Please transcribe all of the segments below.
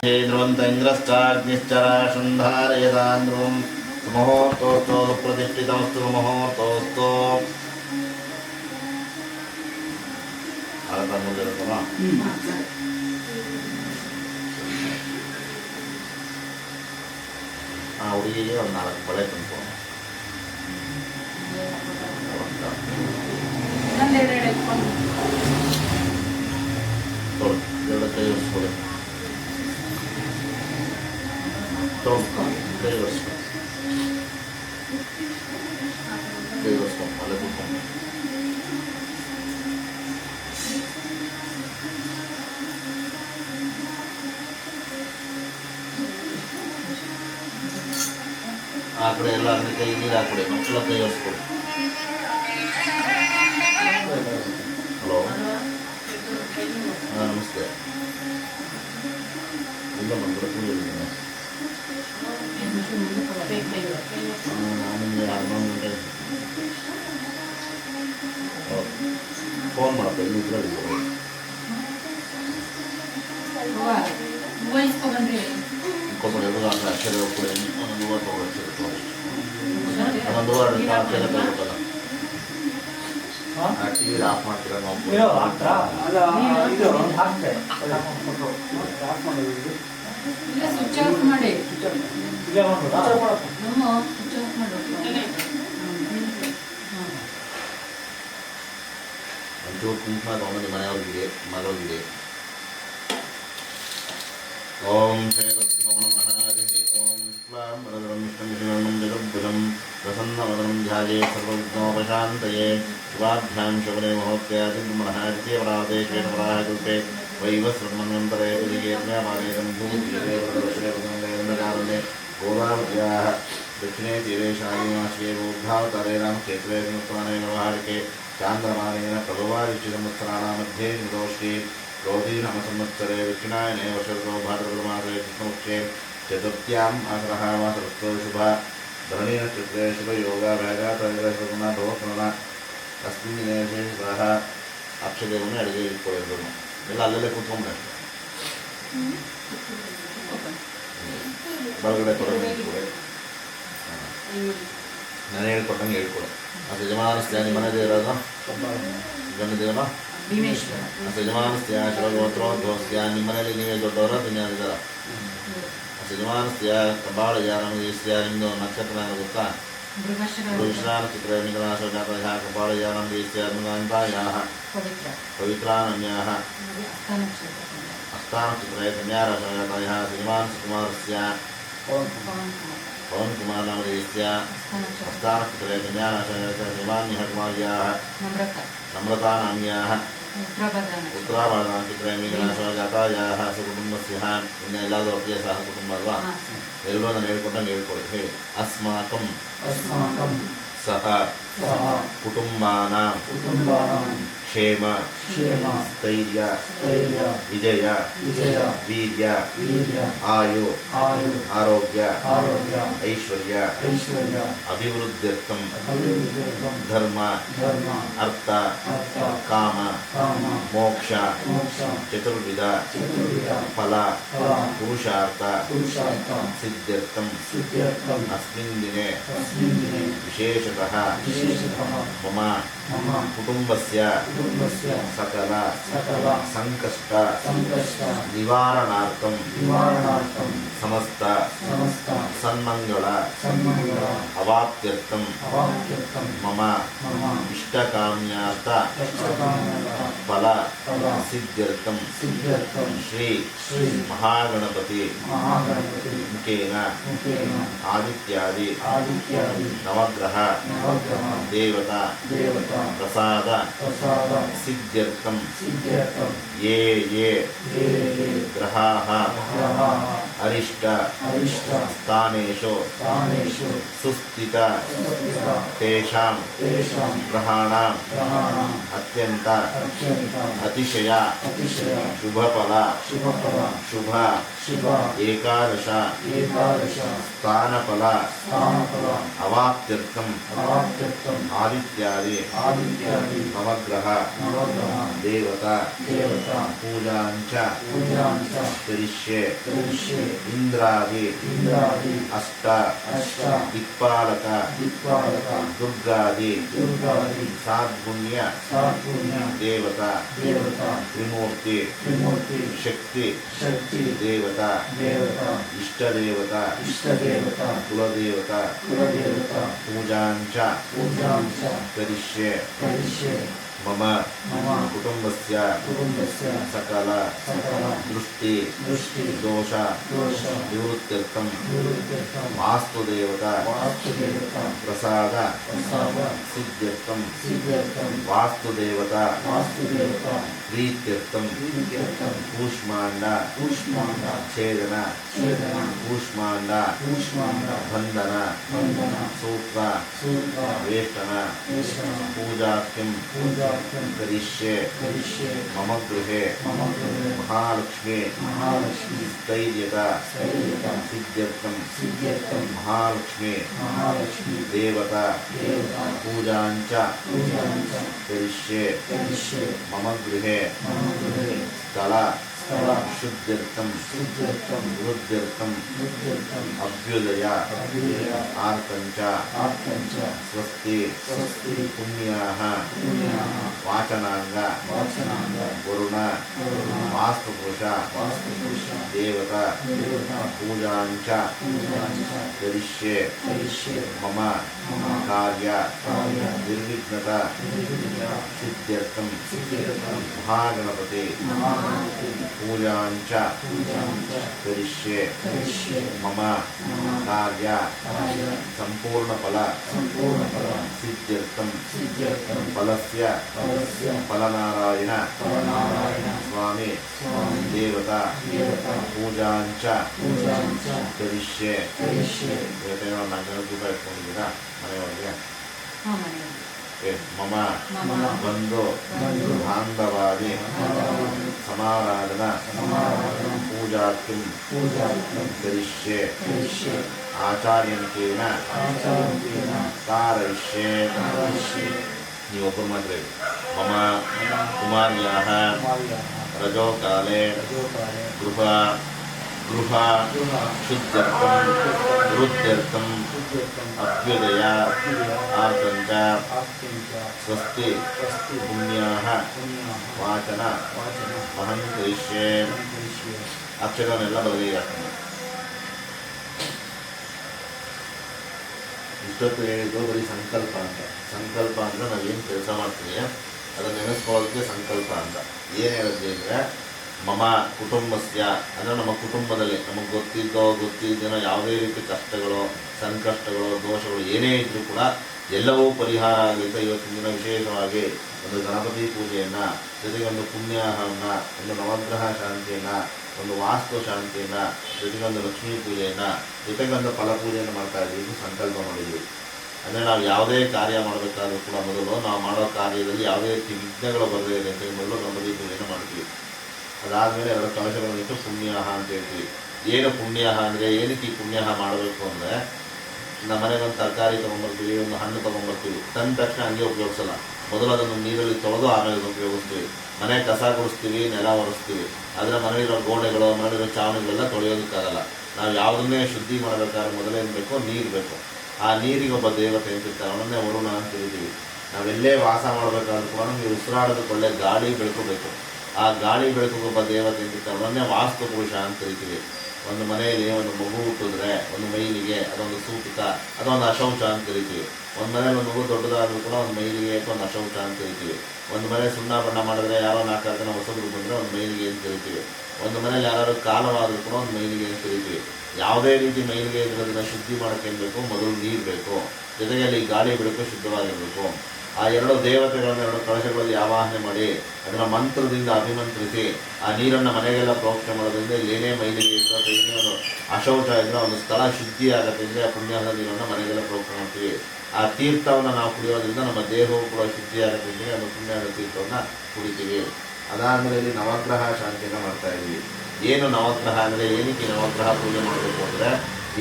ध्रुवन्त इन्द्रश्चाग्निश्चराशन्धारयदान्द्रुवं मुहूर्तोऽस्तु प्रतिष्ठितमस्तु मुहूर्तोऽस्तु ಹುಡುಗಿಗೆ ಒಂದು 4 ಬಳೆ ತಂದು ಎರಡು ಕೈ ಒರೆಸ್ಕೊಳ್ಳಿ ಕೈ ಒರೆಸ್ಕೊ ಅಲ್ಲೇ ಕೂತ್ಕೊಂಡು ಆ ಕಡೆ ಎಲ್ಲ ಅಂದ್ರೆ ಕೈ ನೀರು ಹಾಕ್ಬಿಡಿ ಮಕ್ಕಳ ಕೈ ಒರೆಸ್ಕೊಡಿ. ಹಲೋ ನಮಸ್ತೆ. ಇಲ್ಲ ಮಂಗಳ ಕೂಡಿದ್ದೀನಿ ನಾನು 6 ಗಂಟೆ ಫೋನ್ ಮಾಡಪ್ಪ ಇಲ್ಲಿ ಕೊಬ್ಬರಿ ಅಕ್ಷರ ಕೂಡ ಒಂದೊಂದು ವಾರ ತಗೊಳ್ಳಿ ಒಂದೊಂದು ವಾರ ಅಕ್ಷರ ತಗೋಬೇಕಲ್ಲ ಟಿ ವಿ ಆಫ್ ಮಾಡ್ತೀರಾ ಒಂಚೂರು ಕುಂಕುಮ ತಗೊಂಡು ಮನೆಯವ್ರಿಗೆ ಮಗಳಿಗೆ ಓಂ ಶ್ರೀಗುರುಭ್ಯೋ ನಮಃ ಹರಿಃ ಓಂ ಶುಕ್ಲಾಂ ವರದರಂ ವಿಷ್ಣುಂ ಜಗದ್ಗುರುಂ ಪ್ರಸನ್ನವದनं ಧ್ಯಾಯೇತ್ ಸರ್ವವಿಘ್ನೋಪಶಾन्तಯೇ ಶಿವಾಭ್ಯಾಂ ಶಬರೇ ಮಹೋತ್ಯಾದಿಬ್ರಹ್ಮಣಃ ದ್ವಿತೀಯವರಾಧೇ ಕ್ಷೇತ್ರವರಾಹಕಲ್ಪೇ ವೈವಸ್ವನ್ಮನ್ವಂತರೇ ಉದಿಗೇರ್ಮ್ಯಾಮಾನೇದಂ ಭೂತಿಯೇ ವರದಶೇವದಂಗೇ ಗೋದಾವತ್ಯಾಃ दक्षिणे तीरे शालीमाश्रिये बौद्धावतारे रामक्षेत्रे पुराणे व्यवहारिके चान्द्रमानेन प्रभवादिचिदमुत्तराणां मध्ये निरोष्टि क्रोधीनामसंवत्सरे दक्षिणायने वर्षऋतौ भाद्रपदमासे कृष्णपक्षे चतुर्थ्याम् आसरः मासऋतौ शुभः धरणीनक्षत्रे शुभयोगाभ्याघातविग्रहसुगुणा भवस्मरण अस्मिन् दिने विशेषतः अक्षदेवने अडिगे इट्ಕೊಳ್ಳೋದು ಎಲ್ಲ ಅಲ್ಲಲ್ಲೇ ಕೂತ್ಕೊಂಡ್ರೆ ಬಲಗಡೆ ತೊಡಗಿಕೊಳ್ಳಿ. ನಾನು ಹೇಳ್ಕೊಟ್ಟಂಗೆ ಹೇಳ್ಕೊಡು. ಆ ಯಜಮಾನಸ್ತ್ಯ ನಿಮ್ಮ ಮನೆ ದೇವರಾದ ಗಂಡ ದೇವರ ಯಜಮಾನಸ್ತ್ಯ ಶಿವಗೋತ್ರೋದ್ಭವಸ್ತ್ಯ ನಿಮ್ಮ ಮನೆಯಲ್ಲಿ ನೀವೇ ದೊಡ್ಡವರ ತಿನ್ನಾರಿದ್ದಾರ ಯಜಮಾನಸ್ತ್ಯ ಕಬಾಳಯ ನಮಗೆ ಇಸ್ತ್ಯ ನಿಮ್ಮದು ನಕ್ಷತ್ರ ಗೊತ್ತಾ? ಮೃಗಶಿರಾ ನಕ್ಷತ್ರ ನಿಗನಾಶ ಜಾತಯ ಕಬಾಳಯ ನಮಗೆ ಇಸ್ತ್ಯ ಮೃಗಾಂತಾಯಾಹ ಪವಿತ್ರಾನನ್ಯಾಹ ಹಸ್ತಾನಕ್ಷತ್ರ ಕನ್ಯಾರಾಶ ಜಾತಯ ಯಜಮಾನಸುಕುಮಾರಸ್ಯ पवन कुमार नाम देस्य हस्तानक्षत्रे कन्याराशि हिमान्यः कुमार्याः नम्रता नाम्याः उत्तराभाद्रनक्षत्रे मीनराशौ जातायाः सुकुटुम्बस्यः ಇನ್ನು ಎಲ್ಲಾದರೂ ಒಟ್ಟಿಗೆ ಸಹ ಕುಟುಂಬ ಅಲ್ವಾ? ಎಲ್ಲರೂ ನಾನು ಹೇಳ್ಕೊಟ್ಟಂಗೆ ಹೇಳ್ಕೊಡಿ. ಹೇಳಿ. ಅಸ್ಮಾಕಂ ಸಹ ಕುಟುಂಬಾನಾಂ ಕ್ಷೇಮ ಸ್ಥೈರ್ಯ ವಿಜಯ ವೀರ್ಯ ಆಯು ಆರೋಗ್ಯ ಐಶ್ವರ್ಯ ಅಭಿವೃದ್ಧ್ಯರ್ಥಂ ಧರ್ಮ ಅರ್ಥ ಕಾಮ ಮೋಕ್ಷ ಚತುರ್ವಿಧ ಫಲ ಪುರುಷಾರ್ಥ ಸಿದ್ಧ್ಯರ್ಥಂ ಅಸ್ಮಿನ್ ದಿನೇ ವಿಶೇಷತಃ ಮಮ ಕುಟುಂಬಸ್ಯ सकल संकष्ट निवारणार्थं समस्त सन्मंगल अवाप्त्यर्थं मम इष्टकाम्यार्थ फल सिद्ध्यर्थं श्री महागणपति मुखेन आदित्यादि नवग्रह देवता प्रसाद सिद्ध्यर्थं ये ग्रहाः ಅರಿಷ್ಟ ಸ್ಥಾನೇಶು ಸುಸ್ಥಿತ ತೇಷಾಂ ಗ್ರಹಾಣಾಂ ಅತ್ಯಂತ ಅತಿಶಯ ಶುಭಫಲ ಶುಭ ಏಕಾದಶ ಸ್ಥಾನಫಲ ಅವಾಪ್ತ್ಯರ್ಥಂ ಆದಿತ್ಯಾದಿ ನವಗ್ರಹ ದೇವತಾ ಪೂಜಾಂಚ ಕರಿಷ್ಯೆ ಇಂದ್ರಾದಿ ಅಷ್ಟ ದಿಕ್ಪಾಲಕ ದುರ್ಗಾದಿ ಸಾದ್ಗುಣ್ಯ ದೇವತಾ ತ್ರಿಮೂರ್ತಿ ಶಕ್ತಿ ದೇವತಾ ಇಷ್ಟದೇವತಾ ಕುಲದೇವತಾ ಪೂಜಾಂಚ ಕರಿಷ್ಯೆ ಮಮ ಕುಟುಂಬಸ್ಯ ಸಕಲ ದೃಷ್ಟಿ ದೋಷ ನಿವೃತ್ತ್ಯರ್ಥಂ ವಾಸ್ತುದೇವತಾ ಪ್ರಸಾದ ಸಿದ್ಧ್ಯರ್ಥಂ ವಾಸ್ತುದೇವತಾ ಪ್ರೀತ್ಯರ್ಥಂ ಕೂಷ್ಮಾಂಡ ಛೇದನ ಕೂಷ್ಮಾಂಡ ಬಂಧನ ಸೂತ್ರ ವೇಷ್ಟನ ಪೂಜಾಖ್ಯಂ ಕರಿಷ್ಯೆ ಮಮ ಗೃಹೆ ಮಹಾಲಕ್ಷ್ಮಿ ಸ್ಥೈರ್ಯತಾ ಸಿದ್ಧ್ಯರ್ಥಂ ಮಹಾಲಕ್ಷ್ಮಿ ದೇವತಾ ಪೂಜಾಂಚ ಕರಿಷ್ಯೆ ಮಮ ಗೃಹೆ ಸ್ಥಳ ಶುದ್ಧ್ಯರ್ಥಂ ವೃದ್ಧ್ಯರ್ಥಂ ಅಭ್ಯುದಯ ಆರ್ತಂಚ ಸ್ವಸ್ತಿ ಪುಣ್ಯಾಹ ವಾಚನಾಂಗ ವರುಣ ವಾಸ್ತುಪುರುಷ ದೇವತಾ ಪೂಜಾಂಚ ಕರಿಷ್ಯೆ ಮಮ ಕಾರ್ಯ ನಿರ್ವಿಘ್ನತಾ ಸಿದ್ಧ್ಯರ್ಥಂ ಮಹಾಗಣಪತಿ ಪೂಜಾಂಚ ಕರಿಷ್ಯೆ ಮಮ ಕಾರ್ಯ ಸಂಪೂರ್ಣ ಫಲ ಸಿದ್ಧ್ಯರ್ಥಂ ಫಲಸ್ಯ ಫಲನಾರಾಯಣ ಸ್ವಾಮಿ ದೇವತಾ ಪೂಜಾಂಚ ಕರಿಷ್ಯೆ. ಇವತ್ತೇನೋ 400 ರೂಪಾಯಿ ಇಟ್ಕೊಂಡಿದ್ದೀರಾ ಮನೆಯೊಳಗೆ? ಮಮ ಬಂಧು ಬಾಂಧವಾದಿ ಸಮಾರಾಧನಾ ಪೂಜಾರ್ಥಂ ಕರಿಷ್ಯೆ ಆಚಾರ್ಯಂತೇನ ಕಾರಯಿಷ್ಯೆ. ನೀವು ಒಬ್ಬರು ಮಾತ್ರ ಹೇಳಿ. ಮಮ ಕುಮಾರ್ಯಾಃ ರಜೋಕಾಲೆ ಗೃಹ ಶುದ್ಧ್ಯರ್ಥಂ ವೃದ್ಧ್ಯರ್ಥಂ ಅಭ್ಯುದಯ ಆರ್ತಂಚ ಸ್ವಸ್ತಿ ಪುಣ್ಯಾಹ ವಾಚನ ಮಹಂ ಕರಿಷ್ಯೆ. ಅಕ್ಷರನೆಲ್ಲ ಬದಲಿಗೆ ಹಾಕ್ತೀನಿ. ಇಷ್ಟೊತ್ತು ಹೇಳಿದ್ದು ಬರೀ ಸಂಕಲ್ಪ ಅಂತ. ಸಂಕಲ್ಪ ಅಂದರೆ ನಾವೇನು ಕೆಲಸ ಮಾಡ್ತೀವಿ ಅದನ್ನು ನೆನೆಸ್ಕೊಳ್ಳೋದಕ್ಕೆ ಸಂಕಲ್ಪ ಅಂತ. ಏನು ಹೇಳಿದ್ವಿ ಅಂದರೆ ಮಮ ಕುಟುಂಬಸ್ಯ ಅಂದರೆ ನಮ್ಮ ಕುಟುಂಬದಲ್ಲಿ ನಮಗೆ ಗೊತ್ತಿದ್ದೇನೋ ಯಾವುದೇ ರೀತಿ ಕಷ್ಟಗಳು ಸಂಕಷ್ಟಗಳು ದೋಷಗಳು ಏನೇ ಇದ್ದರೂ ಕೂಡ ಎಲ್ಲವೂ ಪರಿಹಾರ ಆಗುತ್ತೆ. ಇವತ್ತಿನ ದಿನ ವಿಶೇಷವಾಗಿ ಒಂದು ಗಣಪತಿ ಪೂಜೆಯನ್ನು, ಜೊತೆಗೆ ಒಂದು ಪುಣ್ಯಾಹವನ್ನು, ಒಂದು ನವಗ್ರಹ ಶಾಂತಿಯನ್ನು, ಒಂದು ವಾಸ್ತು ಶಾಂತಿಯನ್ನು, ಜೊತೆಗೆ ಒಂದು ಲಕ್ಷ್ಮೀ ಪೂಜೆಯನ್ನು, ಜೊತೆಗೆ ಒಂದು ಫಲಪೂಜೆಯನ್ನು ಮಾಡ್ತಾ ಇದ್ದೀವಿ. ಸಂಕಲ್ಪ ಮಾಡಿದ್ವಿ ಅಂದರೆ ನಾವು ಯಾವುದೇ ಕಾರ್ಯ ಮಾಡಬೇಕಾದ್ರೂ ಕೂಡ ಮೊದಲು ನಾವು ಮಾಡೋ ಕಾರ್ಯದಲ್ಲಿ ಯಾವುದೇ ರೀತಿ ವಿಘ್ನಗಳು ಬರದೇ ಇದೆ ಅಂತ ಮೊದಲು ಗಣಪತಿ ಪೂಜೆಯನ್ನು ಮಾಡ್ತೀವಿ. ಅದಾದಮೇಲೆ 2 ಕಲಶಗಳನ್ನಿಟ್ಟು ಪುಣ್ಯಾಹ ಅಂತ ಹೇಳ್ತೀವಿ. ಏನು ಪುಣ್ಯಾಹ ಅಂದರೆ ಏನಕ್ಕೆ ಈ ಪುಣ್ಯಾಹ ಮಾಡಬೇಕು ಅಂದರೆ, ನಮ್ಮ ಮನೆಗೆ ಒಂದು ತರಕಾರಿ ತೊಗೊಂಬರ್ತೀವಿ, ಒಂದು ಹಣ್ಣು ತೊಗೊಂಬರ್ತೀವಿ, ತಂದ ತಕ್ಷಣ ಹಂಗೆ ಉಪಯೋಗಿಸಲ್ಲ. ಮೊದಲು ಅದನ್ನು ನೀರಲ್ಲಿ ತೊಳೆದು ಆಮೇಲೆ ಉಪಯೋಗಿಸ್ತೀವಿ. ಮನೆ ಕಸ ಗುಡಿಸ್ತೀವಿ, ನೆಲ ಒರೆಸ್ತೀವಿ, ಆದರೆ ಮನೆಯಲ್ಲಿರೋ ಗೋಡೆಗಳು, ಮನೆಯಲ್ಲಿರೋ ಚಾವಣಿಗಳೆಲ್ಲ ತೊಳೆಯೋದಕ್ಕಾಗಲ್ಲ. ನಾವು ಯಾವುದನ್ನೇ ಶುದ್ಧಿ ಮಾಡಬೇಕಾದ್ರೆ ಮೊದಲೇನು ಬೇಕೋ? ನೀರು ಬೇಕು. ಆ ನೀರಿಗೆ ಒಬ್ಬ ದೇವತೆ ಅಂತಿರ್ತಾರೆ, ಅವನನ್ನೇ ವರುಣ ಅಂತ ಕರಿತೀವಿ. ನಾವೆಲ್ಲೇ ವಾಸ ಮಾಡಬೇಕಾದ್ರೂ ಕೂಡ ನಮಗೆ ಉಸಿರಾಡೋದಕ್ಕೆ ಒಳ್ಳೆ ಗಾಳಿ ಬೆಳಕಬೇಕು. ಆ ಗಾಳಿ ಬೆಳಕಿಗೊಬ್ಬ ದೇವತೆ ಅಂತಿರ್ತಾರೆ, ಅವನನ್ನೇ ವಾಸ್ತು ಪುರುಷ ಅಂತ ಕರಿತೀವಿ. ಒಂದು ಮನೆಯಲ್ಲಿ ಒಂದು ಮಗು ಹುಟ್ಟಿದ್ರೆ ಒಂದು ಮೈಲಿಗೆ ಅದೊಂದು ಸೂತಕ, ಅದೊಂದು ಅಶೌಚ ಅಂತ ಕರಿತೀವಿ. ಒಂದು ಮನೇಲಿ ಒಂದು ಮಗು ದೊಡ್ಡದಾದರೂ ಕೂಡ ಒಂದು ಮೈಲಿಗೆ ಒಂದು ಅಶೌಚ ಅಂತ ಕರಿತೀವಿ. ಒಂದು ಮನೆ ಸುಣ್ಣ ಬಣ್ಣ ಮಾಡಿದ್ರೆ ಯಾರೋ 4 ಜನ ಹೊಸಬ್ರು ಬಂದರೆ ಒಂದು ಮೈಲಿಗೆ ಅಂತ ಕರಿತೀವಿ. ಒಂದು ಮನೇಲಿ ಯಾರು ಕಾಲವಾದರೂ ಕೂಡ ಒಂದು ಮೈಲಿಗೆ ಅಂತ ಕರಿತೀವಿ. ಯಾವುದೇ ರೀತಿ ಮೈಲಿಗೆ ಇರೋದನ್ನು ಶುದ್ಧಿ ಮಾಡೋಕ್ಕೆ ಏನು ಬೇಕು? ಮೊದಲು ನೀರು ಬೇಕು, ಜೊತೆಗೆ ಅಲ್ಲಿ ಗಾಳಿ ಬೆಳಕು ಶುದ್ಧವಾಗಿರಬೇಕು. ಆ 2 ದೇವತೆಗಳನ್ನು 2 ಕಳಶಗಳಲ್ಲಿ ಆವಾಹನೆ ಮಾಡಿ ಅದನ್ನು ಮಂತ್ರದಿಂದ ಅಭಿಮಂತ್ರಿಸಿ ಆ ನೀರನ್ನು ಮನೆಗೆಲ್ಲ ಪ್ರೋಕ್ಷಣೆ ಮಾಡೋದ್ರಿಂದ ಇಲ್ಲೇನೇ ಮೈಲಿಗೆ ಇದ್ದರೆ ಅಥವಾ ಏನೇ ಒಂದು ಅಶೌಚ ಇದ್ದರೆ ಒಂದು ಸ್ಥಳ ಶುದ್ಧಿ ಆಗುತ್ತೆ ಅಂದರೆ ಆ ಪುಣ್ಯದ ನೀರನ್ನು ಮನೆಗೆಲ್ಲ ಪ್ರೋಕ್ಷಣೆ ಮಾಡ್ತೀವಿ. ಆ ತೀರ್ಥವನ್ನು ನಾವು ಕುಡಿಯೋದ್ರಿಂದ ನಮ್ಮ ದೇಹವು ಕೂಡ ಶುದ್ಧಿ ಆಗುತ್ತೆ ಅಂದರೆ ಒಂದು ಪುಣ್ಯದ ತೀರ್ಥವನ್ನು ಕುಡಿತೀವಿ. ಅದಾದಮೇಲೆ ಇಲ್ಲಿ ನವಗ್ರಹ ಶಾಂತಿಯನ್ನು ಮಾಡ್ತಾ ಇದ್ದೀವಿ. ಏನು ನವಗ್ರಹ ಅಂದರೆ ಏನಕ್ಕೆ ನವಗ್ರಹ ಪೂಜೆ ಮಾಡಬೇಕು ಅಂದರೆ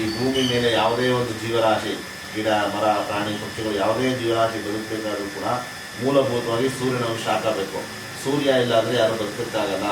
ಈ ಭೂಮಿ ಮೇಲೆ ಯಾವುದೇ ಒಂದು ಜೀವರಾಶಿ, ಗಿಡ ಮರ ಪ್ರಾಣಿ ಪಕ್ಷಿಗಳು ಯಾವುದೇ ಜೀವರಾಶಿ ಬದುಕಬೇಕಾದ್ರೂ ಕೂಡ ಮೂಲಭೂತವಾಗಿ ಸೂರ್ಯನ ಶಾಖ ಬೇಕು. ಸೂರ್ಯ ಇಲ್ಲ ಅಂದರೆ ಯಾರು ಬದುಕಕ್ಕಾಗಲ್ಲ.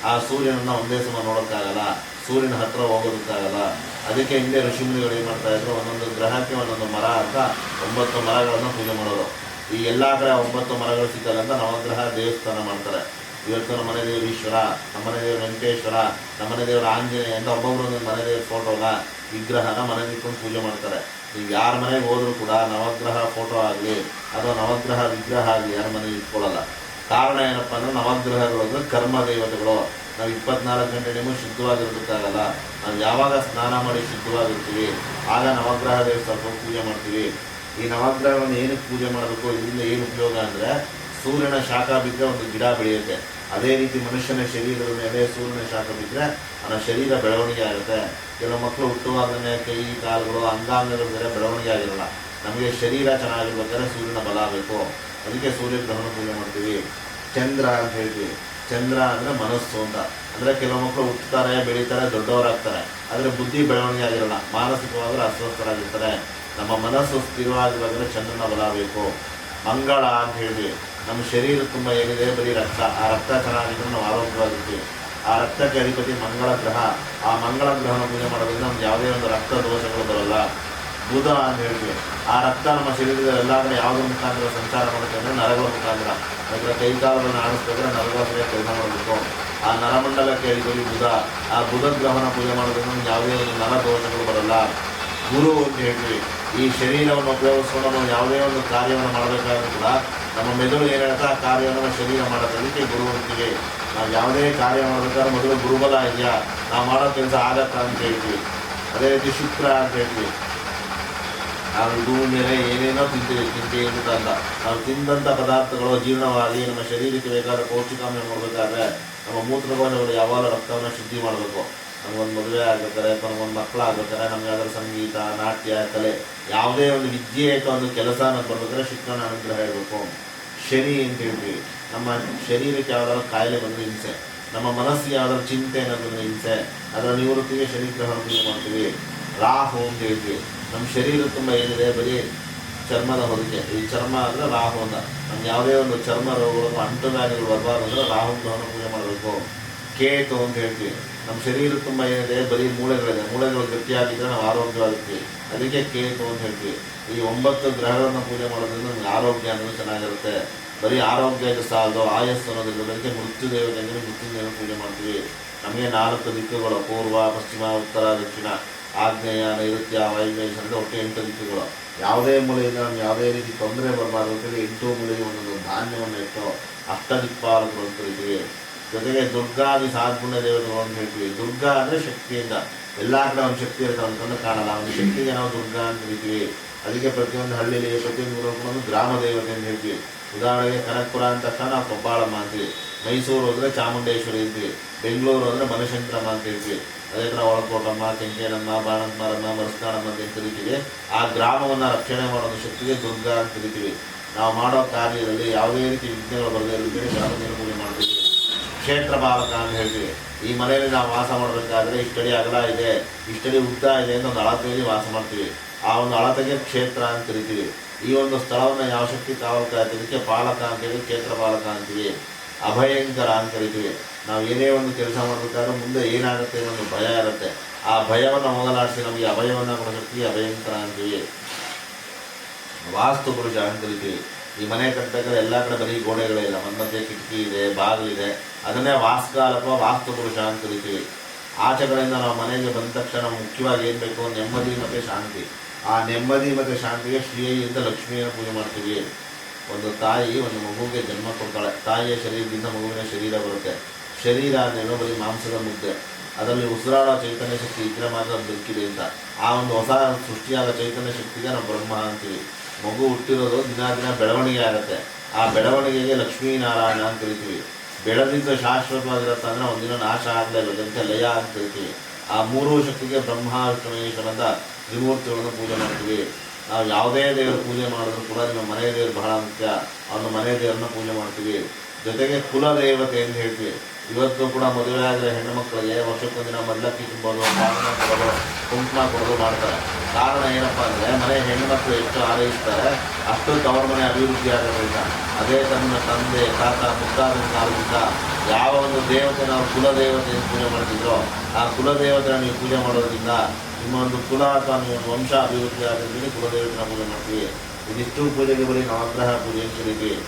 ಆ ಸೂರ್ಯನನ್ನು ಒಂದೇ ಸಮ ನೋಡೋಕ್ಕಾಗಲ್ಲ, ಸೂರ್ಯನ ಹತ್ರ ಹೋಗೋದಕ್ಕಾಗಲ್ಲ. ಅದಕ್ಕೆ ಹಿಂದೆ ಋಷಿಮುನಿಗಳು ಏನು ಮಾಡ್ತಾ ಇದ್ರು, ಒಂದೊಂದು ಗ್ರಹಕ್ಕೆ ಒಂದೊಂದು ಮರ ಅಂತ 9 ಮರಗಳನ್ನು ಪೂಜೆ ಮಾಡೋರು. ಈ ಎಲ್ಲ ಕಡೆ 9 ಮರಗಳು ಸಿಕ್ಕಲ್ಲ ಅಂತ ನವಗ್ರಹ ದೇವಸ್ಥಾನ ಮಾಡ್ತಾರೆ. ಇವತ್ತು ನಮ್ಮ ಮನೆ ದೇವರು ಈಶ್ವರ, ನಮ್ಮ ಮನೆ ದೇವರು ವೆಂಕಟೇಶ್ವರ, ನಮ್ಮ ಮನೆ ದೇವರು ಆಂಜನೇಯ ಅಂತ ಒಬ್ಬೊಬ್ಬರು ಒಂದೊಂದು ಮನೆ ದೇವ್ರ ಫೋಟೋನ ವಿಗ್ರಹನ ಮನೆಗೆ ಇಟ್ಕೊಂಡು ಪೂಜೆ ಮಾಡ್ತಾರೆ. ನೀವು ಯಾರ ಮನೆಗೆ ಹೋದರೂ ಕೂಡ ನವಗ್ರಹ ಫೋಟೋ ಆಗಲಿ ಅಥವಾ ನವಗ್ರಹ ವಿಗ್ರಹ ಆಗಲಿ ಯಾರ ಮನೆಗೆ ಇಟ್ಕೊಳ್ಳಲ್ಲ. ಕಾರಣ ಏನಪ್ಪ ಅಂದರೆ ನವಗ್ರಹಗಳು ಅಂದರೆ ಕರ್ಮ ದೇವತೆಗಳು. ನಾವು 24 ಗಂಟೆ ನಿಮಗೆ ಶುದ್ಧವಾಗಿರೋದಕ್ಕಾಗಲ್ಲ. ನಾವು ಯಾವಾಗ ಸ್ನಾನ ಮಾಡಿ ಶುದ್ಧವಾಗಿರ್ತೀವಿ ಆಗ ನವಗ್ರಹ ದೇವಸ್ಥಾನಕ್ಕೆ ಪೂಜೆ ಮಾಡ್ತೀವಿ. ಈ ನವಗ್ರಹವನ್ನು ಏನಕ್ಕೆ ಪೂಜೆ ಮಾಡಬೇಕು, ಇದರಿಂದ ಏನು ಉಪಯೋಗ ಅಂದರೆ ಸೂರ್ಯನ ಶಾಖ ಬಿದ್ದರೆ ಒಂದು ಗಿಡ ಬೆಳೆಯುತ್ತೆ. ಅದೇ ರೀತಿ ಮನುಷ್ಯನ ಶರೀರದ ಮೇಲೆ ಸೂರ್ಯನ ಶಾಖ ಬಿದ್ದರೆ ಅವನ ಶರೀರ ಬೆಳವಣಿಗೆ ಆಗುತ್ತೆ. ಕೆಲವು ಮಕ್ಕಳು ಹುಟ್ಟುವಾಗಲೇ ಕೈ ಕಾಲುಗಳು ಅಂಗಾಂಗಗಳ ಬೇರೆ ಬೆಳವಣಿಗೆ ಆಗಿರಲ್ಲ. ನಮಗೆ ಶರೀರ ಚೆನ್ನಾಗಿರ್ಬೇಕಾದ್ರೆ ಸೂರ್ಯನ ಬಲ ಬೇಕು. ಅದಕ್ಕೆ ಸೂರ್ಯಗ್ರಹಣ ಪೂಜೆ ಮಾಡ್ತೀವಿ. ಚಂದ್ರ ಅಂತ ಹೇಳ್ತೀವಿ. ಚಂದ್ರ ಅಂದರೆ ಮನಸ್ಸು ಅಂತ. ಅಂದರೆ ಕೆಲವು ಮಕ್ಕಳು ಹುಟ್ಟುತ್ತಾರೆ, ಬೆಳೀತಾರೆ, ದೊಡ್ಡವರಾಗ್ತಾರೆ, ಆದರೆ ಬುದ್ಧಿ ಬೆಳವಣಿಗೆ ಆಗಿರಲ್ಲ, ಮಾನಸಿಕವಾದರೆ ಅಸ್ವಸ್ಥರಾಗಿರ್ತಾರೆ. ನಮ್ಮ ಮನಸ್ಸು ಸ್ಥಿರವಾಗಿರುವಾಗಲೇ ಚಂದ್ರನ ಬಲ ಬೇಕು. ಮಂಗಳ ಅಂತ ಹೇಳ್ತೀವಿ. ನಮ್ಮ ಶರೀರ ತುಂಬ ಏನಿದೆ ಬರೀ ರಕ್ತ. ಆ ರಕ್ತ ಚೆನ್ನಾಗಿದ್ರೆ ನಾವು ಆರೋಗ್ಯವಾಗಿರ್ತೀವಿ. ಆ ರಕ್ತಕ್ಕೆ ಅಧಿಪತಿ ಮಂಗಳ ಗ್ರಹ. ಆ ಮಂಗಳ ಗ್ರಹನ ಪೂಜೆ ಮಾಡೋದ್ರಿಂದ ನಮ್ಗೆ ಯಾವುದೇ ಒಂದು ರಕ್ತ ದೋಷಗಳು ಬರೋಲ್ಲ. ಬುಧ ಅಂತ ಹೇಳ್ತೀವಿ. ಆ ರಕ್ತ ನಮ್ಮ ಶರೀರದ ಎಲ್ಲ ಕಡೆ ಯಾವುದ್ರ ಮುಖಾಂತರ ಸಂಚಾರ ಮಾಡುತ್ತೆ ಅಂದರೆ ನರಗಳ ಮುಖಾಂತರ. ಅದರ ಕೈಕಾಲಗಳನ್ನು ಆಡಿಸ್ಬೇಕಾದ್ರೆ ನರಗಳ ಸರಿಯಾಗಿ ಕೆಲಸ ಮಾಡಬೇಕು. ಆ ನರಮಂಡಲಕ್ಕೆ ಅಧಿಪತಿ ಬುಧ. ಆ ಬುಧ ಗ್ರಹನ ಪೂಜೆ ಮಾಡೋದ್ರಿಂದ ನಮ್ಗೆ ಯಾವುದೇ ಒಂದು ನರ ದೋಷಗಳು ಬರೋಲ್ಲ. ಗುರು ಅಂತ ಹೇಳ್ತೀವಿ. ಈ ಶರೀರವನ್ನು ಉಪಯೋಗಿಸ್ಕೊಂಡು ನಾವು ಯಾವುದೇ ಒಂದು ಕಾರ್ಯವನ್ನು ಮಾಡಬೇಕಾದ್ರೂ ಕೂಡ ನಮ್ಮ ಮೆದುಳು ಏನು ಹೇಳ್ತಾ ಆ ಕಾರ್ಯವನ್ನು ಶರೀರ ಮಾಡೋದಕ್ಕೆ ಗುರು ಅಂತೀವಿ. ನಾವು ಯಾವುದೇ ಕಾರ್ಯ ಮಾಡಬೇಕಾದ್ರೆ ಮೊದಲು ಗುರುಬಲ ಇದೆಯಾ, ನಾವು ಮಾಡೋ ಕೆಲಸ ಆಗತ್ತಾ ಅಂತ ಹೇಳ್ತೀವಿ. ಅದೇ ರೀತಿ ಶುಕ್ರ ಅಂತ ಹೇಳ್ತೀವಿ. ನಾವು ಇದು ಮೇಲೆ ಏನೇನೋ ತಿಂತೀವಿ, ತಿಂತ ಅಂತ ನಾವು ತಿಂದಂಥ ಪದಾರ್ಥಗಳು ಜೀರ್ಣವಾಗಿ ನಮ್ಮ ಶರೀರಕ್ಕೆ ಬೇಕಾದ ಪೌಷ್ಟಿಕಾಂಶ ಮಾಡಬೇಕಾದ್ರೆ ನಮ್ಮ ಮೂತ್ರಕೋಶಗಳು ಯಾವಾಗ ರಕ್ತವನ್ನು ಶುದ್ಧಿ ಮಾಡಬೇಕು. ನಮಗೊಂದು ಮದುವೆ ಆಗ್ಬೇಕಾರೆ ಅಥವಾ ನಮಗೊಂದು ಮಕ್ಕಳು ಆಗ್ಬೇಕಾರೆ ನಮ್ಗೆ ಯಾವ್ದಾದ್ರು ಸಂಗೀತ, ನಾಟ್ಯ, ಕಲೆ ಯಾವುದೇ ಒಂದು ವಿದ್ಯೆ ಅಥವಾ ಒಂದು ಕೆಲಸ ಅನ್ನೋದು ಬರ್ಬೇಕಾದ್ರೆ ಶುಕ್ರನ ಅನುಗ್ರಹ ಇರಬೇಕು. ಶನಿ ಅಂತ ಹೇಳ್ತೀವಿ. ನಮ್ಮ ಶರೀರಕ್ಕೆ ಯಾವ್ದಾದ್ರು ಕಾಯಿಲೆ ಬಂದರೆ ಹಿಂಸೆ, ನಮ್ಮ ಮನಸ್ಸಿಗೆ ಯಾವ್ದಾದ್ರು ಚಿಂತೆ ಅನ್ನೋದ್ರ ಹಿಂಸೆ, ಅದರ ನಿವೃತ್ತಿಗೆ ಶನಿ ಗ್ರಹಣ ಪೂಜೆ ಮಾಡ್ತೀವಿ. ರಾಹು ಅಂತ ಹೇಳ್ತೀವಿ. ನಮ್ಮ ಶರೀರ ತುಂಬ ಏನಿದೆ ಬರೀ ಚರ್ಮದ ಹೊದಿಕೆ. ಈ ಚರ್ಮ ಅಂದರೆ ರಾಹು ಅಂತ. ನಮ್ಗೆ ಯಾವುದೇ ಒಂದು ಚರ್ಮ ರೋಗಗಳು ಅಂಟುವ್ಯಾಧಿಗಳು ಬರಬಾರ್ದು ಅಂದರೆ ರಾಹು ಗ್ರಹಣ ಪೂಜೆ ಮಾಡಬೇಕು. ಕೇತು ಅಂತ ಹೇಳ್ತೀವಿ. ನಮ್ಮ ಶರೀರ ತುಂಬ ಏನಿದೆ ಬರೀ ಮೂಳೆಗಳಿದೆ, ಮೂಳೆಗಳು ಗಟ್ಟಿಯಾಗಿದ್ದರೆ ನಾವು ಆರೋಗ್ಯವಾಗಿರ್ತೀವಿ. ಅದಕ್ಕೆ ಕೇತು ಅಂತ ಹೇಳ್ತೀವಿ. ಈ 9 ಗ್ರಹಗಳನ್ನು ಪೂಜೆ ಮಾಡೋದ್ರಿಂದ ನಮ್ಗೆ ಆರೋಗ್ಯ ಅನ್ನೋದು ಚೆನ್ನಾಗಿರುತ್ತೆ. ಬರೀ ಆರೋಗ್ಯ ಇದು ಸಾಲದು, ಆಯಸ್ಸು ಅನ್ನೋದ್ರಿಂದ ಅದಕ್ಕೆ ಮೃತ್ಯು ದೇವತೆಗೆ ಮೃತ್ಯುಂಜಯನ ಪೂಜೆ ಮಾಡ್ತೀವಿ. ನಮಗೆ 4 ದಿಕ್ಕುಗಳು, ಪೂರ್ವ, ಪಶ್ಚಿಮ, ಉತ್ತರ, ದಕ್ಷಿಣ, ಆಗ್ನೇಯ, ನೈಋತ್ಯ, ವಾಯುವ್ಯ ಅಂದರೆ ಒಟ್ಟು 8 ದಿಕ್ಕುಗಳು. ಯಾವುದೇ ಮೂಲೆಯಿಂದ ನಮ್ಗೆ ಯಾವುದೇ ರೀತಿ ತೊಂದರೆ ಬರಬಾರ್ದು ಅಂತೇಳಿ 8 ಮೂಲೆಗೆ ಒಂದೊಂದು ಧಾನ್ಯವನ್ನು ಇಟ್ಟು ಅಷ್ಟದಿಕ್ಪಾಲಕರು ಅಂತ ಕರಿತೀವಿ. ಜೊತೆಗೆ ದುರ್ಗಾದಿ ಸಾತ್ಪುಣ್ಯ ದೇವತೆಗಳು ಅಂತ ಹೇಳ್ತೀವಿ. ದುರ್ಗಾ ಅಂದರೆ ಶಕ್ತಿಯಿಂದ. ಎಲ್ಲ ಕಡೆ ಒಂದು ಶಕ್ತಿ ಇರುತ್ತೆ ಅಂತಂದ್ರೆ ಕಾಣಲ್ಲ, ಒಂದು ಶಕ್ತಿಗೆ ನಾವು ದುರ್ಗಾ ಅಂತ ಕರಿತೀವಿ. ಅದಕ್ಕೆ ಪ್ರತಿಯೊಂದು ಹಳ್ಳಿಯಲ್ಲಿ ಪ್ರತಿಯೊಂದು ಊರಲ್ಲಿ ಒಂದು ಗ್ರಾಮ ದೇವತೆ ಅಂತ ಹೇಳ್ತೀವಿ. ಉದಾಹರಣೆಗೆ ಕನಕಪುರ ಅಂತ ತಕ್ಷಣ ನಾವು ಕೊಬ್ಬಾಳಮ್ಮ ಅಂತೀವಿ. ಮೈಸೂರು ಅಂದರೆ ಚಾಮುಂಡೇಶ್ವರಿ ಅಂತೀವಿ. ಬೆಂಗಳೂರು ಅಂದರೆ ಮನಶಂಕರಮ್ಮ ಅಂತ ಹೇಳ್ತೀವಿ. ಅದೇ ಥರ ಒಳಕೋಟಮ್ಮ, ಕೆಂಕೇನಮ್ಮ, ಬಾಣಂತಮಾರಮ್ಮ, ಮರಸ್ನಾಳಮ್ಮ ಅಂತ ಕರಿತೀವಿ. ಆ ಗ್ರಾಮವನ್ನು ರಕ್ಷಣೆ ಮಾಡೋದು ಶಕ್ತಿಗೆ ದುರ್ಗಾ ಅಂತ ಕರಿತೀವಿ. ನಾವು ಮಾಡೋ ಕಾರ್ಯದಲ್ಲಿ ಯಾವುದೇ ರೀತಿ ವಿಘ್ನಗಳು ಬರದೇ ಇರೋದಕ್ಕೆ ಗ್ರಾಮದೇವರ ಪೂಜೆ ಮಾಡ್ತೀವಿ. ಕ್ಷೇತ್ರ ಬಾಲಕ ಅಂತ ಹೇಳ್ತೀವಿ. ಈ ಮನೆಯಲ್ಲಿ ನಾವು ವಾಸ ಮಾಡಬೇಕಾದ್ರೆ ಇಷ್ಟಡಿ ಅಗಲ ಇದೆ, ಇಷ್ಟಡಿ ಉದ್ದ ಇದೆ ಅಂತ ಒಂದು ಅಳತೆಯಲ್ಲಿ ವಾಸ ಮಾಡ್ತೀವಿ. ಆ ಒಂದು ಅಳತೆಗೆ ಕ್ಷೇತ್ರ ಅಂತ ಕರಿತೀವಿ. ಈ ಒಂದು ಸ್ಥಳವನ್ನು ಯಾವ ಶಕ್ತಿ ಕಾವಲು ಕಾಯ್ತದಕ್ಕೆ ಪಾಲಕ ಅಂತೇಳಿ ಕ್ಷೇತ್ರ ಪಾಲಕ ಅಂತೀವಿ. ಅಭಯಂಕರ ಅಂತ ಕರಿತೀವಿ. ನಾವು ಏನೇ ಒಂದು ಕೆಲಸ ಮಾಡಬೇಕಾದ್ರೂ ಮುಂದೆ ಏನಾಗುತ್ತೆ ಅನ್ನೋದು ಭಯ ಇರುತ್ತೆ. ಆ ಭಯವನ್ನು ಹೋಗಲಾಡಿಸಿ ನಮಗೆ ಅಭಯವನ್ನು ಕೊಡೋ ಶಕ್ತಿಗೆ ಅಭಯಂಕರ ಅಂತೀವಿ. ವಾಸ್ತು ಪುರುಷ ಅಂತ ಕರಿತೀವಿ. ಈ ಮನೆ ಕಟ್ಟಬೇಕಾದ್ರೆ ಎಲ್ಲ ಕಡೆ ಬರೀ ಗೋಡೆಗಳೇ ಇಲ್ಲ, ಮಧ್ಯೆ ಕಿಟಕಿ ಇದೆ, ಬಾಗಿಲಿದೆ, ಅದನ್ನೇ ವಾಸ್ಕಾಲ ಅಥವಾ ವಾಸ್ತು ಪುರುಷ ಅಂತ ಕರಿತೀವಿ. ಆಚೆಗಳಿಂದ ನಾವು ಮನೆಗೆ ಬಂದ ತಕ್ಷಣ ಮುಖ್ಯವಾಗಿ ಏನು ಬೇಕು, ನೆಮ್ಮದಿ ಮತ್ತು ಶಾಂತಿ. ಆ ನೆಮ್ಮದಿ ಮತ್ತು ಶಾಂತಿಗೆ ಶ್ರೀಯಿಂದ ಲಕ್ಷ್ಮಿಯನ್ನು ಪೂಜೆ ಮಾಡ್ತೀವಿ. ಒಂದು ತಾಯಿ ಒಂದು ಮಗುವಿಗೆ ಜನ್ಮ ಕೊಡ್ತಾಳೆ. ತಾಯಿಯ ಶರೀರದಿಂದ ಮಗುವಿನ ಶರೀರ ಬರುತ್ತೆ. ಶರೀರ ಅಂದೇನೋ ಬರೀ ಮಾಂಸದ ಮುದ್ದೆ, ಅದರಲ್ಲಿ ಉಸಿರಾಡೋ ಚೈತನ್ಯ ಶಕ್ತಿ ಇದ್ರೆ ಮಾತ್ರ ಬದುಕಿದೆ ಅಂತ. ಆ ಒಂದು ಹೊಸ ಸೃಷ್ಟಿಯಾದ ಚೈತನ್ಯ ಶಕ್ತಿಗೆ ನಾವು ಬ್ರಹ್ಮ ಅಂತೀವಿ. ಮಗು ಹುಟ್ಟಿರೋದು ದಿನ ದಿನ ಬೆಳವಣಿಗೆ ಆಗುತ್ತೆ. ಆ ಬೆಳವಣಿಗೆಗೆ ಲಕ್ಷ್ಮೀನಾರಾಯಣ ಅಂತ ಕರಿತೀವಿ. ಬೆಳೆದಿದ್ದು ಶಾಶ್ವತವಾಗಿರುತ್ತೆ ಅಂದರೆ ಒಂದಿನ ನಾಶ ಆಗಲೇ ಇಲ್ಲ, ಜೊತೆ ಲಯ ಅಂತ ಕರಿತೀವಿ. ಆ ಮೂರೂ ಶಕ್ತಿಗೆ ಬ್ರಹ್ಮ ವಿಷ್ಣು ಮಹೇಶ್ವರಂತ ತ್ರಿಮೂರ್ತಿಗಳನ್ನು ಪೂಜೆ ಮಾಡ್ತೀವಿ. ನಾವು ಯಾವುದೇ ದೇವರು ಪೂಜೆ ಮಾಡಿದ್ರು ಕೂಡ ನಿಮ್ಮ ಮನೆ ದೇವರು ಬಹಳ ಮುಖ್ಯ. ಅವನ ಮನೆ ದೇವರನ್ನ ಪೂಜೆ ಮಾಡ್ತೀವಿ. ಜೊತೆಗೆ ಕುಲ ದೇವತೆ ಅಂತ ಹೇಳ್ತೀವಿ. ಇವತ್ತು ಕೂಡ ಮದುವೆ ಆದರೆ ಹೆಣ್ಣು ಮಕ್ಕಳಿಗೆ ವರ್ಷಕ್ಕೊಂದಿನ ಮಲ್ಲಕ್ಕಿ ತುಂಬೋದು, ಬಾಗಿನ ಕೊಡೋದು, ಕುಂಕುಮ ಕೊಡೋದು ಮಾಡ್ತಾರೆ. ಕಾರಣ ಏನಪ್ಪ ಅಂದರೆ ಮನೆ ಹೆಣ್ಣುಮಕ್ಕಳು ಎಷ್ಟು ಆರೈಸ್ತಾರೆ ಅಷ್ಟು ತವರ ಮನೆ ಅಭಿವೃದ್ಧಿ ಆಗೋದ್ರಿಂದ. ಅದೇ ತನ್ನ ತಂದೆ ತಾತ ಮುತ್ತಾದ ಕಾಲದಿಂದ ಯಾವ ಒಂದು ದೇವತೆ ನಾವು ಕುಲದೇವತೆ ಪೂಜೆ ಮಾಡ್ತಿದ್ರೋ ಆ ಕುಲದೇವತೆನ ನೀವು ಪೂಜೆ ಮಾಡೋದ್ರಿಂದ ನಿಮ್ಮ ಒಂದು ಕುಲ ಅಥವಾ ನಿಮ್ಮ ವಂಶ ಅಭಿವೃದ್ಧಿ ಆಗೋದ್ರಿಂದ ಕುಲದೇವತೆನ ಪೂಜೆ ಮಾಡ್ತೀವಿ. ಇದಿಷ್ಟು ಪೂಜೆಗೆ ಬರೀ ನವಗ್ರಹ ಪೂಜೆ ಅಂತ ಕರೀತೀವಿ.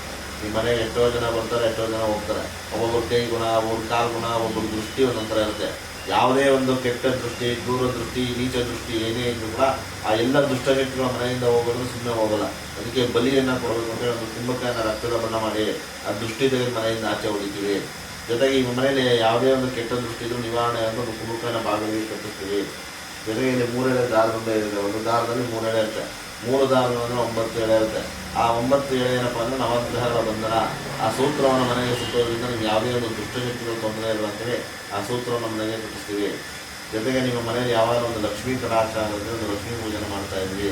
ನಿಮ್ಮ ಮನೆಗೆ ಎಷ್ಟೋ ಜನ ಬರ್ತಾರೆ, ಎಷ್ಟೋ ಜನ ಹೋಗ್ತಾರೆ. ಒಬ್ಬೊಬ್ಬರು ಕೈ ಗುಣ, ಒಬ್ಬೊಬ್ರು ಕಾಲು ಗುಣ, ಒಬ್ಬೊಬ್ಬರು ದೃಷ್ಟಿ ಒಂದೊಂಥರ ಇರುತ್ತೆ. ಯಾವುದೇ ಒಂದು ಕೆಟ್ಟ ದೃಷ್ಟಿ, ದೂರ ದೃಷ್ಟಿ, ನೀಚ ದೃಷ್ಟಿ ಏನೇ ಇದ್ರೂ ಕೂಡ ಆ ಎಲ್ಲ ದುಷ್ಟಶಕ್ತಿಗಳ ಮನೆಯಿಂದ ಹೋಗೋದು ಸುಮ್ಮನೆ ಹೋಗಲ್ಲ. ಅದಕ್ಕೆ ಬಲಿಯನ್ನು ಕೊಡಬೇಕು ಅಂತೇಳಿ ಒಂದು ಕುಂಭಕ್ಕಾಯನ ರಕ್ತದ ಬಣ್ಣ ಮಾಡಿ ಆ ದೃಷ್ಟಿ ತೆಗೆದು ಮನೆಯಿಂದ ಆಚೆ ಹೊಡಿತೀವಿ. ಜೊತೆಗೆ ಈ ಮನೆಯಲ್ಲಿ ಯಾವುದೇ ಒಂದು ಕೆಟ್ಟ ದೃಷ್ಟಿ ಇದ್ರೂ ನಿವಾರಣೆ ಅಂತ ಒಂದು ಕುಂಭಕ್ಕಾಯನ ಭಾಗದಲ್ಲಿ ಕಟ್ಟಿಸ್ತೀವಿ. ಜೊತೆಗೆ ಇಲ್ಲಿ 3 ಎಳೆ ದಾರದಿಂದ ಇದೆ. ಒಂದು ದಾರದಲ್ಲಿ 3 ಎಳೆ ಇರುತ್ತೆ. 3 ದಾರಗಳು ಅಂದರೆ 9 ಎಳೆ ಇರುತ್ತೆ. ಆ 9 ಎಳೆ ಏನಪ್ಪ ಅಂದರೆ ನವಗ್ರಹಗಳ ಬಂಧನ. ಆ ಸೂತ್ರವನ್ನು ಮನೆಗೆ ಸುತ್ತೋದ್ರಿಂದ ನೀವು ಯಾವುದೇ ಒಂದು ದುಷ್ಟಶಕ್ತಿಗಳು ತೊಂದರೆ ಇಲ್ಲ ಅಂತೇಳಿ ಆ ಸೂತ್ರವನ್ನು ಮನೆಗೆ ಕಟ್ಟಿಸ್ತೀವಿ. ಜೊತೆಗೆ ನಿಮ್ಮ ಮನೆಯಲ್ಲಿ ಯಾವಾಗ ಒಂದು ಲಕ್ಷ್ಮೀ ಕಟಾಕ್ಷ ಆಗುತ್ತೆ, ಒಂದು ಲಕ್ಷ್ಮೀ ಪೂಜೆನ ಮಾಡ್ತಾ ಇದ್ವಿ.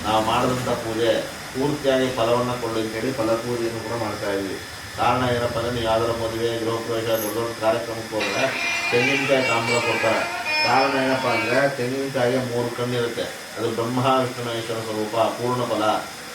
ನಾವು ಮಾಡಿದಂಥ ಪೂಜೆ ಪೂರ್ತಿಯಾಗಿ ಫಲವನ್ನು ಕೊಡಲಿ ಅಂತೇಳಿ ಫಲ ಪೂಜೆಯನ್ನು ಕೂಡ ಮಾಡ್ತಾ ಇದ್ವಿ. ಕಾರಣ ಏನಪ್ಪ ಅಂದರೆ ನೀವು ಯಾವ್ದಾರ ಮದುವೆ, ಗೃಹ ಪ್ರವೇಶ, ದೊಡ್ಡ ದೊಡ್ಡ ಕಾರ್ಯಕ್ರಮಕ್ಕೆ ಹೋದರೆ ತೆಂಗಿನಕಾಯಿ ತಾಂಬೂಲ ಕೊಡ್ತಾರೆ. ಕಾರಣ ಏನಪ್ಪ ಅಂದರೆ ತೆಂಗಿನಕಾಯಿಗೆ 3 ಕಣ್ಣಿರುತ್ತೆ. ಅದು ಬ್ರಹ್ಮ ವಿಷ್ಣು ಮಹೇಶ್ವರ ಸ್ವರೂಪ, ಪೂರ್ಣ ಫಲ.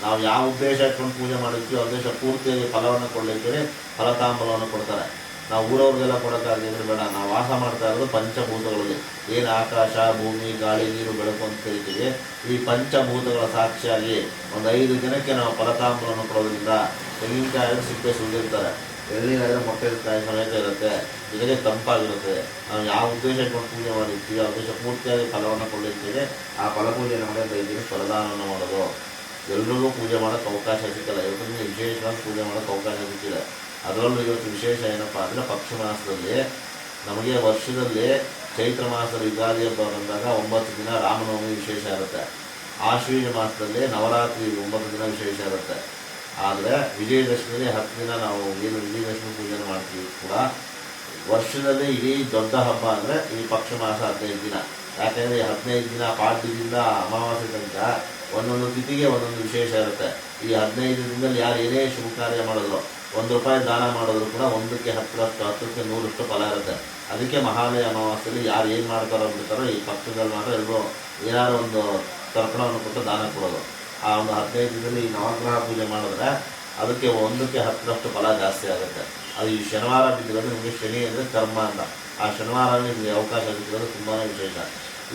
ನಾವು ಯಾವ ಉದ್ದೇಶ ಇಟ್ಕೊಂಡು ಪೂಜೆ ಮಾಡಿರ್ತೀವಿ ಆ ಉದ್ದೇಶ ಪೂರ್ತಿಯಾಗಿ ಫಲವನ್ನು ಕೊಡಲಿಕ್ಕೆ ಫಲತಾಂಬಲವನ್ನು ಕೊಡ್ತಾರೆ. ನಾವು ಊರವ್ರಿಗೆಲ್ಲ ಕೊಡೋಕ್ಕಾಗಿದ್ರೆ ಬೇಡ. ನಾವು ವಾಸ ಮಾಡ್ತಾ ಇರೋದು ಪಂಚಭೂತಗಳಲ್ಲಿ. ಏನು ಆಕಾಶ, ಭೂಮಿ, ಗಾಳಿ, ನೀರು, ಬೆಳಕು ಅಂತ ಕರಿತೀವಿ. ಈ ಪಂಚಭೂತಗಳ ಸಾಕ್ಷಿಯಾಗಿ ಒಂದು 5 ಜನಕ್ಕೆ ನಾವು ಫಲತಾಂಬಲವನ್ನು ಕೊಡೋದ್ರಿಂದ ತೆಂಗಿನಕಾಯಿ ಸಿಪ್ಪೆ ಸುಳಿದಿರ್ತಾರೆ, ಎಳ್ನೀರಾದರೆ ಮೊಟ್ಟೆಕಾಯಿ ಸಮೇತ ಇರುತ್ತೆ, ಜೊತೆಗೆ ತಂಪಾಗಿರುತ್ತೆ. ನಾವು ಯಾವ ಉದ್ದೇಶ ಇಟ್ಕೊಂಡು ಪೂಜೆ ಮಾಡಿರ್ತೀವಿ ಆ ಉದ್ದೇಶ ಪೂರ್ತಿಯಾಗಿ ಫಲವನ್ನು ಕೊಡಲಿರ್ತೀವಿ. ಆ ಫಲಪೂಜೆಯನ್ನು ಮಾಡಿ 5 ದಿನ ಫಲದಾನವನ್ನು ಮಾಡೋದು. ಎಲ್ರಿಗೂ ಪೂಜೆ ಮಾಡೋಕ್ಕೆ ಅವಕಾಶ ಸಿಕ್ಕಲ್ಲ. ಇವತ್ತು ನಿಮಗೆ ವಿಶೇಷವಾಗಿ ಪೂಜೆ ಮಾಡೋಕ್ಕೆ ಅವಕಾಶ ಸಿಕ್ಕಿದೆ. ಅದರಲ್ಲೂ ಇವತ್ತು ವಿಶೇಷ ಏನಪ್ಪ ಅಂದರೆ ಪಕ್ಷ ಮಾಸದಲ್ಲಿ ನಮಗೆ ವರ್ಷದಲ್ಲಿ ಚೈತ್ರ ಮಾಸದಲ್ಲಿ ಯುಗಾದಿ ಹಬ್ಬ ಬಂದಾಗ 9 ದಿನ ರಾಮನವಮಿ ವಿಶೇಷ ಇರುತ್ತೆ. ಆಶ್ವೀಜ ಮಾಸದಲ್ಲಿ ನವರಾತ್ರಿ 9 ದಿನ ವಿಶೇಷ ಇರುತ್ತೆ. ಆದರೆ ವಿಜಯದಶಮಿಯಲ್ಲಿ 10 ದಿನ ನಾವು ಏನು ವಿಜಯದಶಮಿ ಪೂಜೆನ ಮಾಡ್ತೀವಿ ಕೂಡ. ವರ್ಷದಲ್ಲಿ ಇಡೀ ದೊಡ್ಡ ಹಬ್ಬ ಅಂದರೆ ಈ ಪಕ್ಷ ಮಾಸ 15 ದಿನ. ಯಾಕೆಂದರೆ 15 ದಿನ ಪಾಡ್ಯದಿಂದ ಅಮಾವಾಸ್ಯೆ ತನಕ ಒಂದೊಂದು ತಿಥಿಗೆ ಒಂದೊಂದು ವಿಶೇಷ ಇರುತ್ತೆ. ಈ 15 ದಿನದಲ್ಲಿ ಯಾರು ಏನೇ ಶುಭ ಕಾರ್ಯ ಮಾಡಿದ್ರು, ₹1 ದಾನ ಮಾಡಿದ್ರು ಕೂಡ 1ಕ್ಕೆ 10ರಷ್ಟು, 10ಕ್ಕೆ 100ರಷ್ಟು ಫಲ ಇರುತ್ತೆ. ಅದಕ್ಕೆ ಮಹಾಲಯ ಅಮಾವಾಸ್ಯೆಯಲ್ಲಿ ಯಾರು ಏನು ಮಾಡ್ತಾರೋ ಬಿಡ್ತಾರೋ ಈ ಪಕ್ಷದಲ್ಲಿ ಮಾತ್ರ ಎಲ್ಲರೂ ಏನಾದ್ರು ಒಂದು ತರ್ಪಣವನ್ನು ಕೊಟ್ಟು ದಾನ ಕೊಡೋದು. ಆ ಒಂದು 15 ದಿನದಲ್ಲಿ ಈ ನವಗ್ರಹ ಪೂಜೆ ಮಾಡಿದ್ರೆ ಅದಕ್ಕೆ 1ಕ್ಕೆ 10ರಷ್ಟು ಫಲ ಜಾಸ್ತಿ ಆಗುತ್ತೆ. ಅದು ಈ ಶನಿವಾರ ಬಿದ್ದಿರೋದು ನಿಮಗೆ ಶನಿ ಅಂದರೆ ಕರ್ಮ ಅಂತ. ಆ ಶನಿವಾರ ನಿಮಗೆ ಅವಕಾಶ ಸಿಕ್ಕಿರೋದು ತುಂಬಾ ವಿಶೇಷ.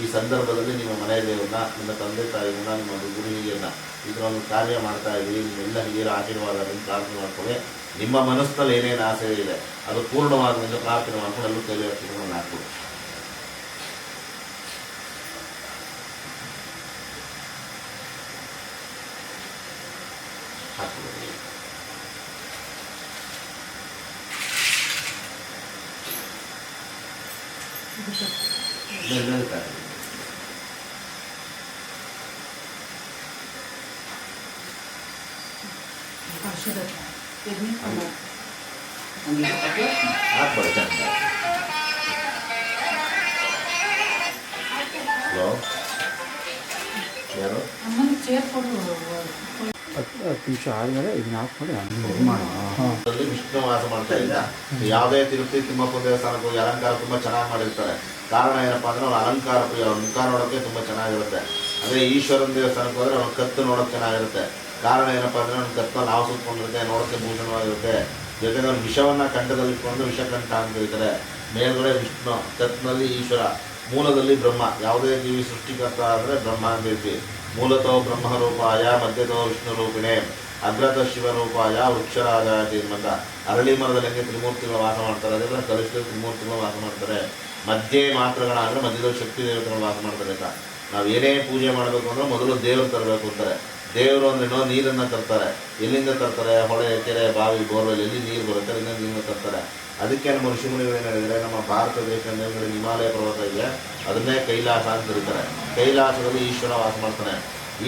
ಈ ಸಂದರ್ಭದಲ್ಲಿ ನಿಮ್ಮ ಮನೆ ದೇವರನ್ನ, ನಿಮ್ಮ ತಂದೆ ತಾಯಿಯನ್ನ, ನಿಮ್ಮ ಗುರು ಹಿರಿಯರನ್ನ ಇದರೊಂದು ಕಾರ್ಯ ಮಾಡ್ತಾ ಇದ್ದೀವಿ. ನಿಮ್ಮೆಲ್ಲ ಹಿರಿಯರ ಆಶೀರ್ವಾದಗಳನ್ನು ಪ್ರಾರ್ಥನೆ ಮಾಡ್ಕೊಳ್ಳಿ. ನಿಮ್ಮ ಮನಸ್ಸಿನಲ್ಲಿ ಏನೇನು ಆಸೆ ಇದೆ ಅದು ಪೂರ್ಣವಾಗಲಿಂದ ಪ್ರಾರ್ಥನೆ ಮಾಡ್ಕೊಂಡು ಎಲ್ಲೂ ಕೈಲಿ ಹಚ್ಚಿಕೊಂಡು ಹಾಕ್ಬಿಡಿ. ಹಲೋ, ಯಾರು? 10 ನಿಮಿಷ ಆದಮೇಲೆ ಇದನ್ನ ಹಾಕ್ಬಿಡಿ ವಿಷ್ಣು ವಾಸ ಮಾಡ್ತಾ ಇದ್ದ. ಯಾವುದೇ ತಿರುಪತಿ ತಿಮ್ಮಪ್ಪ ದೇವಸ್ಥಾನಕ್ಕೆ ಹೋಗಿ ಅಲಂಕಾರ ತುಂಬ ಚೆನ್ನಾಗಿ ಮಾಡಿರ್ತಾರೆ. ಕಾರಣ ಏನಪ್ಪ ಅಂದರೆ ಅವ್ರ ಅಲಂಕಾರ ಅವ್ರ ಮುಖ ನೋಡೋಕ್ಕೆ ತುಂಬ ಚೆನ್ನಾಗಿರುತ್ತೆ. ಅದೇ ಈಶ್ವರನ ದೇವಸ್ಥಾನಕ್ಕೆ ಹೋದರೆ ಅವ್ನ ಕತ್ತು ನೋಡೋಕ್ಕೆ ಚೆನ್ನಾಗಿರುತ್ತೆ. ಕಾರಣ ಏನಪ್ಪ ಅಂದರೆ ಅವ್ನ ಕತ್ತು ನಾವು ಸುತ್ಕೊಂಡಿರುತ್ತೆ, ನೋಡೋಕ್ಕೆ ಭೂಷಣವಾಗಿರುತ್ತೆ. ಜೊತೆಗೆ ಅವ್ನ ವಿಷವನ್ನು ಕಂಠದಲ್ಲಿ ಇಟ್ಕೊಂಡು ವಿಷಕಂಠ ಅಂತ ಹೇಳ್ತಾರೆ. ಮೇಲ್ಗಡೆ ವಿಷ್ಣು, ಕತ್ತಿನಲ್ಲಿ ಈಶ್ವರ, ಮೂಲದಲ್ಲಿ ಬ್ರಹ್ಮ. ಯಾವುದೇ ಜೀವಿ ಸೃಷ್ಟಿಕರ್ತ ಅಂದರೆ ಬ್ರಹ್ಮ ಅಂತ ಹೇಳ್ತೀವಿ. ಮೂಲತೋ ಬ್ರಹ್ಮರೂಪಾಯ, ಮಧ್ಯತೋ ವಿಷ್ಣು ರೂಪಿಣೆ, ಅಗ್ರತ ಶಿವರೂಪಾಯ, ವೃಕ್ಷರಾಜಾತಿ ಅಂತ. ಅರಳಿ ಮರದಲ್ಲಿ ಹೆಂಗೆ ತ್ರಿಮೂರ್ತಿಗಳು ವಾಸ ಮಾಡ್ತಾರೆ, ಅದೆಲ್ಲ ಕಲಿಸಿದ ತ್ರಿಮೂರ್ತಿಗಳು ವಾಸ ಮಾಡ್ತಾರೆ. ಮಧ್ಯೆ ಮಾತ್ರಗಳ ಅಂದರೆ ಮಧ್ಯದಲ್ಲಿ ಶಕ್ತಿ ದೇವತೆಗಳು ವಾಸ ಮಾಡ್ತಾರೆ ಅಂತ. ನಾವು ಏನೇ ಪೂಜೆ ಮಾಡಬೇಕು ಅಂದರೆ ಮೊದಲು ದೇವರು ತರಬೇಕು ಅಂತಾರೆ. ದೇವರು ಅಂದ್ರೇನೋ ನೀರನ್ನು ತರ್ತಾರೆ. ಎಲ್ಲಿಂದ ತರ್ತಾರೆ? ಹೊಳೆ, ಕೆರೆ, ಬಾವಿ, ಬೋರ್ವೆಲ್ ಎಲ್ಲಿ ನೀರು ಬರುತ್ತೆ ಅಲ್ಲಿಂದ ನೀರನ್ನು ತರ್ತಾರೆ. ಅದಕ್ಕೆ ನಮ್ಮ ಋಷಿಮುನಿಗಳು ಏನು ಹೇಳಿದರೆ, ನಮ್ಮ ಭಾರತ ದೇಶದ ಮೇಲ್ಗಡೆ ಹಿಮಾಲಯ ಪರ್ವತ ಇದೆ, ಅದನ್ನೇ ಕೈಲಾಸ ಅಂತ ಕರೀತಾರೆ. ಕೈಲಾಸದಲ್ಲಿ ಈಶ್ವರ ವಾಸ ಮಾಡ್ತಾನೆ.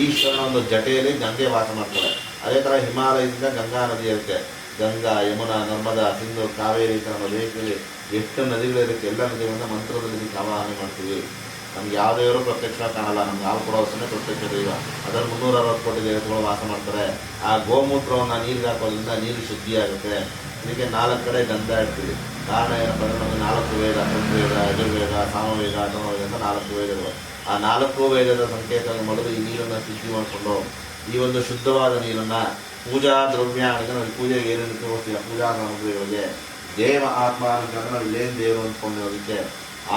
ಈಶ್ವರನ ಒಂದು ಜಟೆಯಲ್ಲಿ ಗಂಗೆ ವಾಸ ಮಾಡ್ತಾರೆ. ಅದೇ ಥರ ಹಿಮಾಲಯದಿಂದ ಗಂಗಾ ನದಿ ಇರುತ್ತೆ. ಗಂಗಾ, ಯಮುನಾ, ನರ್ಮದಾ, ಸಿಂಧು, ಕಾವೇರಿ ಈ ಥರ ನದಿಗಳಲ್ಲಿ ಎಷ್ಟು ನದಿಗಳಿರುತ್ತೆ. ಎಲ್ಲ ನದಿಗಳನ್ನ ಮಂತ್ರದಲ್ಲಿ ಆವಾಹನೆ ಮಾಡ್ತೀವಿ. ನಮ್ಗೆ ಯಾವ ದೇವರು ಪ್ರತ್ಯಕ್ಷ ಕಾಣಲ್ಲ, ನಮ್ಗೆ ಹಾಲು ಕೊಡೋ ಅವಶ್ಯನೇ ಪ್ರತ್ಯಕ್ಷ ದೈವ. ಅದರಲ್ಲಿ 360 ಕೋಟಿ ದೇವತೆಗಳು ವಾಸ ಮಾಡ್ತಾರೆ. ಆ ಗೋಮೂತ್ರವನ್ನು ನೀರಿಗೆ ಹಾಕೋದ್ರಿಂದ ನೀರು ಶುದ್ಧಿ ಆಗುತ್ತೆ. ಇದಕ್ಕೆ 4 ಕಡೆ ಗಂಧ ಇಡ್ತೀವಿ. ಕಾರಣ ಏನಪ್ಪ ಅಂದರೆ ನಮಗೆ 4 ವೇದ, ಋಗ್ವೇದ, ಯಜುರ್ವೇದ, ಸಾಮವೇದ, ಅಥರ್ವವೇದ ಅಂತ 4 ವೇದಗಳು. ಆ 4 ವೇದದ ಸಂಕೇತ ಮೊದಲು ಈ ನೀರನ್ನು ಶುದ್ಧಿ ಮಾಡಿಕೊಂಡು ಈ ಒಂದು ಶುದ್ಧವಾದ ನೀರನ್ನು ಪೂಜಾ ದ್ರವ್ಯಗಳಿಗೆ ನಾವು ಪೂಜೆಗೆ ಏನೇನು ತೋರಿಸ್ತೀವಿ ಪೂಜಾ ಸಾಮಗ್ರಿಗಳಿಗೆ ದೇವ ಆತ್ಮ ಅಂತಂದ್ರೆ ನಾವು ಇಲ್ಲೇನು ದೇವರು ಅಂದ್ಕೊಂಡಿರೋದಕ್ಕೆ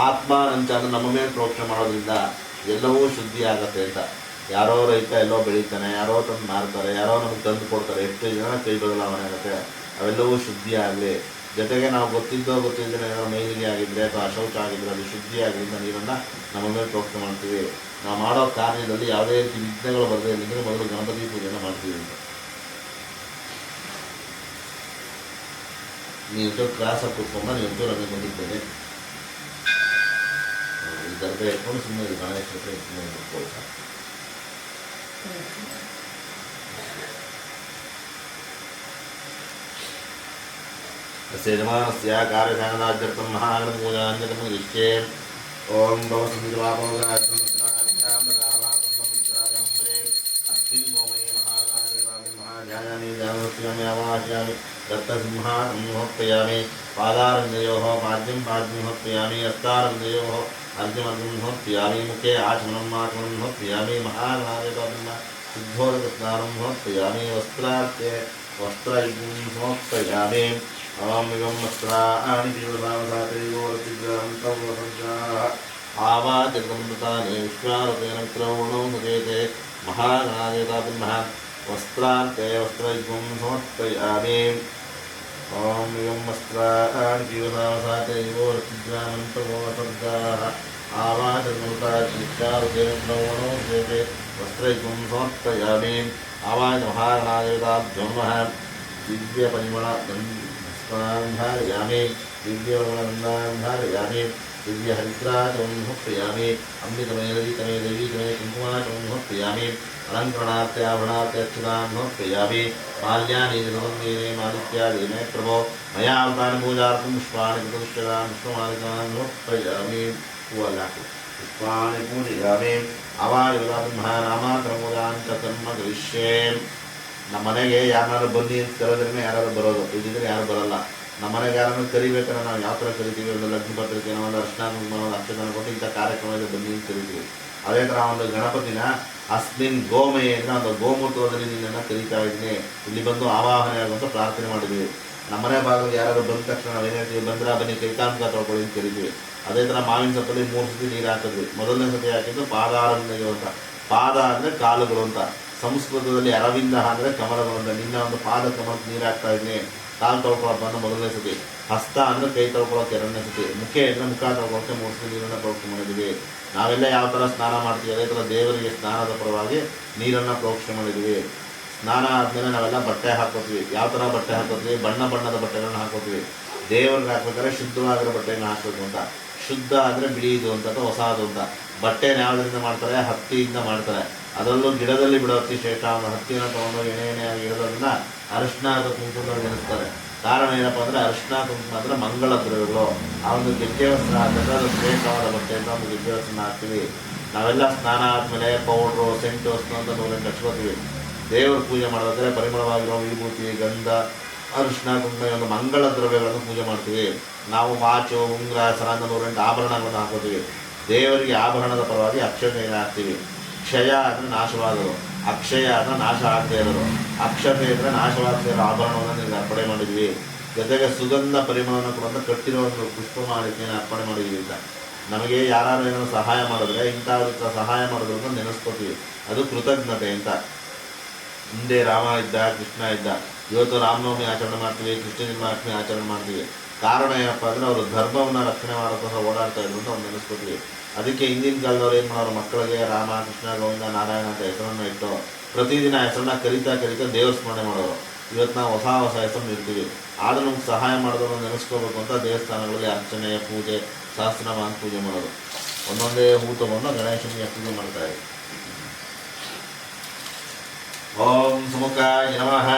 ಆತ್ಮ ಅಂತ ಅಂದ್ರೆ ನಮ್ಮ ಮೇಲೆ ಪ್ರೋಕ್ಷಣೆ ಮಾಡೋದ್ರಿಂದ ಎಲ್ಲವೂ ಶುದ್ಧಿ ಆಗುತ್ತೆ ಅಂತ. ಯಾರೋ ರೈತ ಎಲ್ಲೋ ಬೆಳೀತಾನೆ, ಯಾರೋ ತಂದು ಮಾರ್ತಾರೆ, ಯಾರೋ ನಮಗೆ ತಂದು ಕೊಡ್ತಾರೆ, ಎಷ್ಟು ಜನ ಕೈ ಬದಲಾವಣೆ ಆಗುತ್ತೆ. ಅವೆಲ್ಲವೂ ಶುದ್ಧಿ ಆಗಲಿ. ಜೊತೆಗೆ ನಾವು ಗೊತ್ತಿದ್ದರೆ ಏನೋ ಮೈಲಿಗೆ ಆಗಿದ್ದರೆ ಅಥವಾ ಅಶೌಚ ಆಗಿದ್ದರೆ ಅದು ಶುದ್ಧಿ ಆಗಿದ್ದರಿಂದ ನೀರನ್ನು ನಮ್ಮ ಮೇಲೆ ಪ್ರೋಕ್ಷಣೆ ಮಾಡ್ತೀವಿ. ನಾವು ಮಾಡೋ ಕಾರ್ಯದಲ್ಲಿ ಯಾವುದೇ ರೀತಿ ವಿಘ್ನಗಳು ಬರದೇ ಇದ್ದರೆ ಮೊದಲು ಗಣಪತಿ ಪೂಜೆಯನ್ನು ಮಾಡ್ತೀವಿ ಅಂತ. ನೀವು ಕ್ಲಾಸಾಗಿ ಕೂತ್ಕೊಂಡ ನೀವು ರಜೆ ಬಂದಿದ್ದೇನೆ ಈ ದರ್ಬೆ ಇಟ್ಕೊಂಡು ಸುಮ್ಮನೆ ಗಣೇಶ ಹತ್ರ ಇಟ್ಕೊಂಡು ನೋಡ್ಕೊಳ್ತಾ ಯಜಮಾನಸ್ಯ ಕಾರ್ಯಸಾಧನಾಧ್ಯರ್ಥಂ ಮಹಾಗಣಪೂಜಾನ್ಯತಮುದಿಶ್ಯೆ ಓಂ ಭವ ಸಂಜವಾಪೋಗಾಯಂ दत्तसिंहासंहोत्पयामि पादारविन्दयोः पाद्यंहोत्पयामि हस्तारविन्दयोः अर्घ्यमर्घ्यंहोत्पयामि मुखे आचमनमाचमनंहोत्पयामि महागणाधिपतिं शुद्धोदकस्नानंहोत्पयामि वस्त्रार्थे वस्त्रयुग्मंहोत्पयामि ओम एवं वस्त्राणि जीवसामसात्रयोरतिग्रहन्तवसंसाः आवाचकमृतानि विश्वारूपेण मित्रवर्णो मुदेते महागणाधिपतिं वस्त्रार्थे वस्त्रयुग्मं समर्पयामि ओम एवं वस्त्राणि जीवसामसात्रयोरतिग्रहन्तवसंसाः आवाचकमृतानि विश्वारूपेण मित्रवर्णो मुदेते वस्त्रयुग्मं समर्पयामि आवाच महागणाधिपतिभ्यो नमः दिव्यपरिमलगन्धारयामि दिव्यपरिमलगन्धारयामि दिव्यहरिद्राचमनंहोत्पयामि अमृतमेदवी तमेदवी तमे कुङ्कुमाचमनंहोत्पयामि अलङ्करणार्थे आभरणार्थे अक्षतान्होत्पयामि माल्यानि समन्वेने मालित्यादीने प्रभो मया आवतानि पूजार्थं पुष्पाणि कृतपुष्पकान् पुष्पमालिकान्होत्पयामि पुष्पाणि पूजयामि अवायुधाब्रह्मनामात्रमूलान् च कर्म करिष्ये ನಮ್ಮ ಮನೆಗೆ ಯಾರು ಬನ್ನಿ ಅಂತ ಕರೆದ್ರೆ ಯಾರು ಬರೋದು, ಇದ್ದಿದ್ರೆ ಯಾರು ಬರಲ್ಲ. ನಮ್ಮ ಮನೆಗೆ ಯಾರನ್ನು ಕರಿಬೇಕಾದ್ರೆ ನಾವು ಯಾವ ಥರ ಕರಿತೀವಿ, ಒಂದು ಲಗ್ನ ಪತ್ರಿಕೆ ಒಂದು ಅರ್ಶನ ಒಂದು ಅಕ್ಷತನ ಕೊಟ್ಟು ಇಂಥ ಕಾರ್ಯಕ್ರಮದಲ್ಲಿ ಬನ್ನಿ ಅಂತ ಕರಿತೀವಿ. ಅದೇ ಥರ ಒಂದು ಗಣಪತಿನ ಅಸ್ಮಿನ್ ಗೋಮಯ ಅಂದರೆ ಒಂದು ಗೋಮೂತ್ರದಲ್ಲಿ ನಿನ್ನನ್ನು ಕರೀತಾ ಇದ್ದೀನಿ, ಇಲ್ಲಿ ಬಂದು ಆವಾಹನೆ ಆಗುವಂಥ ಪ್ರಾರ್ಥನೆ ಮಾಡಿದ್ವಿ. ನಮ್ಮನೆ ಭಾಗದಲ್ಲಿ ಯಾರಾದ್ರು ಬಂದ ತಕ್ಷಣ ನಾವು ಏನು ಹೇಳ್ತೀವಿ, ಬಂದ್ರ ಬನ್ನಿ ಕೈಕಾಂತ ತೊಳ್ಕೊಳ್ಳಿ ಅಂತ ಕರಿತೀವಿ. ಅದೇ ಥರ ಮಾವಿನ ಸೊಪ್ಪಲ್ಲಿ 3 ಸತಿ ನೀರು ಹಾಕಿದ್ವಿ. ಮೊದಲನೇ ಸತಿ ಹಾಕಿದ್ದು ಪಾದಾರವಿಂದಗಳು ಅಂತ. ಪಾದ ಅಂದರೆ ಕಾಲುಗಳು ಅಂತ. ಸಂಸ್ಕೃತದಲ್ಲಿ ಅರವಿಂದ ಅಂದರೆ ಕಮಲಗಳು ಅಂತ. ನಿನ್ನ ಒಂದು ಪಾದ ಕಮಲಕ್ಕೆ ನೀರು ಹಾಕ್ತಾ ಇದ್ದೀನಿ. ಕಾಲು ತೊಳ್ಕೊಳಪ್ಪ ಅಂದ್ರೆ ಮೊದಲನೇ ಸತಿ. ಹಸ್ತ ಅಂದರೆ ಕೈ ತೊಳ್ಕೊಳಕ್ಕೆ 2ನೇ ಸತಿ. ಮುಖ ಅಂದರೆ ಮುಖ ತೊಳ್ಕೊಳಕ್ಕೆ 3 ಸತಿ ನೀರನ್ನು ಪ್ರೋಕ್ಷಣೆ ಮಾಡಿದ್ದೀವಿ. ನಾವೆಲ್ಲ ಯಾವ ಥರ ಸ್ನಾನ ಮಾಡ್ತೀವಿ ಅದೇ ಥರ ದೇವರಿಗೆ ಸ್ನಾನದ ಪರವಾಗಿ ನೀರನ್ನು ಪ್ರೋಕ್ಷಣೆ ಮಾಡಿದ್ದೀವಿ. ಸ್ನಾನ ಆದಮೇಲೆ ನಾವೆಲ್ಲ ಬಟ್ಟೆ ಹಾಕೋತೀವಿ. ಯಾವ ಥರ ಬಟ್ಟೆ ಹಾಕೋತೀವಿ, ಬಣ್ಣ ಬಣ್ಣದ ಬಟ್ಟೆಗಳನ್ನ ಹಾಕೋತೀವಿ. ದೇವ್ರಿಗೆ ಹಾಕ್ಬೇಕಾದ್ರೆ ಶುದ್ಧವಾಗಿರೋ ಬಟ್ಟೆಗಳನ್ನ ಹಾಕಬೇಕು ಅಂತ. ಶುದ್ಧ ಅಂದರೆ ಬಿಳಿದು ಅಂತ ಅಥವಾ ಹೊಸದು ಅಂತ. ಬಟ್ಟೆನ ಯಾವುದರಿಂದ ಮಾಡ್ತಾರೆ, ಹತ್ತಿಯಿಂದ ಮಾಡ್ತಾರೆ. ಅದರಲ್ಲೂ ಗಿಡದಲ್ಲಿ ಬಿಡೋ ಹತ್ತಿ ಶ್ರೇಷ್ಠ. ಒಂದು ಹತ್ತಿನ ತೊಗೊಂಡು ಎಣ್ಣೆ ಆಗಿ ಇಡೋದ್ರಿಂದ ಅರಿಶಿನ ಅಥವಾ ಕುಂಕುಮದಲ್ಲಿ ನೆನೆಸ್ತಾರೆ. ಕಾರಣ ಏನಪ್ಪ ಅಂದರೆ ಅರಿಶಿನ ಕುಂಕುಮ ಅಂದರೆ ಮಂಗಳ ದ್ರವ್ಯಗಳು. ಆ ಒಂದು ಗೆಜ್ಜೆ ವಸ್ತ್ರ ಹಾಕಿದ್ರೆ ಅದು ಶ್ರೇಷ್ಠವಾದ ಬಟ್ಟೆ ಅಂತ ಒಂದು ಗೆಜ್ಜೆ ವಸ್ತ್ರನ ಹಾಕ್ತೀವಿ. ನಾವೆಲ್ಲ ಸ್ನಾನ ಆದಮೇಲೆ ಪೌಡ್ರು, ಸೆಂಟು ವಸ್ತು ಅಂತ 108 ಹಚ್ಕೋತೀವಿ. ದೇವ್ರ ಪೂಜೆ ಮಾಡೋದಾದ್ರೆ ಪರಿಮಳವಾಗಿರೋ ವಿಭೂತಿ, ಗಂಧ, ಅರಿಶಿನ ಕುಂಕುಮ ಒಂದು ಮಂಗಳ ದ್ರವ್ಯಗಳನ್ನು ಪೂಜೆ ಮಾಡ್ತೀವಿ. ನಾವು ವಾಚು, ಉಂಗುರ, ಸರಂದ 108 ಆಭರಣಗಳನ್ನು ಹಾಕೋತೀವಿ. ದೇವರಿಗೆ ಆಭರಣದ ಪರವಾಗಿ ಅಕ್ಷತೆಯನ್ನು ಹಾಕ್ತೀವಿ. ಕ್ಷಯ ಅಂದರೆ ನಾಶವಾದರು, ಅಕ್ಷಯ ಅಂದರೆ ನಾಶ ಆಗದೆ ಇರೋದು. ಅಕ್ಷತೆ ಅಂದರೆ ನಾಶವಾಗದೇ ಇರೋ ಆಭರಣವನ್ನು ನೀವು ಅರ್ಪಣೆ ಮಾಡಿದ್ವಿ. ಜೊತೆಗೆ ಸುಗಂಧ ಪರಿಮಳವನ್ನು ಕೊಡುವಂಥ ಕಟ್ಟಿರೋ ಒಂದು ಪುಷ್ಪ ಮಾಲಿಕೆಯನ್ನು ಅರ್ಪಣೆ ಮಾಡಿದ್ವಿ ಅಂತ. ನಮಗೆ ಯಾರು ಏನಾದರೂ ಸಹಾಯ ಮಾಡಿದ್ರೆ ಇಂಥ ಸಹಾಯ ಮಾಡೋದ್ರಿಂದ ನೆನೆಸ್ಕೋತೀವಿ. ಅದು ಕೃತಜ್ಞತೆ ಅಂತ. ಹಿಂದೆ ರಾಮ ಇದ್ದ, ಕೃಷ್ಣ ಇದ್ದ. ಇವತ್ತು ರಾಮನವಮಿ ಆಚರಣೆ ಮಾಡ್ತೀವಿ, ಕೃಷ್ಣ ಜನ್ಮಾಷ್ಟಮಿ ಆಚರಣೆ ಮಾಡ್ತೀವಿ. ಕಾರಣ ಏನಪ್ಪ ಅಂದರೆ ಅವರು ಧರ್ಮವನ್ನು ರಕ್ಷಣೆ ಮಾಡೋಕ್ಕೋಸ್ಕರ ಓಡಾಡ್ತಾ ಇದ್ರು ಅಂತ ಅವ್ರು ನೆನೆಸ್ಕೋತೀವಿ. ಅದಕ್ಕೆ ಹಿಂದಿನ ಕಾಲದವ್ರು ಏನು ಮಾಡೋರು, ಮಕ್ಕಳಿಗೆ ರಾಮ, ಕೃಷ್ಣ, ಗೋವಿಂದ, ನಾರಾಯಣ ಅಂತ ಹೆಸರನ್ನು ಇಟ್ಟು ಪ್ರತಿದಿನ ಹೆಸರನ್ನ ಕರಿತಾ ದೇವ್ರ ಸ್ಮರಣೆ ಮಾಡೋರು. ಇವತ್ತು ನಾವು ಹೊಸ ಹೆಸರನ್ನು ಇರ್ತೀವಿ. ಆದರೂ ನಮ್ಗೆ ಸಹಾಯ ಮಾಡೋದನ್ನು ನೆನೆಸ್ಕೋಬೇಕು ಅಂತ ದೇವಸ್ಥಾನಗಳಲ್ಲಿ ಅರ್ಚನೆ, ಪೂಜೆ, ಸಹಸ್ರನಾಮ ಪೂಜೆ ಮಾಡೋದು. ಒಂದೊಂದೇ ಹೂ ತಗೊಂಡು ಗಣೇಶನಿಗೆ ಪೂಜೆ ಮಾಡ್ತಾರೆ. ಓಂ ಸುಮುಖಾಯ ನಮಃ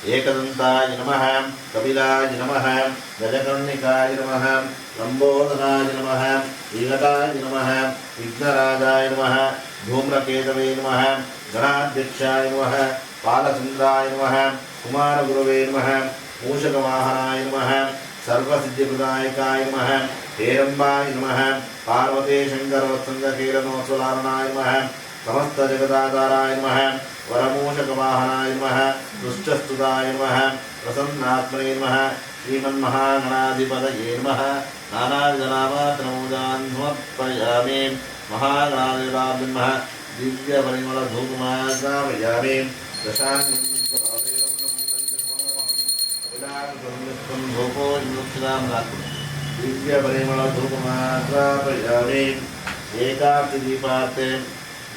ಏಕದಂತಾಯ ನಮಃ ಕಪಿಲಾಯ ನಮಃ ಗಜಕರ್ಣಿಕಾಯ ನಮಃ ಲಂಬೋದರಾಯ ನಮಃ ವಿಗತಾಯ ನಮಃ ವಿಘ್ನರಾಜಾಯ ನಮಃ ಧೂಮ್ರಕೇತವೇ ನಮಃ ಗಣಾಧ್ಯಕ್ಷಾಯ ನಮಃ ಪಾಲಚಂದ್ರಾಯ ನಮಃ ಕುಮಾರಗುರುವೇ ನಮಃ ಮೂಷಕವಾಹನಾಯ ನಮಃ ಸರ್ವಸಿದ್ಧಿಪ್ರದಾಯಕಾಯ ನಮಃ ಹೇರಂಬಾಯ ನಮಃ ಪಾರ್ವತೇ ಶಂಕರವತ್ಸಂಗಕೀರ್ಣೋತ್ಸಲಾರಣಾಯ ನಮಃ ಸಮಸ್ತ ಜಗದಾಧಾರಾಯ ನಮಃ ವರಮೂಷಕವಾಹನಾಯ ನಮಃ ದುಷ್ಟಸ್ತುತಾಯ ನಮಃ ಪ್ರಸನ್ನಾತ್ಮನೇ ನಮಃ ಶ್ರೀಮನ್ಮಹಾಗಣಾಧಿಪತಯೇ ನಮಃ ನಾನಾವಿಧನಾಮಾತನಮೂಜಾನ್ ಸಮರ್ಪಯಾಮಿ ಮಹಾಗಣಾಧಿಪತಯೇ ನಮಃ ದಿವ್ಯಪರಿಮಳಧೂಪಮಾಗ್ರಾಮಯಾಮಿ ದಿವ್ಯಪರಿಮಳಧೂಪಮಾಗ್ರಾಮಯಾಮಿ ಏಕಾರ್ತಿದೀಪಾರ್ತೆ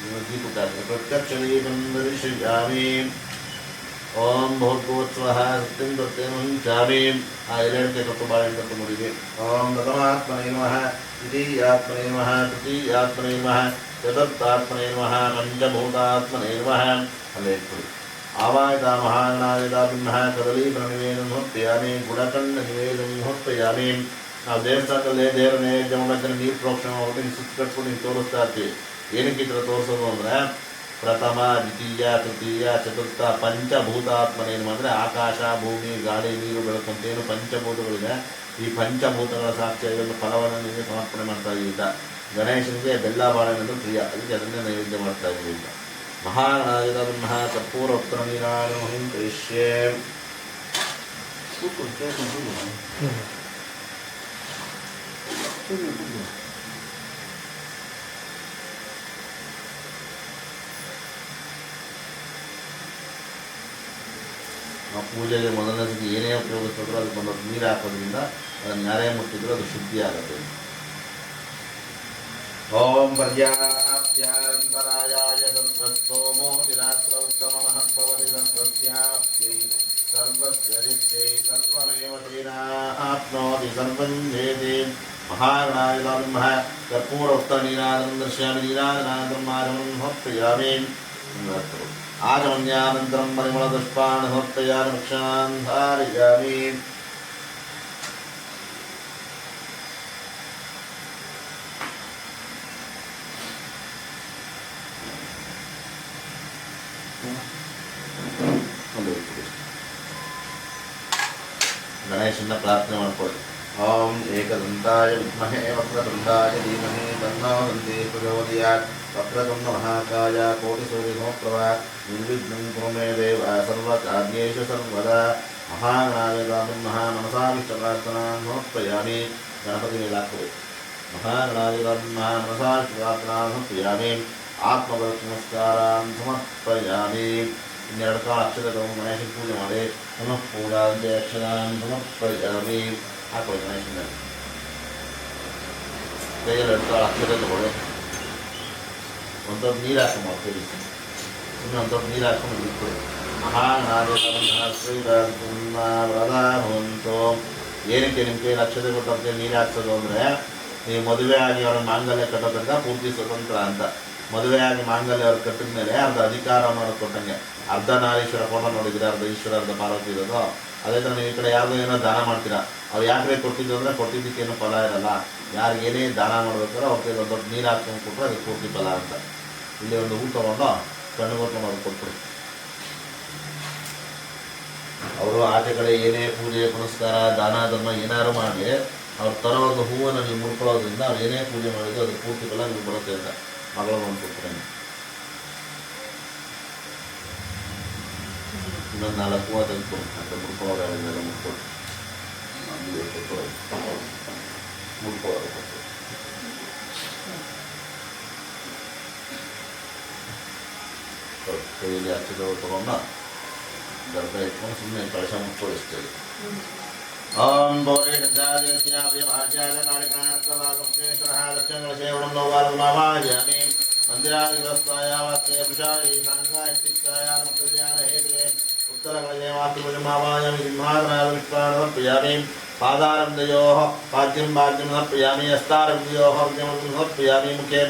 प्रत्यक्षदीपं दर्शयामि ओम भोगोत्सवः सत्यं सत्यं वञ्चामि आ ಎರಡಕ್ಕೆ ಕಟ್ಟು ಬಾಳೆಂಟು ಮುಡಿಗೆ ಓಂ ಪ್ರಥಮಾತ್ಮನೇ ನಮಃ ದ್ವಿತೀಯಾತ್ಮನೇ ನಮಃ ತೃತೀಯಾತ್ಮನೇ ನಮಃ ಚತುರ್ಥಾತ್ಮನೇ ನಮಃ ಪಂಚಭೂತಾತ್ಮನೇ ನಮಃ ಅಲ್ಲೇ ಇಟ್ಕೊಳ್ಳಿ ಆವಾಹಿತ ಮಹಾಗಣಾಧಿಪತಯೇ ನಮಃ ಕದಲೀ ಪ್ರಣವೇದಂ ಸಮರ್ಪಯಾಮಿ ಗುಡಕಂಡ ನಿವೇದಂ ಸಮರ್ಪಯಾಮಿ ನಾವು ದೇವಸ್ಥಾನದಲ್ಲಿ ದೇವರ ನೈವೇದ್ಯ ಮಾಡೋಕ್ಕೆ ನೀರು ಪ್ರೋಕ್ಷಣೆ ಮಾಡ್ಬಿಟ್ಟು ಸುತ್ತ ಕಟ್ಕೊಂಡು ತೋರಿಸ್ತಾ ಇರ್ತೀವಿ ಏನಕ್ಕೆ ಈ ಥರ ತೋರಿಸೋದು ಅಂದರೆ ಪ್ರಥಮ ದ್ವಿತೀಯ ತೃತೀಯ ಚತುರ್ಥ ಪಂಚಭೂತಾತ್ಮನೇನು ಅಂದರೆ ಆಕಾಶ ಭೂಮಿ ಗಾಳಿ ನೀರು ಬೆಳಕು ಅಂತೇನು ಪಂಚಭೂತಗಳಿದೆ ಈ ಪಂಚಭೂತಗಳ ಸಾಕ್ಷಿಯಾಗಿ ಒಂದು ಫಲವನ್ನು ನಿಮಗೆ ಸಮರ್ಪಣೆ ಮಾಡ್ತಾ ಇದ್ದೀವಿ ಅಂತ ಗಣೇಶನಿಗೆ ಬೆಲ್ಲ ಬಾಳೆಹಣ್ಣು ಪ್ರಿಯ ಅದಕ್ಕೆ ಅದನ್ನೇ ನೈವೇದ್ಯ ಮಾಡ್ತಾ ಇದ್ದೀವಿ ಅಂತ ಮಹಾಗಣಾಧಿಪತಯೇ ನಮಃ ಕರ್ಪೂರ ಉತ್ತರ ನೀರಾಜನಮಹಂ ಕರಿಷ್ಯೆ ಪೂಜೆಗೆ ಮೊದಲನೇ ಸತಿ ಏನೇ ಉಪಯೋಗಿಸಿದ್ರು ಅದಕ್ಕೆ ಒಂದು ನೀರು ಹಾಕೋದ್ರಿಂದ ಅದನ್ನು ಯಾರೇ ಮುಟ್ಟಿದ್ರು ಅದು ಶುದ್ಧಿ ಆಗುತ್ತೆ ಓಂ ಪರ್ಯಾಪ್ತ್ಯಂತರಾಯಾಯ ಸರ್ವಸ್ತೋಮೋ ನಿರಾತ್ರ ಉತ್ತಮಃ ಭವತಿ ಸರ್ವಸ್ಯಾಪ್ತ್ಯೈ ಸರ್ವಸ್ಯರಿಷ್ಠೈ ಸರ್ವಮೇವ ತೇನಾಪ್ನೋತಿ ಸರ್ವಂ ಜಯತೆ ಮಹಾಗಣಾಧಿಪತಯೇ ನಮಃ ಕರ್ಪೂರ ಉತ್ತರ ನೀರಾಜನಂ ದರ್ಶಯಾಮಿ ನೀರಾಜನಾನಂತರಂ ಆಚಮನಂ ಸಮರ್ಪಯಾಮಿ आचमन्यानन्तरं परिमलपुष्पाणि समर्पयामि वृक्षान् धारयामि गणेशನ ಪ್ರಾರ್ಥನೆ ಮಾಡ್ಕೊಳ್ಳಿ ಓಂ ಏಕದಂತಾಯ ವಿದ್ಮಹೇ ವಕ್ರತುಂಡಾಯ ಧೀಮಹಿ ತನ್ನೋ ದಂತಿ ಪ್ರಚೋದಯಾತ್ ವಕ್ರತುಂಡ ಮಹಾಕಾಯ ಕೋಟಿಸೂರ್ಯಸಮಪ್ರಭ ನಿರ್ವಿಘ್ನಂ ಕುರು ಮೇ ದೇವ ಸರ್ವಕಾರ್ಯೇಷು ಸರ್ವದಾ ಮಹಾಗಣಾಧಿಪತಯೇ ನಮಃ ಮನಸಾ ವಿಷ್ಣುಪ್ರಾರ್ಥನಾಂ ಸಮರ್ಪಯಾಮಿ ಗಣಪತಿ ಮೇಲೆ ಹಾಕಬೇಕು ಮಹಾಗಣಾಧಿಪತಯೇ ನಮಃ ಮನಸಾ ವಿಷ್ಣುಪ್ರಾರ್ಥನಾಂ ಸಮರ್ಪಯಾಮಿ ಆತ್ಮಪರಿನಮಸ್ಕಾರಾನ್ ಸಮರ್ಪಯಾಮಿ ಇನ್ನೆರಡು ಕಾಲ ಅಕ್ಷರ ತಗೊಂಡು ಗಣೇಶನ ಪೂಜೆ ಮಾಡಿ ನಮಃ ಪೂಜಾಂತೆ ಅಕ್ಷರಾನ್ ಸಮರ್ಪಯಾಮಿ ಹಾಕೊಳ್ಳಿ ಗಣೇಶನ ಕೈಯಲ್ಲಿ ಎರಡು ಕಾಲ ಅಕ್ಷರ ತಗೊಳ್ಳಿ ಒಂದು ಸ್ವಲ್ಪ ನೀರು ಹಾಕೊಂಡು ಮಾಡ್ತೀವಿ ಇನ್ನು ಒಂದು ಸ್ವಲ್ಪ ನೀರು ಹಾಕೊಂಡು ಇಟ್ಕೊಳ್ಳಿ ಮಹಾನಾದಿಪುಂತು ಏನಕ್ಕೆ ನಿಮ್ಮ ಕೈಯಲ್ಲಿ ಅಕ್ಷತೆ ಕೊಟ್ಟಂತೆ ನೀರು ಹಾಕ್ಸೋದು ಅಂದರೆ ನೀವು ಮದುವೆ ಆಗಿ ಅವ್ರ ಮಾಂಗಲ್ಯ ಕಟ್ಟೋದ್ರಿಂದ ಪೂರ್ತಿ ಸ್ವತಂತ್ರ ಅಂತ ಮದುವೆ ಆಗಿ ಮಾಂಗಲ್ಯ ಅವ್ರು ಕಟ್ಟಿದ ಮೇಲೆ ಅರ್ಧ ಅಧಿಕಾರ ಮಾಡೋದು ಕೊಟ್ಟಂಗೆ ಅರ್ಧ ನಾರೀಶ್ವರ ಫೋಟೋ ನೋಡಿದ್ರೆ ಅರ್ಧ ಈಶ್ವರ ಅರ್ಧ ಪಾರ್ವತಿ ಇರೋದು ಅದೇ ಥರ ನೀವು ಈ ಕಡೆ ಯಾರಿಗೂ ಏನೋ ದಾನ ಮಾಡ್ತೀರಾ ಅವ್ರು ಯಾಕೆ ಕೊಟ್ಟಿದ್ದು ಅಂದರೆ ಕೊಟ್ಟಿದ್ದಕ್ಕೇನು ಫಲ ಇರಲ್ಲ ಯಾರಿಗೇನೇ ದಾನ ಮಾಡ್ಬೇಕಾದ್ರೆ ಅವ್ರ ಕೈಲಿ ಒಂದು ದೊಡ್ಡ ನೀರು ಹಾಕ್ಕೊಂಡು ಕೊಟ್ಟರೆ ಅದಕ್ಕೆ ಪೂರ್ತಿ ಫಲ ಅಂತ ಇಲ್ಲಿ ಒಂದು ಹೂ ತೊಗೊಂಡು ಕಣ್ಣುಗೊತ್ಕೊಂಡು ಅವ್ರಿಗೆ ಕೊಟ್ಬಿಡಿ ಅವರು ಆಚೆ ಕಡೆ ಏನೇ ಪೂಜೆ ಪುನಸ್ಕಾರ ದಾನ ಧರ್ಮ ಏನಾದ್ರು ಮಾಡಲಿ ಅವ್ರು ತರೋ ಒಂದು ಹೂವನ್ನು ನೀವು ಮುಡ್ಕೊಳ್ಳೋದ್ರಿಂದ ಅವ್ರು ಏನೇ ಪೂಜೆ ಮಾಡಿದ್ರು ಅದ್ರ ಪೂರ್ತಿ ಫಲ ನೀವು ಬರುತ್ತೆ ಅಂತ ಮಗಳು ಒಂದು ಕೊಡ್ತೀನಿ ಇನ್ನೊಂದು 4 ಹೂವು ತೆಗೆದುಕೊಡಿ ಅಂತ ಮುಡ್ಕೊಳ್ಳೋರು ಹೇಳಿದ್ನೆಲ್ಲ ಮುಡ್ಕೊಳ್ಳಿ ಮುಡ್ಕೊಳ್ಳೋರು ಕೊಟ್ಟು ಕೈಯಲ್ಲಿ ಹಚ್ಚಿದವರು ತೊಗೊಂಡು ಗರ್ಭ ಇಟ್ಕೊಂಡು ಸುಮ್ಮನೆ ಕಳಶ ಮುಟ್ಕೊಳ್ಳಿಸ್ತೇವೆ ಓಂ ಬೋರೆ ಗಂಧಾದೇಶ್ವರೇಶ್ವರ ಲಕ್ಷಣಗಳ ಸೇವನಂ ಲೋಕಾಲುಮಾವಾಯಾಮಿ ಮಂದಿರಾದಿಗ್ರಸ್ತಾಯ ವಾಕ್ಯ ಪುಷಾರಿ ಸಾಂಗಾಯ ಸ್ಥಿತಾಯ ಕಲ್ಯಾಣ ಹೇತುವೆ ಉತ್ತರಗಳೇ ವಾಸ್ತುಭುಜಮಾವಾಯಾಮಿ ಸಿಂಹಾಸನಾದ ವಿಶ್ವಾಣ ಸಮರ್ಪಯಾಮಿ ಪಾದಾರಂದಯೋಃ ಪಾದ್ಯಂ ಭಾಗ್ಯಂ ಸಮರ್ಪಯಾಮಿ ಹಸ್ತಾರಂದಯೋಃ ಅರ್ಘ್ಯಂ ಸಮರ್ಪಯಾಮಿ ಮುಖೇ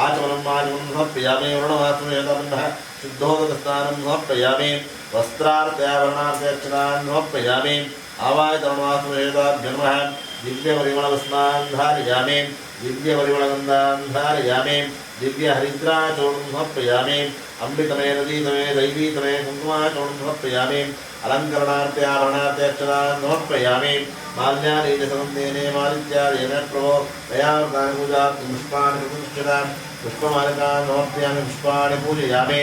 आचमनं समर्पयामि वर्णमात्मनेतबन्धः शुद्धोदकस्नानं समर्पयामि वस्त्रार्थयाभरणार्थयक्षणान् समर्पयामि आवाहितवर्णमात्मनेताभ्यर्मः दिव्यपरिमलवस्नान् धारयामि दिव्यपरिमलगन्धान् धारयामि दिव्यहरिद्राचूर्णं समर्पयामि अमृतमे नदीतमे दैवीतमे कुङ्कुमाचूर्णं समर्पयामि अलङ्करणार्थयाभरणार्थयक्षणान् समर्पयामि माल्यानेन समन्तेने मालित्यादेन प्रभो तयावृतानि पूजार्थं पुष्पाणि प्रतिष्ठितां पुष्पमालिकान् समर्पयामि पुष्पाणि पूजयामि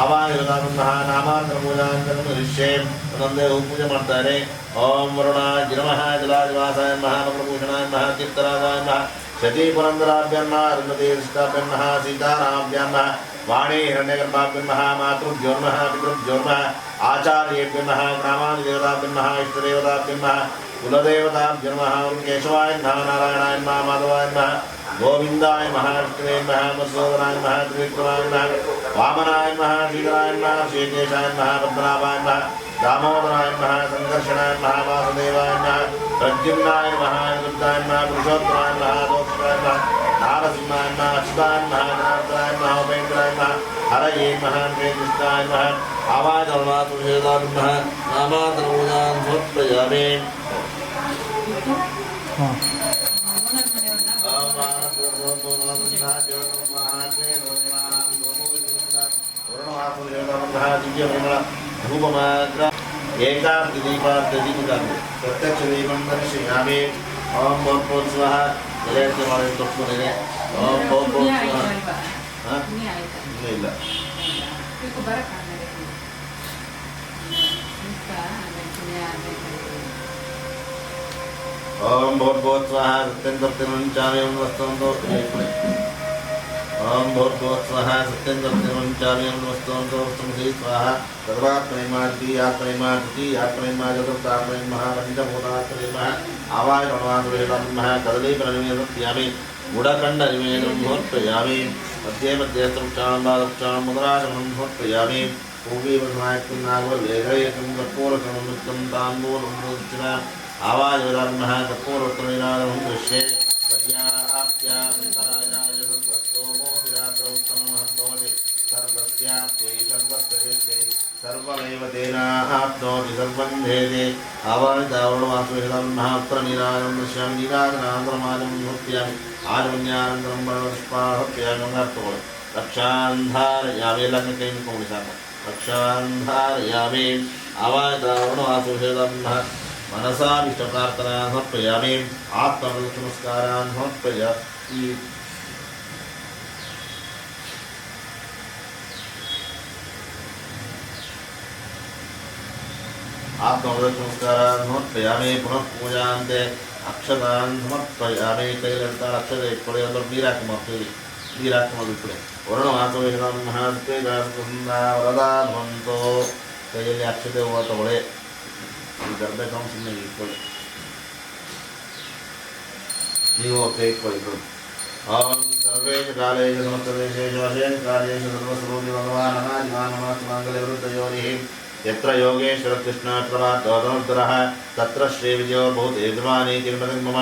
आवाहयोदानन्दः नामान्तरपूजां करिष्ये तदन्ते पूजा ಮಾಡ್ತಾರೆ ओम वरुणाय नमः जलादिवासाय नमः मकरभूषणाय नमः कीर्तनादाय नमः शचीपुरन्दराभ्यां नमः अरुन्धतीष्टाभ्यां नमः सीतारामाभ्यां नमः वाणी हिरण्यगर्भाभ्यां नमः मातृभ्यो नमः पितृभ्यो नमः आचार्येभ्यो नमः ग्रामादिदेवताभ्यो नमः इष्टदेवताभ्यो नमः कुलदेवताभ्यो नमः केशवाय नमः नारायणाय नमः माधवाय नमः गोविंदाय नमः विष्णुवे नमः मधुसूदनाय नमः त्रिविक्रमाय नमः वामनाय नमः श्रीधराय नमः श्रीकेशाय नमः पद्मनाभाय नमः दामोदराय नमः संकर्षणाय नमः वासुदेवाय नमः प्रद्युम्नाय नमः अनिरुद्धाय नमः पुरुषोत्तमाय नमः दोक्षाय नमः नारसिंहाय नमः अच्युताय नमः जनार्दनाय नमः उपेन्द्राय नमः हरये नमः श्रीकृष्णाय नमः आवाहयामि नमः नामान्तरपूजां समर्पयामि प्रत्यक्षदीपं दर्शयामि ओम बहुत स्वाहा जलयते मारे तोस्मने ओम बहुत स्वाहा हां ಇಲ್ಲ ओम बहुत स्वाहा सत्यं सत्यं चार्यं वस्तुंतो ओम बहुत स्वाहा सत्यं सत्यं चार्यं वस्तुंतो समधि स्वाहा सर्वात्मैमाति आत्मैमाति आत्मैमा जगत्तात्मैमः पंचभूतात्मैमः आवाहयामि कदलीफलनिवेदयामि गुडखण्डनिवेदं समर्पयामि मध्ये मध्ये स्तुक्षां बालक्षां मुद्राचमनं समर्पयामि पूर्वीवसनायकं नागवल्लेखयकं कर्पूरकं ताम्बूलं दक्षिणाम् आवाहयामि कर्पूरोत्तरनिनादं दृश्ये पर्याप्त्यान्तरायाय सद्वस्तोमो विरात्रौत्तमः भवति सर्वस्याप्त्यै सर्वस्य सर्वमेव तेनाप्नोति सर्वं भेदे आवाहितावरुणवासुहितं उत्तरनिनादं दृश्यामि नीराजनान्तरमाजं समर्पयामि आजमन्यानन्तरं वर्णपुष्पाहत्यामि गङ्गार्थोळि रक्षान्धारयामि लग्नकैं कोणिसाम रक्षान्धारयामि आवाहितावरुणवासुहितं मनसा विष्टप्रार्थना समर्पयामि आत्मनमस्कारान् समर्पयामि आत्मनमस्कारान् समर्पयामि पुनः पूजान्ते अक्षतान् समर्पयामि कैलन्ता अक्षते इट्कोळ्ळि वीराक्कम इट्कोळ्ळि वरुणवासुहितं महास्तेजासुन्दरा वरदा भवन्तो कैಯಲ್ಲಿ अक्षते हूव तಗೊಳ್ಳಿ ಈ ಗರ್ಭಕಂ ಸುಮ್ಮನೆ ಇಟ್ಕೊಳ್ಳಿ ನೀವು ಕೈ ಇಟ್ಕೊಳ್ಳಿ ಓಂ ಸರ್ವೇಷು ಕಾಲೇಷು ಸಮಸ್ತದೇಶೇಷು ಅಶೇಷ ಕಾರ್ಯೇಷು ಸರ್ವಸ್ವರೂಪಿ ಭಗವಾನ್ ಅನಾದಿಮಾನಮಾತ್ ಮಾಂಗಲ್ಯವೃತ್ತಯೋನಿಃ यत्र योगेश्वर कृष्णात्रवादोदनुद्धरः तत्र श्रीविजयो भूते गुरुवानीति मम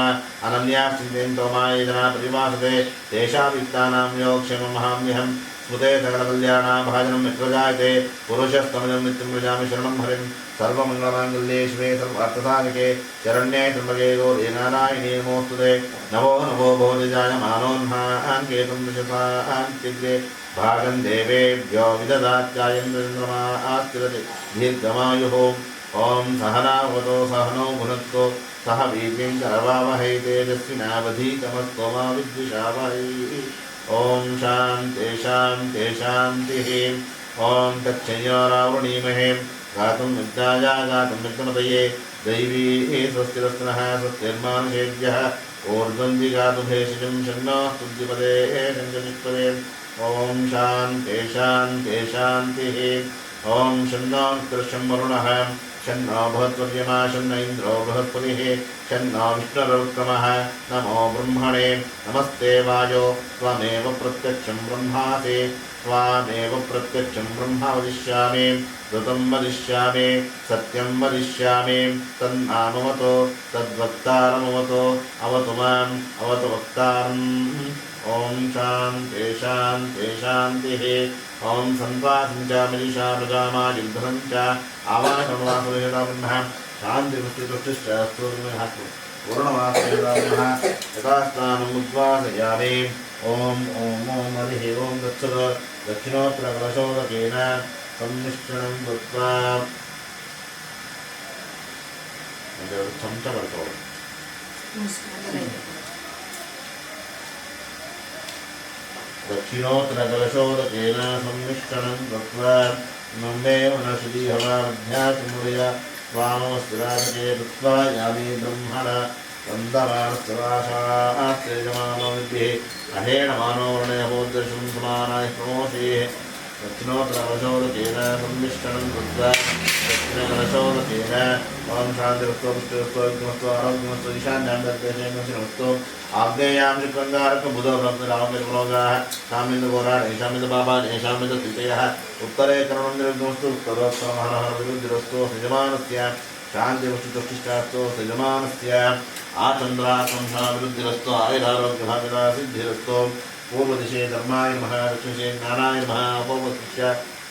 अनन्याः चिन्तयन्तो माये जना प्रतिभासते तेषां युक्तानां योगक्षेममहाम्यहं स्मृते सकलकल्याणाभाजनं यत्र पुरुषस्तमजं नित्यं व्रजामि शरणं हरिं सर्वमङ्गलमाङ्गल्ये शिवे सर्वार्थसाधिके शरण्ये त्र्यम्बके गौरी नारायणी नमोऽस्तुते नमो नमो भोजजायमानोन्हान् केतुं दशसान्त्यग्रे भागं देवेभ्यो विददात्यायन्द्रमा आस्तिरति दीर्घमायुः ओम सहनावतो सहनौ भुनक्तो सह वीर्यं करवावहै तेजस्विनावधीतमस्तु मा विद्विषावहै ओम शान्ति शान्ति शान्तिः ओम तच्छय्यारावृणीमहे गातुं विद्याया गातुं विद्मतये दैवी स्वस्तिरस्तनः स्वस्तिर्मानुषेभ्यः ऊर्ध्वन्ति गातु भेषजं शन्नो स्तुतिपदे शङ्कनिष्पदे ओम शान्ति शान्ति शान्तिः ओम शन्नो कृष्णं वरुणः शन्नो बृहस्पतिर्यमा शन्न इन्द्रो बृहस्पतिः शन्नो विष्णुरुक्रमः नमो ब्रह्मणे नमस्ते वायो त्वमेव प्रत्यक्षं ब्रह्मासि त्वामेव प्रत्यक्षं ब्रह्म वदिष्यामि ऋतं वदिष्यामि सत्यं वदिष्यामि तन्नामवतो तद्वक्तारमवतो अवतु माम् अवतु वक्तारम् ॐ शान्ति शान्ति शान्तिः ॐ सन्त्वासं च मनीषा प्रजामायुद्धं च आवासमवासुरेणाब्रह्म शान्तिवृष्टितुष्टिश्च स्तोत्रमेहास्तु पूर्णमासेनाब्रह्म यथा स्नानम् उद्वासयामि ॐ हरिः ॐ तत्सत् दक्षिणोत्तरकलशोदकेन सम्मिश्रणं कृत्वा चमच बರ್ತವೆ दक्षिणोत्तरकलशोदकेन सम्मिश्रणं कृत्वा नम्बे मनश्रीहवाध्याचमुदय स्वामोऽस्तिराजके कृत्वा यामि ब्रह्मण वन्दमानस्तवाशास्त्रेजमानो विद्भिः अहेण मानो वर्णयहोदर्शं समानाय प्रमोषेः दक्षिणोत्तरकलशोदकेन सम्मिश्रणं कृत्वा दक्षिणकलशोदकेन ॐ शान्तिरस्तु पुष्टिरस्तु विघ्नमस्तु आरोग्यमस्तु ईशान्यां दर्शयमस्तु आग्नेयां शुक्रङ्गारकबुधब्रह्मरामकरोगाः शामिन्दघोरान् येषामिन्दपापान् येषामिन्दतिथयः उत्तरे कर्मन्दिरविघ्नमस्तु उत्तरोत्तरमहरहर विरुद्धिरस्तु यजमानस्य शान्तिपुष्टितुष्टिष्टास्तु यजमानस्य आचन्द्राकंशाभिवृद्धिरस्तु आयुरारोग्यभाग्यता सिद्धिरस्तु पूर्वदिशे धर्माय नमः दक्षिणदिशे ज्ञानाय नमः अपोपदिश्य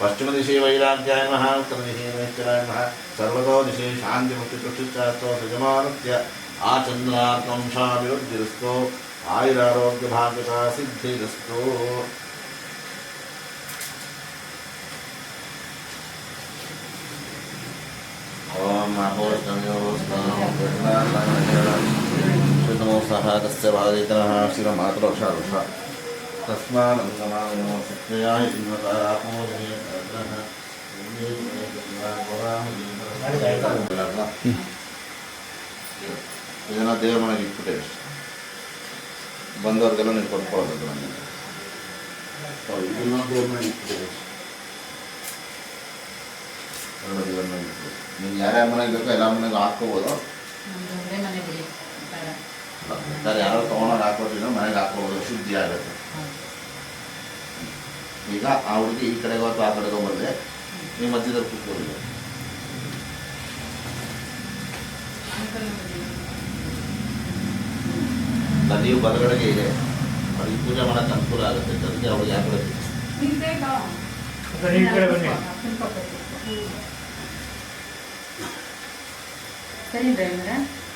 पश्चिमदिशे वैराग्याय नमः उत्तरदिशे महेश्वराय नमः सर्वतो दिशे शान्तिमुक्तितुष्टिश्चास्तु यजमानस्य आचन्द्राकंशाभिवृद्धिरस्तु आयुरारोग्यभाग्यता सिद्धिरस्तु ॐ नमो सह तस्य भागेतनः शिरमातरोषारुष तस्मादङ्गमायो सत्याय ಇದನ್ನ ದೇವ್ರ ಮನೆಗೆ ಇಟ್ಬಿಟ್ಟೆ ಬಂದವ್ರಿಗೆಲ್ಲ ನೀವು ಕೊಟ್ಕೊಳ್ಳೋದು ನನಗೆ ಇದನ್ನ ದೇವ್ರ ಮನೆಗೆ ಇಟ್ಬಿಟ್ಟೆ ದೇವ್ರ ಮನೆಗೆ ಇಟ್ಬಿಟ್ಟು ನೀನು ಯಾರ್ಯಾರ ಮನೆಗೆ ಬೇಕೋ ಎಲ್ಲ ಮನೆಗೂ ಹಾಕ್ಕೋಬೋದು ಬೇಕಾದ್ರೆ ಯಾರೋ ತೊಗೊಂಡೋಗಿ ಹಾಕ್ಕೊಟ್ಟಿದ್ರೆ ಮನೆಗೆ ಹಾಕ್ಕೋಬೋದು ಶುದ್ಧಿ ಆಗುತ್ತೆ ಈಗ ಆ ಹುಡುಗಿ ಈ ಕಡೆಗೋ ಅಥವಾ ಆ ಕಡೆಗೋ ಬಂದರೆ ನೀವು ಮಧ್ಯದಲ್ಲಿ ಕೂತ್ಕೊಳ್ಳಿ ನೀವು ಬಲಗಡೆಗೆ ಇದೆ ಅವ್ರಿಗೆ ಪೂಜೆ ಮಾಡೋಕ್ಕೆ ಅನುಕೂಲ ಆಗುತ್ತೆ ಅದಕ್ಕೆ ಅವ್ರಿಗೆ ಯಾವ ಕಡೆ ಸರಿ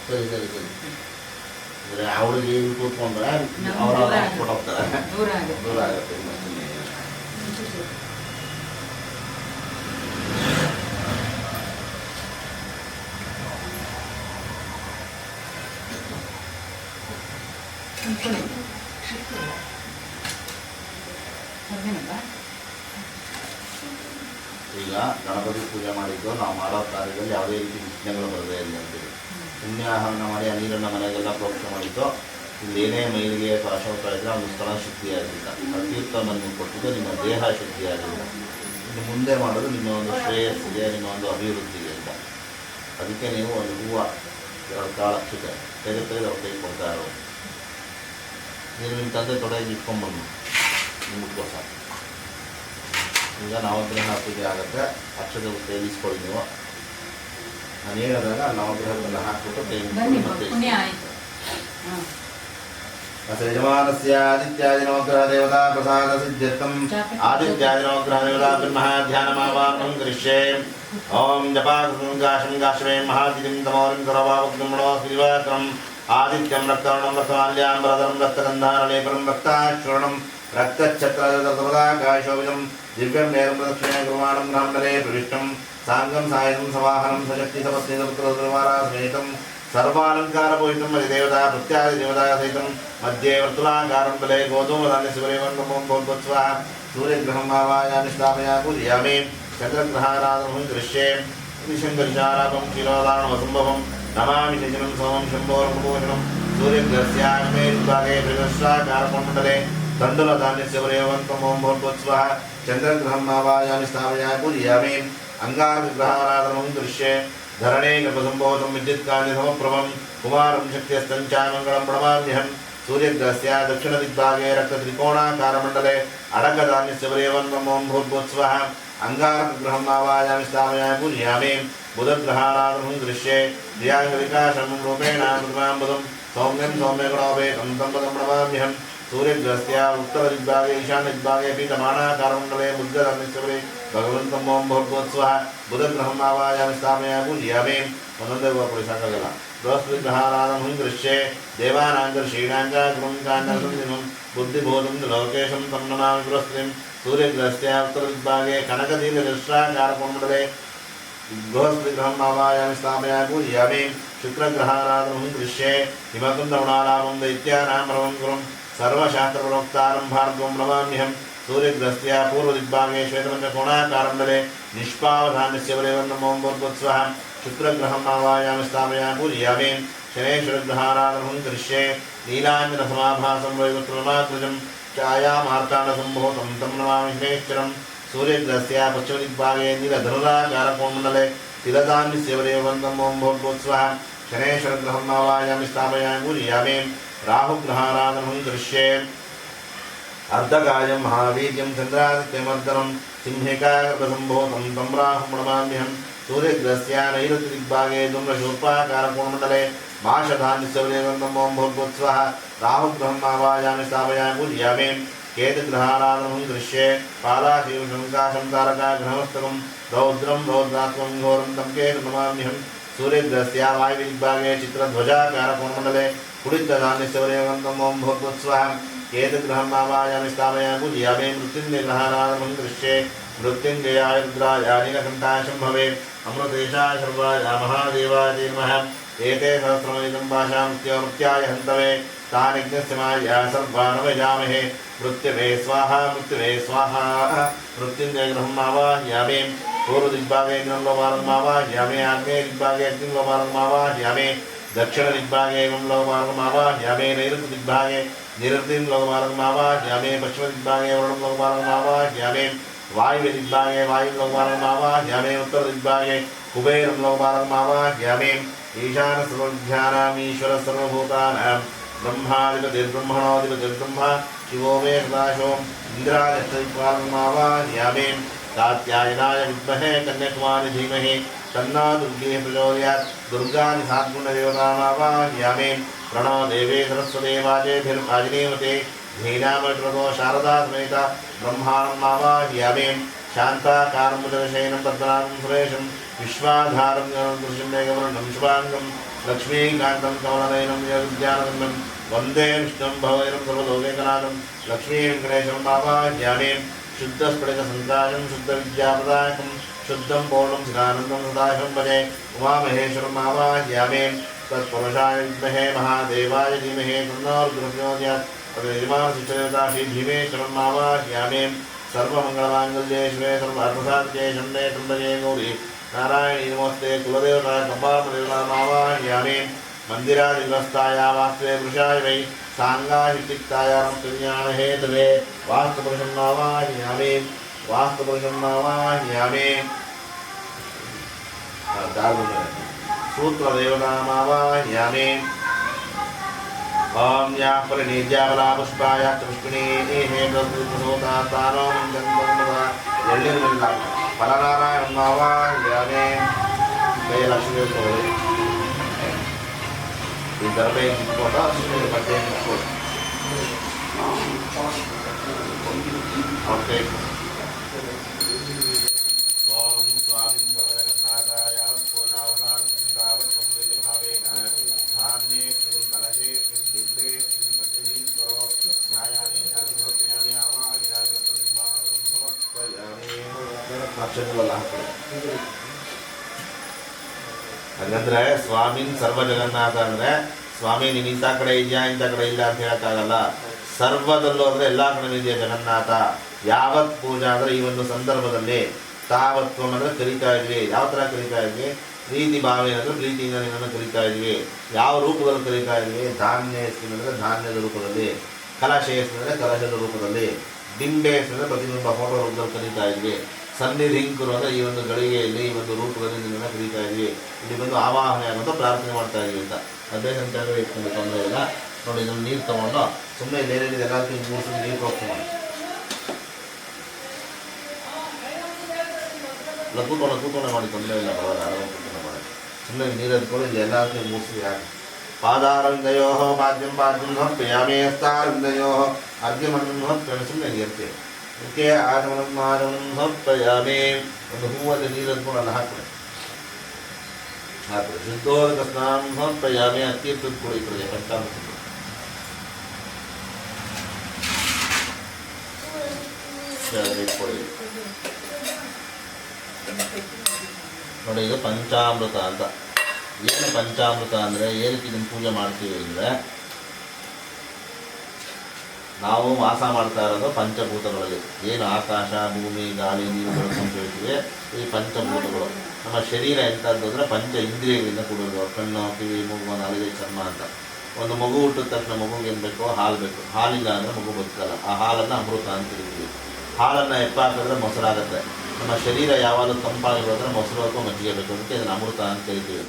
ಸರಿ ಸರಿ ಅಂದರೆ ಅವಳಿಗೆ ಇಲ್ಲಿ ಕೂತ್ಕೊಂಡ್ರೆ ಅವರ ಹಾಕ್ಬಿಟ್ಟು ಹೋಗ್ತಾರೆ ದೂರ ಆಗುತ್ತೆ ಈಗ ಗಣಪತಿ ಪೂಜೆ ಮಾಡಿದ್ದು ನಾವು ಮಾಡೋ ಕಾರ್ಯದಲ್ಲಿ ಯಾವುದೇ ರೀತಿ ವಿಘ್ನಗಳು ಬರದೇ ಇಲ್ಲ ಅಂತೇಳಿ ಪುಣ್ಯಾಹರಣ ಮಾಡಿ ಆ ನೀರನ್ನು ಮನೆಗೆಲ್ಲ ಪ್ರೋಕ್ಷ ಮಾಡಿದ್ದು ಇಲ್ಲೇನೇ ಮೈಲಿಗೆ ಪಾಶೋತ ಇದ್ದರೆ ಒಂದು ಸ್ಥಳ ಶುದ್ಧಿಯಾಗಿಲ್ಲ ತೀರ್ಥವನ್ನು ಕೊಟ್ಟಿದ್ದು ನಿಮ್ಮ ದೇಹ ಶುದ್ಧಿಯಾಗಿಲ್ಲ ಇನ್ನು ಮುಂದೆ ಮಾಡೋದು ನಿಮ್ಮ ಒಂದು ಶ್ರೇಯಸ್ಸಿಗೆ ನಿಮ್ಮ ಒಂದು ಅಭಿವೃದ್ಧಿಗೆ ಅಂತ ಅದಕ್ಕೆ ನೀವು ಒಂದು ಹೂವು 2 ಕಾಳು ಅಕ್ಷತೆ ತೆಗೆದು ಅವ್ರು ಕೈ ಕೊಡ್ತಾ ಇರೋದು ನೀನು ನಿಮ್ಮ ತಂದೆ ತೊಡೆಗೆ ಇಟ್ಕೊಂಡ್ಬಂದು ನಿಮಗೋಸ್ಕರ ಈಗ ನವಗ್ರಹ ಪೂಜೆ ಆಗುತ್ತೆ ಅಕ್ಷತೆ ತೇಲಿಸ್ಕೊಳ್ಳಿ ನೀವು ನಾನು ಹೇಳಿದಾಗ ನವಗ್ರಹದೆಲ್ಲ ಹಾಕ್ಬಿಟ್ಟು ಮತ್ತೆ ಯಜಮಾನಸ್ಯ ಆದಿತ್ಯಾದಿ ನವಗ್ರಹ ದೇವತಾ ಪ್ರಸಾದ ಸಿದ್ಧ್ಯರ್ಥಂ ಆದಿತ್ಯಾದಿ ನವಗ್ರಹ ದೇವತಾ ಬ್ರಹ್ಮ ಧ್ಯಾನಮಾವಾಹನಂ ಕರಿಷ್ಯೆ ಓಂ ಜಪಾಶಂಗಾಶ್ರಮೇ ಮಹಾದಿತಿಂ ತಮೋರಿಂ ಕರವಾವಗ್ನಮಣೋ ಶ್ರೀವಾಕರಂ ಆದಿತ್ಯಂ ರಕ್ತವರ್ಣಂ ರಕ್ತಮಾಲ್ಯಾಂಬರಧರಂ ರಕ್ತಗಂಧಾರಲೇಪನಂ ರಕ್ತಾಶ್ವರಣಂ रक्तच्छत्रदाकाशोभिजं दिव्यं नेरं प्रदक्षिणे गुरुवाणं ब्राह्मणे प्रविष्टं साङ्गं सायं समाहनं सशक्ति सपत्नीसपुत्रद्वारासमेतं सर्वालङ्कारपूजितं अधिदेवता प्रत्यादिदेवता सहितं मध्ये वर्तुलाकारं तले गोधूमधान्यशिवरेवन्तं भवत्स्वा सूर्यग्रहम् आवायामि स्थापयामि पूजयामि चन्द्रग्रहाराधनं दृश्ये निशङ्करिशारापं क्षीरोदारणवसम्भवं नमामि शचनं सोमं शम्भोरमुपोषणं सूर्यग्रहस्याग्ने विभागे बृहस्राकारमण्डले तण्डुलधान्यस्य वरेवन्तं ओं भवत्स्वः चन्द्रग्रहम् आवायामि स्थापयामि पूजयामि अङ्गारग्रहाराधनं दृश्ये धरणे कृपसंभूतं विद्युत्कान्ति समप्रभं कुमारं शक्त्यस्तञ्चामङ्गलं प्रणमाम्यहं सूर्यग्रहस्य दक्षिणदिग्भागे रक्तत्रिकोणाकारमण्डले अडकधान्यस्य वरेवन्नमों भूर्भुवस्वः अंगारकग्रहम् आवाहयामि स्थापयामि पूजयामि बुधग्रहाराधनं दृश्ये ध्यानविकाशं रूपेण कृतमां सौम्यं सौम्यगुणोपेतं तं पदं प्रणमाम्यहं सूर्यग्रहस्य उत्तरदिग्भागे ईशान्यदिग्भागे पीठमानाकारमण्डले मुद्गधान्यस्य वरे भगवन्तं ओं भूर्भुवस्वः बुधग्रहम् आवाहयामि स्थापयामि पूजयामि साकगल बृहस्पतिग्रहाराधनं दृश्ये देवानां बुद्धिबोधं लोकेशं तं नमामि बृहस्पतिं सूर्यग्रहस्य उत्तरदिग्भागे कनकदीर्घदृष्टाकारमण्डले बृहस्पतिग्रहम् आवाहयामि स्थापयामि पूजयामि शुक्रग्रहाराधनं दृश्ये हिमकुन्दवनालाभं दैत्यानां परमं गुरुं सर्वशास्त्रप्रोक्तारं भार्गवं नमाम्यहं सूर्यग्रहस्य पूर्वदिग्भागे श्वेतपञ्चकोणाकारमण्डले निष्पावधान्यस्य वरेवन्नमों भूर्भुवस्वः शुक्रग्रहम् आवाहयामि स्थापयामि पूजयामि शनेश्वरग्रहाराधनं दृश्ये नीलाञ्जनसमाभासं वैवत्रमात्मजं छायामार्ताण्डसम्भूतं तं नमामि शनेश्वरं सूर्यग्रहस्य पश्चिमदिग्भागे नीलधनुराकारकोणमण्डले तिलधान्यस्य वरेवन्नमों भूर्भुवस्वः शनेश्वरग्रहम् आवाहयामि स्थापयामि पूजयामि राहुग्रहाराधनं दृश्ये अर्धकायं महावीर्यं चन्द्रादित्यमर्दनं सिंहिकागर्भसम्भूतं तं राहुं प्रणमाम्यहं सूर्यग्रहस्य नैऋत्यदिग्भागे धूम्रशूर्पाकारकोणमण्डले माषधान्यस्य वरेवन्नमों भूर्भुवस्वः राहुग्रहम् आवाहयामि स्थापयामि पूजयामि केतुग्रहाराधनं दृश्ये पालाशिवशङ्काशं तारकाग्रहमस्तकं रौद्रं रौद्रात्मं घोरं तं केतुं नमाम्यहं सूर्यग्रहस्य वायव्यदिग्भागे चित्रध्वजाकारकोणमण्डले कुडितधान्यस्य वरेवन्नमों भूर्भुवस्वः केतुग्रहम् आवाहयामि स्थापयामि पूजयामि मृत्युञ्जयग्रहाराधनं दृश्ये मृत्युञ्जयाय रुद्राय नीलकण्ठाय शम्भवे अमृतेशाय सर्वाय महादेवाय नमः एते सहस्रमेकं भाषा मृत्याय हन्तवे तानिज्ञस्य माया सर्वानवयामहे मृत्युवे स्वाहा मृत्युञ्जयग्रहम् आवाहयामि पूर्वदिग्भागे अग्निलोपारम् आवाहयामि आग्नेयदिग्भागे अग्निलोपारम् आवाहयामि दक्षिणदिग्भागे लोपारम् आवाहयामि नैऋत्यदिग्भागे निरृतिं लोपारम् आवाहयामि पश्चिमदिग्भागे वरुणं लोपारम् आवाहयामि वायुव्यदिग्भागे वायुं लोपारम् आवाहयामि उत्तरदिग्भागे कुबेरं लोपारम् आवाहयामि ईशानसर्वविद्यानामीश्वर सर्वभूतानां ब्रह्माधिपतिर्ब्रह्मणोऽधिपतिर्ब्रह्मा शिवो मे सदाशिवो इन्द्रादित्यदिक्पालम् आवाहयामि कात्यायनाय विद्महे कन्याकुमारी धीमहि तन्नो दुर्गे प्रचोदयात् दुर्गानि सात्गुणदेवताम् आवाहयामि प्रणो देवे सरस्वती वाजेभिर्वाजिनीवते धीनामृतो शारदा समेता ब्रह्माणम् आवाहयामि शान्ताकारं मुदशयनं पद्मनाभं सुरेशं विश्वाधारं ज्ञानदृश्यं मेघवर्णं शुभाङ्गं लक्ष्मीकान्तं कमलनयनं योगज्ञानगम्यं वन्दे विष्णुं भवैनं सर्वलोकैकनाथं लक्ष्मीवेङ्कटेशम् आवाहयामि शुद्धस्फटिकसङ्काशं शुद्धविद्याप्रदायकं शुद्धं पूर्णं चिदानन्दं सदाशिवं भजे उमामहेश्वरम् आवाहयामि तत्पुरुषाय विद्महे महादेवाय धीमहि तन्नो रुद्रः तदेवासिदेवता श्रीभीमेश्वरम् आवाहयामि सर्वमङ्गलमाङ्गल्ये शिवे सर्वार्थसाधिके शरण्ये त्र्यम्बके गौरी नारायणी नमोस्ते कुलदेवताय कपालदेवताम् आवाहयामि मन्दिरादिग्रस्ताय वास्तवे पुरुषाय वै साङ्गाहितिक्ताय कल्याणहेतवे वास्तुपुरुषम् आवाहयामि सूत्रदेवताम् आवाहयामि ओम या परिणीज्यावला पुष्पाय पुष्पिणी हे प्रसोतानो मंगलमदा एल्लिरमिल्ल फलनारायणं आवाहयामि जय लक्ष्मी कोरे इधर फोटो सुने पते ओके ओम स्वामी सर्वजगन्नाथाय पूजावतार तावत् कुंभे भावे धान्ये कलशे बिंदे पतिनि करो न्यायानि न्यायभक्त्यानि आवाहयामि तन्निर्माणं समर्पयामि अक्षरवला ಹಾಗಂದ್ರೆ ಸ್ವಾಮಿನ್ ಸರ್ವ ಜಗನ್ನಾಥ ಅಂದರೆ ಸ್ವಾಮಿ ನೀನು ಇಂಥ ಕಡೆ ಇದೆಯಾ ಇಂಥ ಕಡೆ ಇಲ್ಲ ಅಂತ ಹೇಳೋಕ್ಕಾಗಲ್ಲ. ಸರ್ವದಲ್ಲೂ ಅಂದರೆ ಎಲ್ಲ ಕಡೆ ಇದೆಯಾ ಜಗನ್ನಾಥ. ಯಾವತ್ ಪೂಜಾ ಅಂದರೆ ಈ ಒಂದು ಸಂದರ್ಭದಲ್ಲಿ ತಾವತ್ವಂ ಅಂದರೆ ಕರಿತಾ ಇದ್ವಿ. ಯಾವ ಥರ ಕರಿತಾ ಇದ್ವಿ? ಪ್ರೀತಿ ಭಾವನೆ ಅಂದರೆ ಪ್ರೀತಿಯಿಂದ ನಿನ್ನನ್ನು ಕರಿತಾ ಇದ್ವಿ. ಯಾವ ರೂಪದಲ್ಲಿ ಕರಿತಾ ಇದ್ವಿ? ಧಾನ್ಯ ಅಂದರೆ ಧಾನ್ಯದ ರೂಪದಲ್ಲಿ, ಕಲಶ ಅಂದರೆ ಕಲಶದ ರೂಪದಲ್ಲಿ, ಬಿಂಬೆ ಅಂದರೆ ಪ್ರತಿಬಿಂಬ ಫೋಟೋ ರೂಪದಲ್ಲಿ ಕರಿತಾ ಇದ್ವಿ. ಸನ್ನಿಧಿಂಕರು ಅಂದರೆ ಈ ಒಂದು ಗಳಿಗೆಯಲ್ಲಿ ಈ ಒಂದು ರೂಪದಲ್ಲಿ ನಿಮ್ಮನ್ನು ಕರೀತಾ ಇದೀವಿ, ಇಲ್ಲಿ ಬಂದು ಆವಾಹನೆ ಆಗುವಂಥ ಪ್ರಾರ್ಥನೆ ಮಾಡ್ತಾ ಇದೀವಿ ಅಂತ. ಅದೇ ಸಂಖ್ಯೆ ಇಟ್ಕೊಂಡು ತೊಂದರೆ ಇಲ್ಲ. ನೋಡಿ ಇದನ್ನು ನೀರು ತೊಗೊಂಡು ಸುಮ್ಮನೆ ಏನೇನಿದೆ ಎಲ್ಲದಕ್ಕೂ ಮೂರು ನೀರು ಪ್ರೋಕ್ಷಣೆ ಮಾಡಿ. ಇಲ್ಲ ಕೂತ್ಕೊಂಡೆ ಮಾಡಿ, ತೊಂದರೆ ಇಲ್ಲ, ಬರೋದು ಆರಾಮ ಕೂತ್ಕೊಂಡೆ ಮಾಡಿ. ಸುಮ್ಮನೆ ನೀರು ಎದ್ಕೊಂಡು ಇಲ್ಲಿ ಎಲ್ಲದಕ್ಕೂ ಮೂರ್ಸಿ ಹಾಕಿ. ಪಾದಾರಂದಯೋ ಪಾದ್ಯಂ ಸಮರ್ಪಯಾಮಿ, ಹಸ್ತಾರಂದಯೋ ಅರ್ಘ್ಯಮನ್ನು ಸಮರ್ಪಯಾಮಿ. ಸುಮ್ಮನೆ ಇರ್ತೀವಿ. ಅದಕ್ಕೆ ಆಚಮನಂ ಸಮರ್ಪಯಾಮಿ. ಒಂದು ಹೂವಲ್ಲಿ ನೀರು ಎದ್ಕೊಂಡು ಅಲ್ಲಿ ಹಾಕ್ಬಿಡಿ. ಶುದ್ಧೋದಕ ಸ್ನಾನ ಸಮರ್ಪಯಾಮಿ. ಅತ್ಯಂತ ಕುಡಿಕೊಳ್ಳಿ ಪಂಚಾಮೃತ ಇಟ್ಕೊಳ್ಳಿ. ನೋಡಿ ಇದು ಪಂಚಾಮೃತ ಅಂತ. ಏನು ಪಂಚಾಮೃತ ಅಂದರೆ ಏನಕ್ಕೆ ಇದನ್ನು ಪೂಜೆ ಮಾಡ್ತೀವಿ ಅಂದರೆ, ನಾವು ವಾಸ ಮಾಡ್ತಾ ಇರೋದು ಪಂಚಭೂತಗಳಲ್ಲಿ. ಏನು ಆಕಾಶ, ಭೂಮಿ, ಗಾಳಿ, ನೀರು, ಬೆಳಕು ಅಂತ ಹೇಳ್ತೀವಿ, ಈ ಪಂಚಭೂತಗಳು. ನಮ್ಮ ಶರೀರ ಎಂಥದ್ದು ಅಂದರೆ ಪಂಚ ಇಂದ್ರಿಯಗಳಿಂದ ಕೂಡಿರೋದು. ಕಣ್ಣು, ಕಿವಿ, ಮೂಗು, ನಾಲಿಗೆ, ಚರ್ಮ ಅಂತ. ಒಂದು ಮಗು ಹುಟ್ಟಿದ ತಕ್ಷಣ ಮಗುಗೆ ಏನು ಬೇಕೋ ಹಾಲು ಬೇಕು. ಹಾಲಿಲ್ಲ ಅಂದರೆ ಮಗು ಬದುಕಲ್ಲ. ಆ ಹಾಲನ್ನು ಅಮೃತ ಅಂತ ಕರಿತೀವಿ. ಹಾಲನ್ನು ಎಪ್ಪಾಕಿದ್ರೆ ಮೊಸರಾಗುತ್ತೆ. ನಮ್ಮ ಶರೀರ ಯಾವಾಗಲೂ ತಂಪಾಗಿರೋದ್ರೆ ಮೊಸರು ಅಥವಾ ಮಜ್ಜಿಗೆ ಬೇಕು, ಅದಕ್ಕೆ ಅದನ್ನು ಅಮೃತ ಅಂತ ಕರಿತೀವಿ.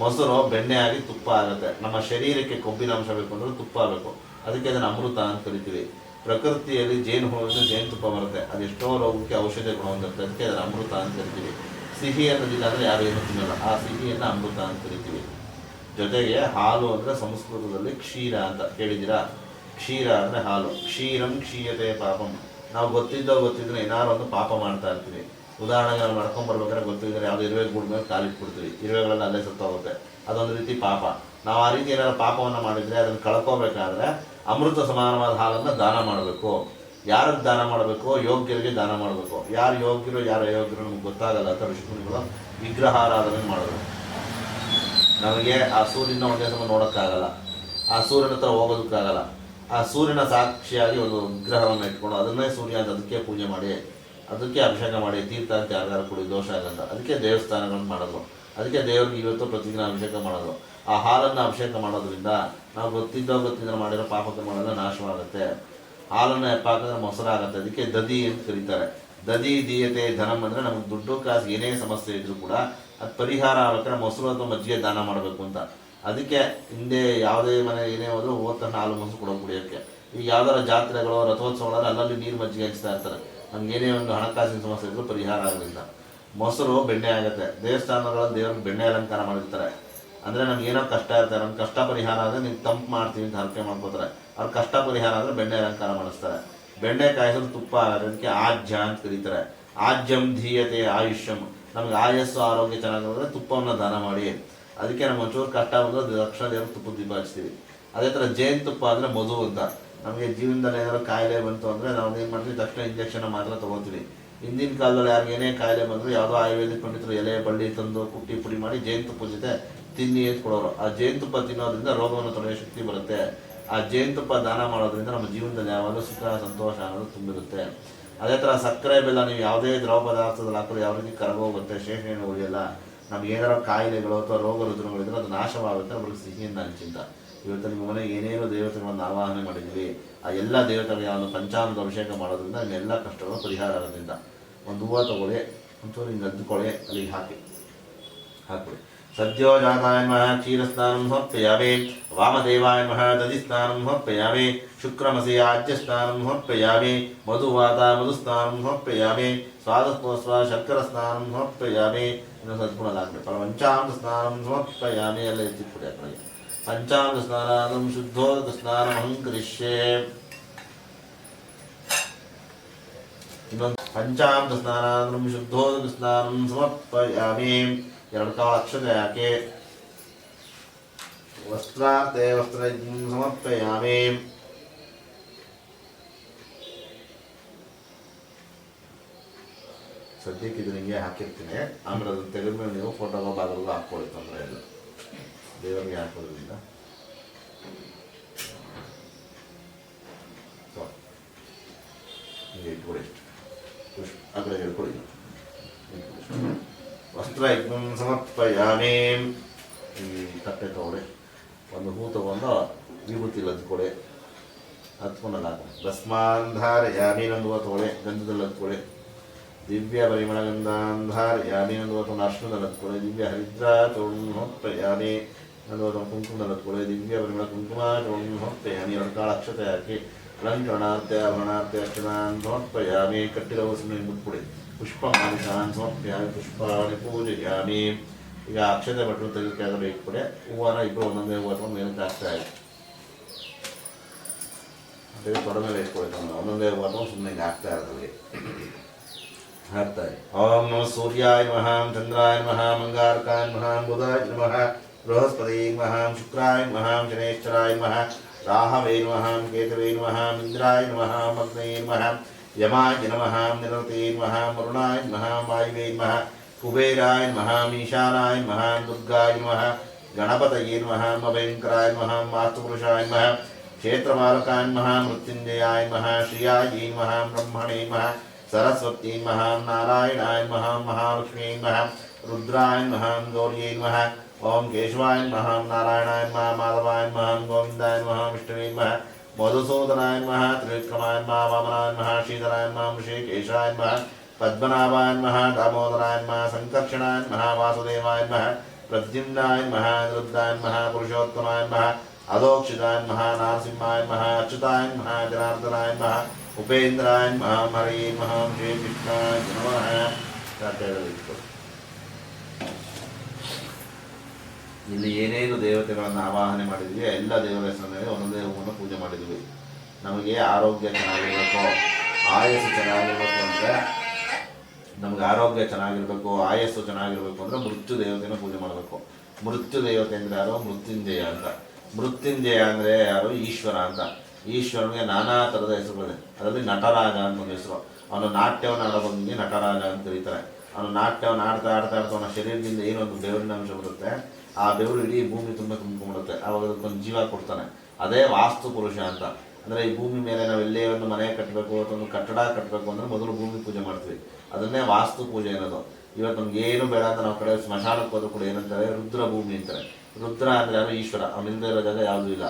ಮೊಸರು ಬೆಣ್ಣೆ ಆಗಿ ತುಪ್ಪ ಆಗುತ್ತೆ. ನಮ್ಮ ಶರೀರಕ್ಕೆ ಕೊಬ್ಬಿನಾಂಶ ಬೇಕು ಅಂದರೆ ತುಪ್ಪ ಬೇಕು, ಅದಕ್ಕೆ ಅದನ್ನು ಅಮೃತ ಅಂತ ಕರಿತೀವಿ. ಪ್ರಕೃತಿಯಲ್ಲಿ ಜೇನು ಹೋಗಿದ್ರೆ ಜೇನುತುಪ್ಪ ಬರುತ್ತೆ, ಅದೆಷ್ಟೋ ರೋಗಕ್ಕೆ ಔಷಧಿ ಗುಣ ಹೊಂದಿರುತ್ತೆ, ಅದಕ್ಕೆ ಅದನ್ನು ಅಮೃತ ಅಂತ ಕರಿತೀವಿ. ಸಿಹಿ ಅನ್ನೋದಿಲ್ಲ ಅಂದರೆ ಯಾರು ಏನು ತಿನ್ನಲ್ಲ, ಆ ಸಿಹಿಯನ್ನು ಅಮೃತ ಅಂತ ಕರಿತೀವಿ. ಜೊತೆಗೆ ಹಾಲು ಅಂದರೆ ಸಂಸ್ಕೃತದಲ್ಲಿ ಕ್ಷೀರ ಅಂತ ಕೇಳಿದ್ದೀರಾ? ಕ್ಷೀರ ಅಂದರೆ ಹಾಲು. ಕ್ಷೀರಂ ಕ್ಷೀಯತೆ ಪಾಪಂ. ನಾವು ಗೊತ್ತಿದ್ರೆ ಏನಾರು ಒಂದು ಪಾಪ ಮಾಡ್ತಾ ಇರ್ತೀವಿ. ಉದಾಹರಣೆಗೆ ನಾವು ನಡ್ಕೊಂಡ್ಬರ್ಬೇಕಾದ್ರೆ ಗೊತ್ತಿದ್ದರೆ ಯಾವುದೋ ಇರುವೆ ಗೂಡ್ ಮೇಲೆ ಕಾಲಿಟ್ಬಿಡ್ತೀವಿ, ಇರುವೆಗಳೆಲ್ಲ ಅಲ್ಲೇ ಸತ್ತೋಗುತ್ತೆ. ಅದೊಂದು ರೀತಿ ಪಾಪ. ನಾವು ಆ ರೀತಿ ಏನಾದ್ರು ಪಾಪವನ್ನು ಮಾಡಿದರೆ ಅದನ್ನು ಕಳ್ಕೋಬೇಕಾದ್ರೆ ಅಮೃತ ಸಮಾನವಾದ ಹಾಲನ್ನು ದಾನ ಮಾಡಬೇಕು. ಯಾರಿಗೆ ದಾನ ಮಾಡಬೇಕು? ಯೋಗ್ಯರಿಗೆ ದಾನ ಮಾಡಬೇಕು. ಯಾರು ಯೋಗ್ಯರು ಯಾರು ಅಯೋಗ್ಯರು ನಮ್ಗೆ ಗೊತ್ತಾಗಲ್ಲ ಅಂತ ಋಷಿಮುನಿಗಳು ವಿಗ್ರಹಾರಾಧನೆ ಮಾಡೋದು. ನಮಗೆ ಆ ಸೂರ್ಯನ ಒಂದೇ ಸಮ ನೋಡೋಕ್ಕಾಗಲ್ಲ, ಆ ಸೂರ್ಯನ ಹತ್ರ ಹೋಗೋದಕ್ಕಾಗಲ್ಲ. ಆ ಸೂರ್ಯನ ಸಾಕ್ಷಿಯಾಗಿ ಒಂದು ವಿಗ್ರಹವನ್ನು ಇಟ್ಕೊಂಡು ಅದನ್ನೇ ಸೂರ್ಯ ಅಂತ ಅದಕ್ಕೆ ಪೂಜೆ ಮಾಡಿ, ಅದಕ್ಕೆ ಅಭಿಷೇಕ ಮಾಡಿ, ತೀರ್ಥ ಅಂತ ಯಾರ್ಯಾರು ಕೊಡಿ ದೋಷ ಆಗಲ್ಲ. ಅದಕ್ಕೆ ದೇವಸ್ಥಾನಗಳನ್ನು ಮಾಡೋದು, ಅದಕ್ಕೆ ದೇವರಿಗೆ ಇವತ್ತು ಪ್ರತಿದಿನ ಅಭಿಷೇಕ ಮಾಡೋದು. ಆ ಹಾಲನ್ನು ಅಭಿಷೇಕ ಮಾಡೋದ್ರಿಂದ ನಾವು ಗೊತ್ತಿದ್ದ ಮಾಡಿರೋ ಪಾಪಕರ್ಮಗಳೆಲ್ಲ ನಾಶವಾಗುತ್ತೆ. ಹಾಲನ್ನು ಎಪ್ಪಾಕಿದ್ರೆ ಮೊಸರಾಗುತ್ತೆ, ಅದಕ್ಕೆ ದದಿ ಅಂತ ಕರೀತಾರೆ. ದದಿ ದೀಯತೆ ಧನಂ ಅಂದರೆ ನಮಗೆ ದುಡ್ಡು ಕಾಸು ಏನೇ ಸಮಸ್ಯೆ ಇದ್ರೂ ಕೂಡ ಅದು ಪರಿಹಾರ ಆಗಬೇಕಾದ್ರೆ ಮೊಸರು ಅಥವಾ ಮಜ್ಜಿಗೆ ದಾನ ಮಾಡಬೇಕು ಅಂತ. ಅದಕ್ಕೆ ಹಿಂದೆ ಯಾವುದೇ ಮನೆ ಏನೇ ಹೋದರೂ ಓದ್ತಾನೆ ಹಾಲು ಮೊಸರು ಕೊಡೋ ಕುಡಿಯೋಕ್ಕೆ. ಈಗ ಯಾವ್ದಾರ ಜಾತ್ರೆಗಳು ರಥೋತ್ಸವಗಳಲ್ಲಿ ಅಲ್ಲಲ್ಲಿ ನೀರು ಮಜ್ಜಿಗೆ ಹಂಚ್ತಾ ಇರ್ತಾರೆ. ನಮ್ಗೆ ಏನೇ ಒಂದು ಹಣಕಾಸಿನ ಸಮಸ್ಯೆ ಇದ್ರೂ ಪರಿಹಾರ ಆಗಲಿಲ್ಲ. ಮೊಸರು ಬೆಣ್ಣೆ ಆಗುತ್ತೆ. ದೇವಸ್ಥಾನಗಳಲ್ಲಿ ದೇವ್ರಿಗೆ ಬೆಣ್ಣೆ ಅಲಂಕಾರ ಮಾಡಿರ್ತಾರೆ. ಅಂದರೆ ನಮ್ಗೆ ಏನೋ ಕಷ್ಟ ಇರ್ತಾರೆ, ನಮ್ಮ ಕಷ್ಟ ಪರಿಹಾರ ಆದರೆ ನೀವು ತಂಪು ಮಾಡ್ತೀವಿ ಅಂತ ಹರಕೆ ಮಾಡ್ಕೋತಾರೆ. ಅವ್ರ ಕಷ್ಟ ಪರಿಹಾರ ಅಂದರೆ ಬೆಣ್ಣೆ ಅಲಂಕಾರ ಮಾಡಿಸ್ತಾರೆ. ಬೆಣ್ಣೆ ಕಾಯಿಸಲು ತುಪ್ಪ ಆಗುತ್ತೆ, ಅದಕ್ಕೆ ಆಜ್ಯ ಅಂತ ಕರೀತಾರೆ. ಆಜ್ಯಂ ಧೀಯತೆ ಆಯುಷ್ಯಂ. ನಮ್ಗೆ ಆಯಸ್ಸು ಆರೋಗ್ಯ ಚೆನ್ನಾಗಿರೋದ್ರೆ ತುಪ್ಪವನ್ನು ದಾನ ಮಾಡಿ. ಅದಕ್ಕೆ ನಮ್ಗೆ ಒಂಚೂರು ಕಷ್ಟ ಬಂದರೆ ದಕ್ಷಿಣ ದೇವರು ತುಪ್ಪದ ದೀಪ ಹಚ್ತೀವಿ. ಅದೇ ಥರ ಜೇನುತುಪ್ಪ ಅಂದರೆ ಮಧು ಅಂತ. ನಮಗೆ ಜೀವನದಲ್ಲಿ ಏನಾದ್ರು ಕಾಯಿಲೆ ಬಂತು ಅಂದರೆ ನಾವು ಏನು ಮಾಡ್ತೀವಿ, ತಕ್ಷಣ ಇಂಜೆಕ್ಷನ್ ಮಾತ್ರ ತೊಗೋತೀವಿ. ಹಿಂದಿನ ಕಾಲದಲ್ಲಿ ಯಾರಿಗೆ ಏನೇ ಕಾಯಿಲೆ ಬಂದರೂ ಯಾವುದೋ ಆಯುರ್ವೇದಿಕ್ ಪಂಡಿತರು ಎಲೆ ಬಳ್ಳಿ ತಂದು ಕುಟ್ಟಿ ಪುಡಿ ಮಾಡಿ ಜೇನುತುಪ್ಪದ ಜೊತೆ ತಿನ್ನಿ ಅಂತ ಕೊಡೋರು. ಆ ಜೇನುತುಪ್ಪ ತಿನ್ನೋದ್ರಿಂದ ರೋಗವನ್ನು ತೊಳೆಯೋ ಶಕ್ತಿ ಬರುತ್ತೆ. ಆ ಜೇನುತುಪ್ಪ ದಾನ ಮಾಡೋದ್ರಿಂದ ನಮ್ಮ ಜೀವನದಲ್ಲಿ ಯಾವಾಗಲೂ ಸುಖ ಸಂತೋಷ ಅನ್ನೋದು ತುಂಬಿರುತ್ತೆ. ಅದೇ ಥರ ಸಕ್ಕರೆ ಬೆಲ್ಲ ನೀವು ಯಾವುದೇ ದ್ರವ ಪದಾರ್ಥದಲ್ಲಿ ಹಾಕಿದ್ರೆ ಯಾವ ರೀತಿ ಕರಗೋಗುತ್ತೆ, ಶೇಷಣೆಯನ್ನು ಉಳಿಯಲ್ಲ. ನಮ್ಗೆ ಏನಾರ ಕಾಯಿಲೆಗಳು ಅಥವಾ ರೋಗ ರುಜಿನಗಳಿದ್ರೆ ಅದು ನಾಶವಾಗುತ್ತೆ. ಅವ್ರಿಗೆ ಸಿಹಿಯಿಂದ ಹಂಚಿಂತ ಇವತ್ತು ನಿಮ್ಮ ಮನೆಗೆ ಏನೇನೋ ದೇವತೆಗಳನ್ನು ಆವಾಹನೆ ಮಾಡಿದ್ದೀವಿ, ಆ ಎಲ್ಲ ದೇವತೆಗಳಿಗೆ ಯಾವುದು ಪಂಚಾಮೃತ ಅಭಿಷೇಕ ಮಾಡೋದ್ರಿಂದ ಎಲ್ಲ ಕಷ್ಟಗಳು ಪರಿಹಾರ ಆಗೋದ್ರಿಂದ. ಒಂದು ಹೂವು ತಗೊಳ್ಳಿ, ಒಂಚೂರು ಹಿಂಗೆ ಅದ್ದುಕೊಳ್ಳಿ, ಅಲ್ಲಿಗೆ ಹಾಕ್ಬಿಡಿ. ಸದ್ಯೋ ಜಾತಾಯ ನಮಃ ಕ್ಷೀರಸ್ನಾನಂ ಸಮರ್ಪಯಾಮಿ. ವಾಮದೇವಾಯ ನಮಃ ದಧಿಸ್ನಾನಂ ಸಮರ್ಪಯಾಮಿ. ಶುಕ್ರಮಸಿ ಆಜ್ಯಸ್ನಾನಂ ಸಮರ್ಪಯಾಮಿ. ಮಧುವಾತ ಮಧುಸ್ನಾನಂ ಸಮರ್ಪಯಾಮಿ. ಸ್ವಾದಸ್ವ ಶರ್ಕರ ಸ್ನಾನಂ ಸಮರ್ಪಯಾಮಿ. ಇನ್ನೊಂದು ಸದ್ಗುಣಲಾಗಬೇಕು. ಪಂಚಾಮೃತ ಸ್ನಾನಂ ಸಮರ್ಪಯಾಮಿ. ಎಲ್ಲ ಎತ್ತಿಟ್ಬಿಡಿ ಆ ಕಡೆಗೆ. ಪಂಚಾಮೃತ ಸ್ನಾನಾನಂ ಶುದ್ಧೋದಕ ಸ್ನಾನಂ ಅಹಂಕರಿಷ್ಯೆ. ಇನ್ನೊಂದು ಪಂಚಾಮೃತ ಸ್ನಾನಾನಂ ಶುದ್ಧೋದಕ ಸ್ನಾನಂ ಸಮರ್ಪಯಾಮಿ. 2 ಕಾಳು ಅಕ್ಷತೆ ಹಾಕಿ ವಸ್ತ್ರಾರ್ತೆ ವಸ್ತ್ರ ಸಮರ್ಪಯಾಮಿ. ಸದ್ಯಕ್ಕೆ ಇದು ನಿಮಗೆ ಹಾಕಿರ್ತೀನಿ. ಆಮೇಲೆ ಅದನ್ನು ತೆಗೆದ ಮೇಲೆ ನೀವು ಫೋಟೋಗ ಬಾಗಿಲು ಹಾಕ್ಕೊಳ್ಳಿ, ತೊಂದರೆ ಇಲ್ಲ. ದೇವರಿಗೆ ಹಾಕೋದ್ರಿಂದ ಇಟ್ಕೊಡಿ. ಆ ಕಡೆ ಹೇಳ್ಕೊಡಿ. ವಸ್ತ್ರ ಸಮರ್ಪಯಾಮಿ. ಈ ತಟ್ಟೆ ತಗೊಳ್ಳಿ, ಒಂದು ಹೂ ತಗೊಂಡು ವಿಭೂತಿಲಿ ಹಚ್ಕೊಡಿ, ಹಚ್ಕೊಂಡಲ್ಲಿ ಹಾಕಿ ಭಸ್ಮಾಂಧಾರಯಾಮಿ. ಇನ್ನೊಂದು ಹೂವು ತಗೊಳ್ಳಿ, ಗಂಧದಲ್ಲಿ ಹಚ್ಕೊಳಿ. ದಿವ್ಯ ಪರಿಮಳಗಂಧಾಂಧಾರ್ಯಾಮಿ ಅನ್ನುವತ್ತೊಂದು ಅರ್ಶನದಲ್ಲಿ ಹತ್ಕೊಳ್ಳಿ. ದಿವ್ಯ ಹರಿದ್ರ ಚೂರ್ಣೋತ್ಪಯಾಮಿ ಅನ್ನುವತ್ತೊಂದು ಕುಂಕುಮದಲ್ಲಿ ಹತ್ಕೊಳ್ಳಿ. ದಿವ್ಯ ಪರಿಮಳ ಕುಂಕುಮ ಚೂರ್ಣೋತ್ಪಯಾಮಿ 2 ಕಾಳು ಅಕ್ಷತೆ ಹಾಕಿ ಅಲಂಕರಣಾರ್ಥ ಆಭರಣಾರ್ಥ ಅರ್ಚನಾನ್ ಸಮರ್ಪಯಾಮಿ. ಕಟ್ಟಿರೋ ಸುಮ್ಮನೆ ಮುಟ್ಬಿಡಿ. ಪುಷ್ಪಮಾಲಿಕಾನ್ ಸಮರ್ಪಯಾಮಿ ಪುಷ್ಪಾಣಿ ಪೂಜೆಯಾಮಿ. ಈಗ ಅಕ್ಷತೆ ಭಟ್ರು ತೆಗೆದುಕಾಗಲು ಇಟ್ಬಿಡಿ. ಹೂವನ ಇಬ್ಬರು ಒಂದೊಂದೇ ಹೂವು ಅಥವಾ ಮೇಲಕ್ಕೆ ಹಾಕ್ತಾ ಇದೆ. ಅದೇ ತೊಡ ಮೇಲೆ ಇಟ್ಕೊಳ್ತಾನೆ ಒಂದೊಂದೇ ಹೂವು ಅಥವಾ ಸುಮ್ಮನೆ ಹಿಂಗೆ ಹಾಕ್ತಾ ಇರೋದಲ್ಲಿ ಹಾಕ್ತಾ ಇದೆ. ಓಂ ನಮಃ ಸೂರ್ಯಾಯ ನಮಃ ಚಂದ್ರಾಯ ನಮಃ ಮಂಗಾರಕಾಯ ನಮಃ ಬುಧಾಯ ನಮಃ ಬೃಹಸ್ಪತಿ ನಮಃ ಶುಕ್ರಾಯ ನಮಃ ಶನೇಶ್ವರಾಯ ನಮಃ ರಾಹವೇ ನಮಃ ಕೇತವೇ ನಮಃ ಇಂದ್ರಾಯ ನಮಃ ಮಗ್ನೇ ನಮಃ ಯಮಾಯ ನಮಃ ನಿರತೆ ನಮಃ ವರುಣಾಯ ನಮಃ ವಾಯುವೇ ನಮಃ ಕುಬೇರಾಯ ನಮಃ ಈಶಾನಾಯ ನಮಃ ದುರ್ಗಾಯ ನಮಃ ಗಣಪತಯೇ ನಮಃ ಭಯಂಕರಾಯ ನಮಃ ಮಾತೃಪುರುಷಾಯ ನಮಃ ಕ್ಷೇತ್ರಪಾಲಕಾಯ ನಮಃ ಮೃತ್ಯುಂಜಯಾಯ ನಮಃ ಶ್ರಿಯಾಯೈ ನಮಃ ಬ್ರಹ್ಮಣೇ ನಮಃ सरस्वती नमः नारायणाय नमः महालक्ष्मी नमः रुद्राय नमः गौर्यै नमः ओम केशवाय नमः नारायणाय नमः माधवाय नमः गोविंदाय नमः विष्णुवे नमः मधुसूदनाय नमः त्रिविक्रमाय नमः वामनाय नमः श्रीधराय नमः ऋषिकेशाय नमः पद्मनाभाय नमः दामोदराय नमः संकर्षणाय नमः वासुदेवाय नमः प्रद्युम्नाय नमः रुद्राय नमः पुरुषोत्तमाय नमः अधोक्षिताय नमः नारसिंहाय नमः अच्युताय नमः जनार्दनाय नमः उपेन्द्राय नमः हरे नमः श्री कृष्णाय नमः. ಇಲ್ಲಿ ಏನೇನು ದೇವತೆಗಳನ್ನು ಆವಾಹನೆ ಮಾಡಿದ್ವಿ ಎಲ್ಲ ದೇವರ ಹೆಸರಿನಲ್ಲಿ ಒಂದೊಂದೇ ಹೂವನ್ನು ಪೂಜೆ ಮಾಡಿದ್ವಿ. ನಮಗೆ ಆರೋಗ್ಯ ಚೆನ್ನಾಗಿರಬೇಕು, ಆಯಸ್ಸು ಚೆನ್ನಾಗಿರ್ಬೇಕು ಅಂದರೆ ನಮ್ಗೆ ಆರೋಗ್ಯ ಚೆನ್ನಾಗಿರ್ಬೇಕು, ಆಯಸ್ಸು ಚೆನ್ನಾಗಿರ್ಬೇಕು ಅಂದರೆ ಮೃತ್ಯು ದೇವತೆನ ಪೂಜೆ ಮಾಡಬೇಕು. ಮೃತ್ಯು ದೇವತೆ ಅಂದರೆ ಯಾರು? ಮೃತ್ಯುಂಜಯ ಅಂತ. ಮೃತ್ಯುಂಜಯ ಅಂದರೆ ಯಾರು? ಈಶ್ವರ ಅಂತ. ಈಶ್ವರನಿಗೆ ನಾನಾ ಥರದ ಹೆಸರುಗಳಿದೆ. ಅದರಲ್ಲಿ ನಟರಾಜ ಅಂತ ಒಂದು ಹೆಸರು. ಅವನು ನಾಟ್ಯವನ್ನು ಆಡೋದಕ್ಕೆ ನಟರಾಜ ಅಂತ ಕರೀತಾರೆ. ಅವನು ನಾಟ್ಯವನ್ನು ಆಡ್ತಾ ಆಡ್ತಾ ಆಡ್ತಾ ಅವನ ಶರೀರದಿಂದ ಏನೊಂದು ಬೆವರಿನ ಅಂಶ ಬರುತ್ತೆ, ಆ ಬೆವರು ಇಡೀ ಭೂಮಿ ತುಂಬ ತುಂಬಿಕೊಂಡ್ಬಿಡುತ್ತೆ. ಆವಾಗ ಅದಕ್ಕೊಂದು ಜೀವ ಕೊಡ್ತಾನೆ. ಅದೇ ವಾಸ್ತು ಪುರುಷ ಅಂತ. ಅಂದರೆ ಈ ಭೂಮಿ ಮೇಲೆ ನಾವು ಎಲ್ಲೇ ಒಂದು ಮನೆ ಕಟ್ಟಬೇಕು ಅಥವಾ ಒಂದು ಕಟ್ಟಡ ಕಟ್ಟಬೇಕು ಅಂದರೆ ಮೊದಲು ಭೂಮಿ ಪೂಜೆ ಮಾಡ್ತೀವಿ. ಅದನ್ನೇ ವಾಸ್ತು ಪೂಜೆ ಅನ್ನೋದು. ಇವತ್ತು ನಮ್ಗೆ ಏನು ಬೇಡ ಅಂತ ನಾವು ಕಡೆ ಸ್ಮಶಾನಕ್ಕೆ ಹೋದ್ರು ಕೂಡ ಏನಂತಾರೆ? ರುದ್ರ ಭೂಮಿ ಅಂತಾರೆ. ರುದ್ರ ಅಂದರೆ ಯಾರು? ಈಶ್ವರ. ಅವನಿಂದ ಇರೋ ಜಾಗ ಯಾವುದೂ ಇಲ್ಲ.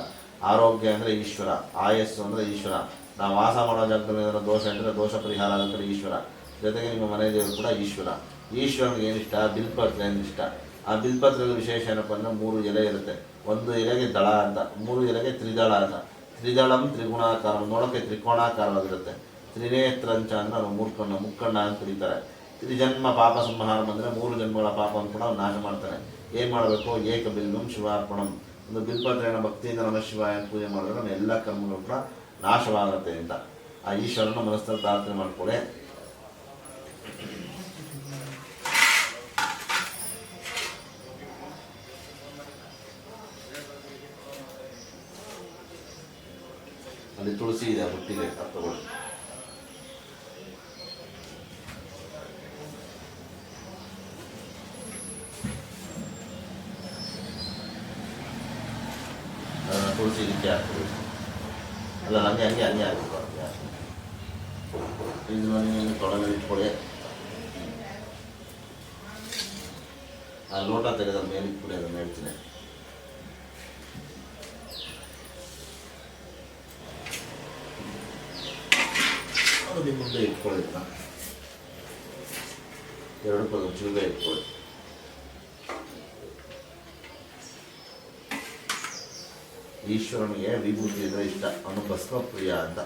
ಆರೋಗ್ಯ ಅಂದರೆ ಈಶ್ವರ, ಆಯಸ್ಸು ಅಂದರೆ ಈಶ್ವರ. ನಾವು ವಾಸ ಮಾಡೋ ಜಾಗದಲ್ಲಿ ಏನಾದರೂ ದೋಷ ಅಂದರೆ ದೋಷ ಪರಿಹಾರ ಆಗುತ್ತೆ ಈಶ್ವರ. ಜೊತೆಗೆ ನಿಮ್ಮ ಮನೆ ದೇವರು ಕೂಡ ಈಶ್ವರ. ಈಶ್ವರನಿಗೆ ಏನಿಷ್ಟ? ಬಿಲ್ಪತ್ರೆ ಅಂತ ಇಷ್ಟ. ಆ ಬಿಲ್ಪತ್ರೆಯಲ್ಲಿ ವಿಶೇಷ ಏನಪ್ಪ ಅಂದರೆ 3 ಎಲೆ ಇರುತ್ತೆ. ಒಂದು ಎಲೆಗೆ ದಳ ಅಂತ, 3 ಎಲೆಗೆ ತ್ರಿದಳ ಅಂತ. ತ್ರಿದಳಂ ತ್ರಿಗುಣಾಕಾರ, ನೋಡೋಕ್ಕೆ ತ್ರಿಕೋಣಾಕಾರವಾಗಿರುತ್ತೆ. ತ್ರಿನೇತ್ರಂಚ ಅಂತ ನಾವು ಮುಕ್ಕಣ್ಣ ಅಂತ ಕರೀತಾರೆ. ತ್ರಿಜನ್ಮ ಪಾಪ ಸಂಹಾರ ಅಂದರೆ 3 ಜನ್ಮಗಳ ಪಾಪವನ್ನು ಕೂಡ ನಾಶ ಮಾಡ್ತಾನೆ. ಏನು ಮಾಡಬೇಕು? ಏಕ ಬಿಲ್ವಂ ಶಿವಾರ್ಪಣಂ. ಒಂದು ಬಿಲ್ಪತ್ರೆಯನ್ನು ಭಕ್ತಿಯಿಂದ ನಮಃ ಶಿವಾಯ ಪೂಜೆ ಮಾಡಿದ್ರೆ ನಮ್ಮ ಎಲ್ಲ ಕರ್ಮಗಳು ಕೂಡ ನಾಶವಾಗುತ್ತೆ ಅಂತ ಆ ಈಶ್ವರನ ಮನಸ್ಸಲ್ಲಿ ಪ್ರಾರ್ಥನೆ ಮಾಡ್ಕೊಳ್ಳಿ. ಅಲ್ಲಿ ತುಳಸಿ ಇದೆ, ಹುಟ್ಟಿದೆ, ತಗೊಳ್ಳಿ. ತುಳಸಿ ಇದಕ್ಕೆ ಹಾಕ್ಬೋದು. ಅಲ್ಲ ಹಂಗೆ ಹಾಕ್ಬೇಕು. ಇದನ್ನು ತೊಳೆದು ಇಟ್ಕೊಳ್ಳಿ. ಆ ಲೋಟ ತೆಗೆದ ಮೇಲೆ ಇಟ್ಬಿಡಿ. ಅದನ್ನು ಹೇಳ್ತೀನಿ. ಅದು ನಿಮ್ಮ ಮುಂದೆ ಇಟ್ಕೊಳ್ಳಿ. 2 ಪದ ಚಿಲ್ಗೆ ಇಟ್ಕೊಳ್ಳಿ. ಈಶ್ವರನಿಗೆ ವಿಭೂತಿ ಅಂದರೆ ಇಷ್ಟ. ಅವನು ಭಸ್ಮ ಪ್ರಿಯ ಅಂತ.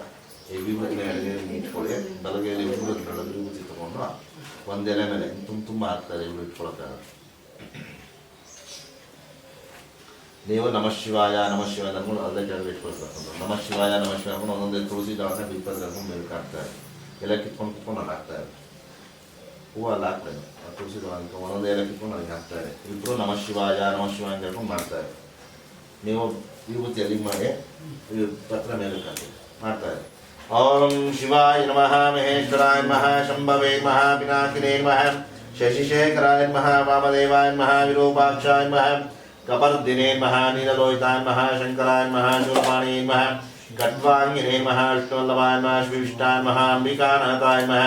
ಈ ವಿಭೂತಿನ ಎಡಗೆ ಇಟ್ಕೊಳ್ಳಿ. ಬಲಗೈಯಲ್ಲಿ ವಿಭೂತಿ ತೊಗೊಂಡು ಒಂದು ಎಲೆ ಮೇಲೆ ತುಂಬ ಹಾಕ್ತಾರೆ. ಇವ್ರು ಇಟ್ಕೊಳಕ್ಕಾಗ. ನೀವು ನಮಃ ಶಿವಾಯ ಅಂದ್ಕೊಂಡು ಅಲ್ಲೇ ಕೆಳಗೆ ಇಟ್ಕೊಳ್ಬೇಕು. ನಮಃ ಶಿವಾಯ ಅಂದ್ಕೊಂಡು ಒಂದೊಂದೇ ತುಳಸಿ ದಳನ ಬಿಲ್ಪತ್ರೆ ಮೇಲಕ್ಕೆ ಹಾಕ್ತಾರೆ. ಎಲೆ ಕಿತ್ಕೊಂಡು ಅಲ್ಲಿ ಹಾಕ್ತಾರೆ. ಹೂವು ಅಲ್ಲಿ ಹಾಕ್ತಾರೆ. ತುಳಸಿ ದಳ ಒಂದೊಂದೇ ಎಲೆ ಕಿತ್ಕೊಂಡು ಅಲ್ಲಿ ಹಾಕ್ತಾರೆ. ಇಬ್ಬರು ನಮಃ ಶಿವಾಯ ಅಂತ ಹೇಳ್ಕೊಂಡು ಮಾಡ್ತಾರೆ. ನೀವು ವಿಭೂತಿ ಎಲ್ಲಿ ಮಾಡಿ ಪತ್ರ ಮೇಲೆ ಮಾಡ್ತಾರೆ. ಓಂ ಶಿವಾಯ ನಮಃ ಮಹೇಶ್ವರಾಯ ನಮಃ ಶಂಭವೇ ನಮಃ ಪಿನಾಕಿನೇ ನಮಃ ಶಶಿಶೇಖರಾಯ ನಮಃ ವಾಮದೇವಾಯ ನಮಃ ವಿರೂಪಾಕ್ಷಾಯ ನಮಃ ಕಪರ್ದಿನೇ ನಮಃ ನೀಲಲೋಹಿತಾಯ ನಮಃ ಶಂಕರಾಯ ನಮಃ ಶೂಲಪಾಣಿ ನಮಃ ಖಡ್ವಾಂಗಿನೇ ನಮಃ ವಿಷ್ಣುವಲ್ಲಭಾಯ ನಮಃ ಶ್ರೀವಿಷ್ಟಾಯ ನಮಃ ಅಂಬಿಕಾನಾಥಾಯ ನಮಃ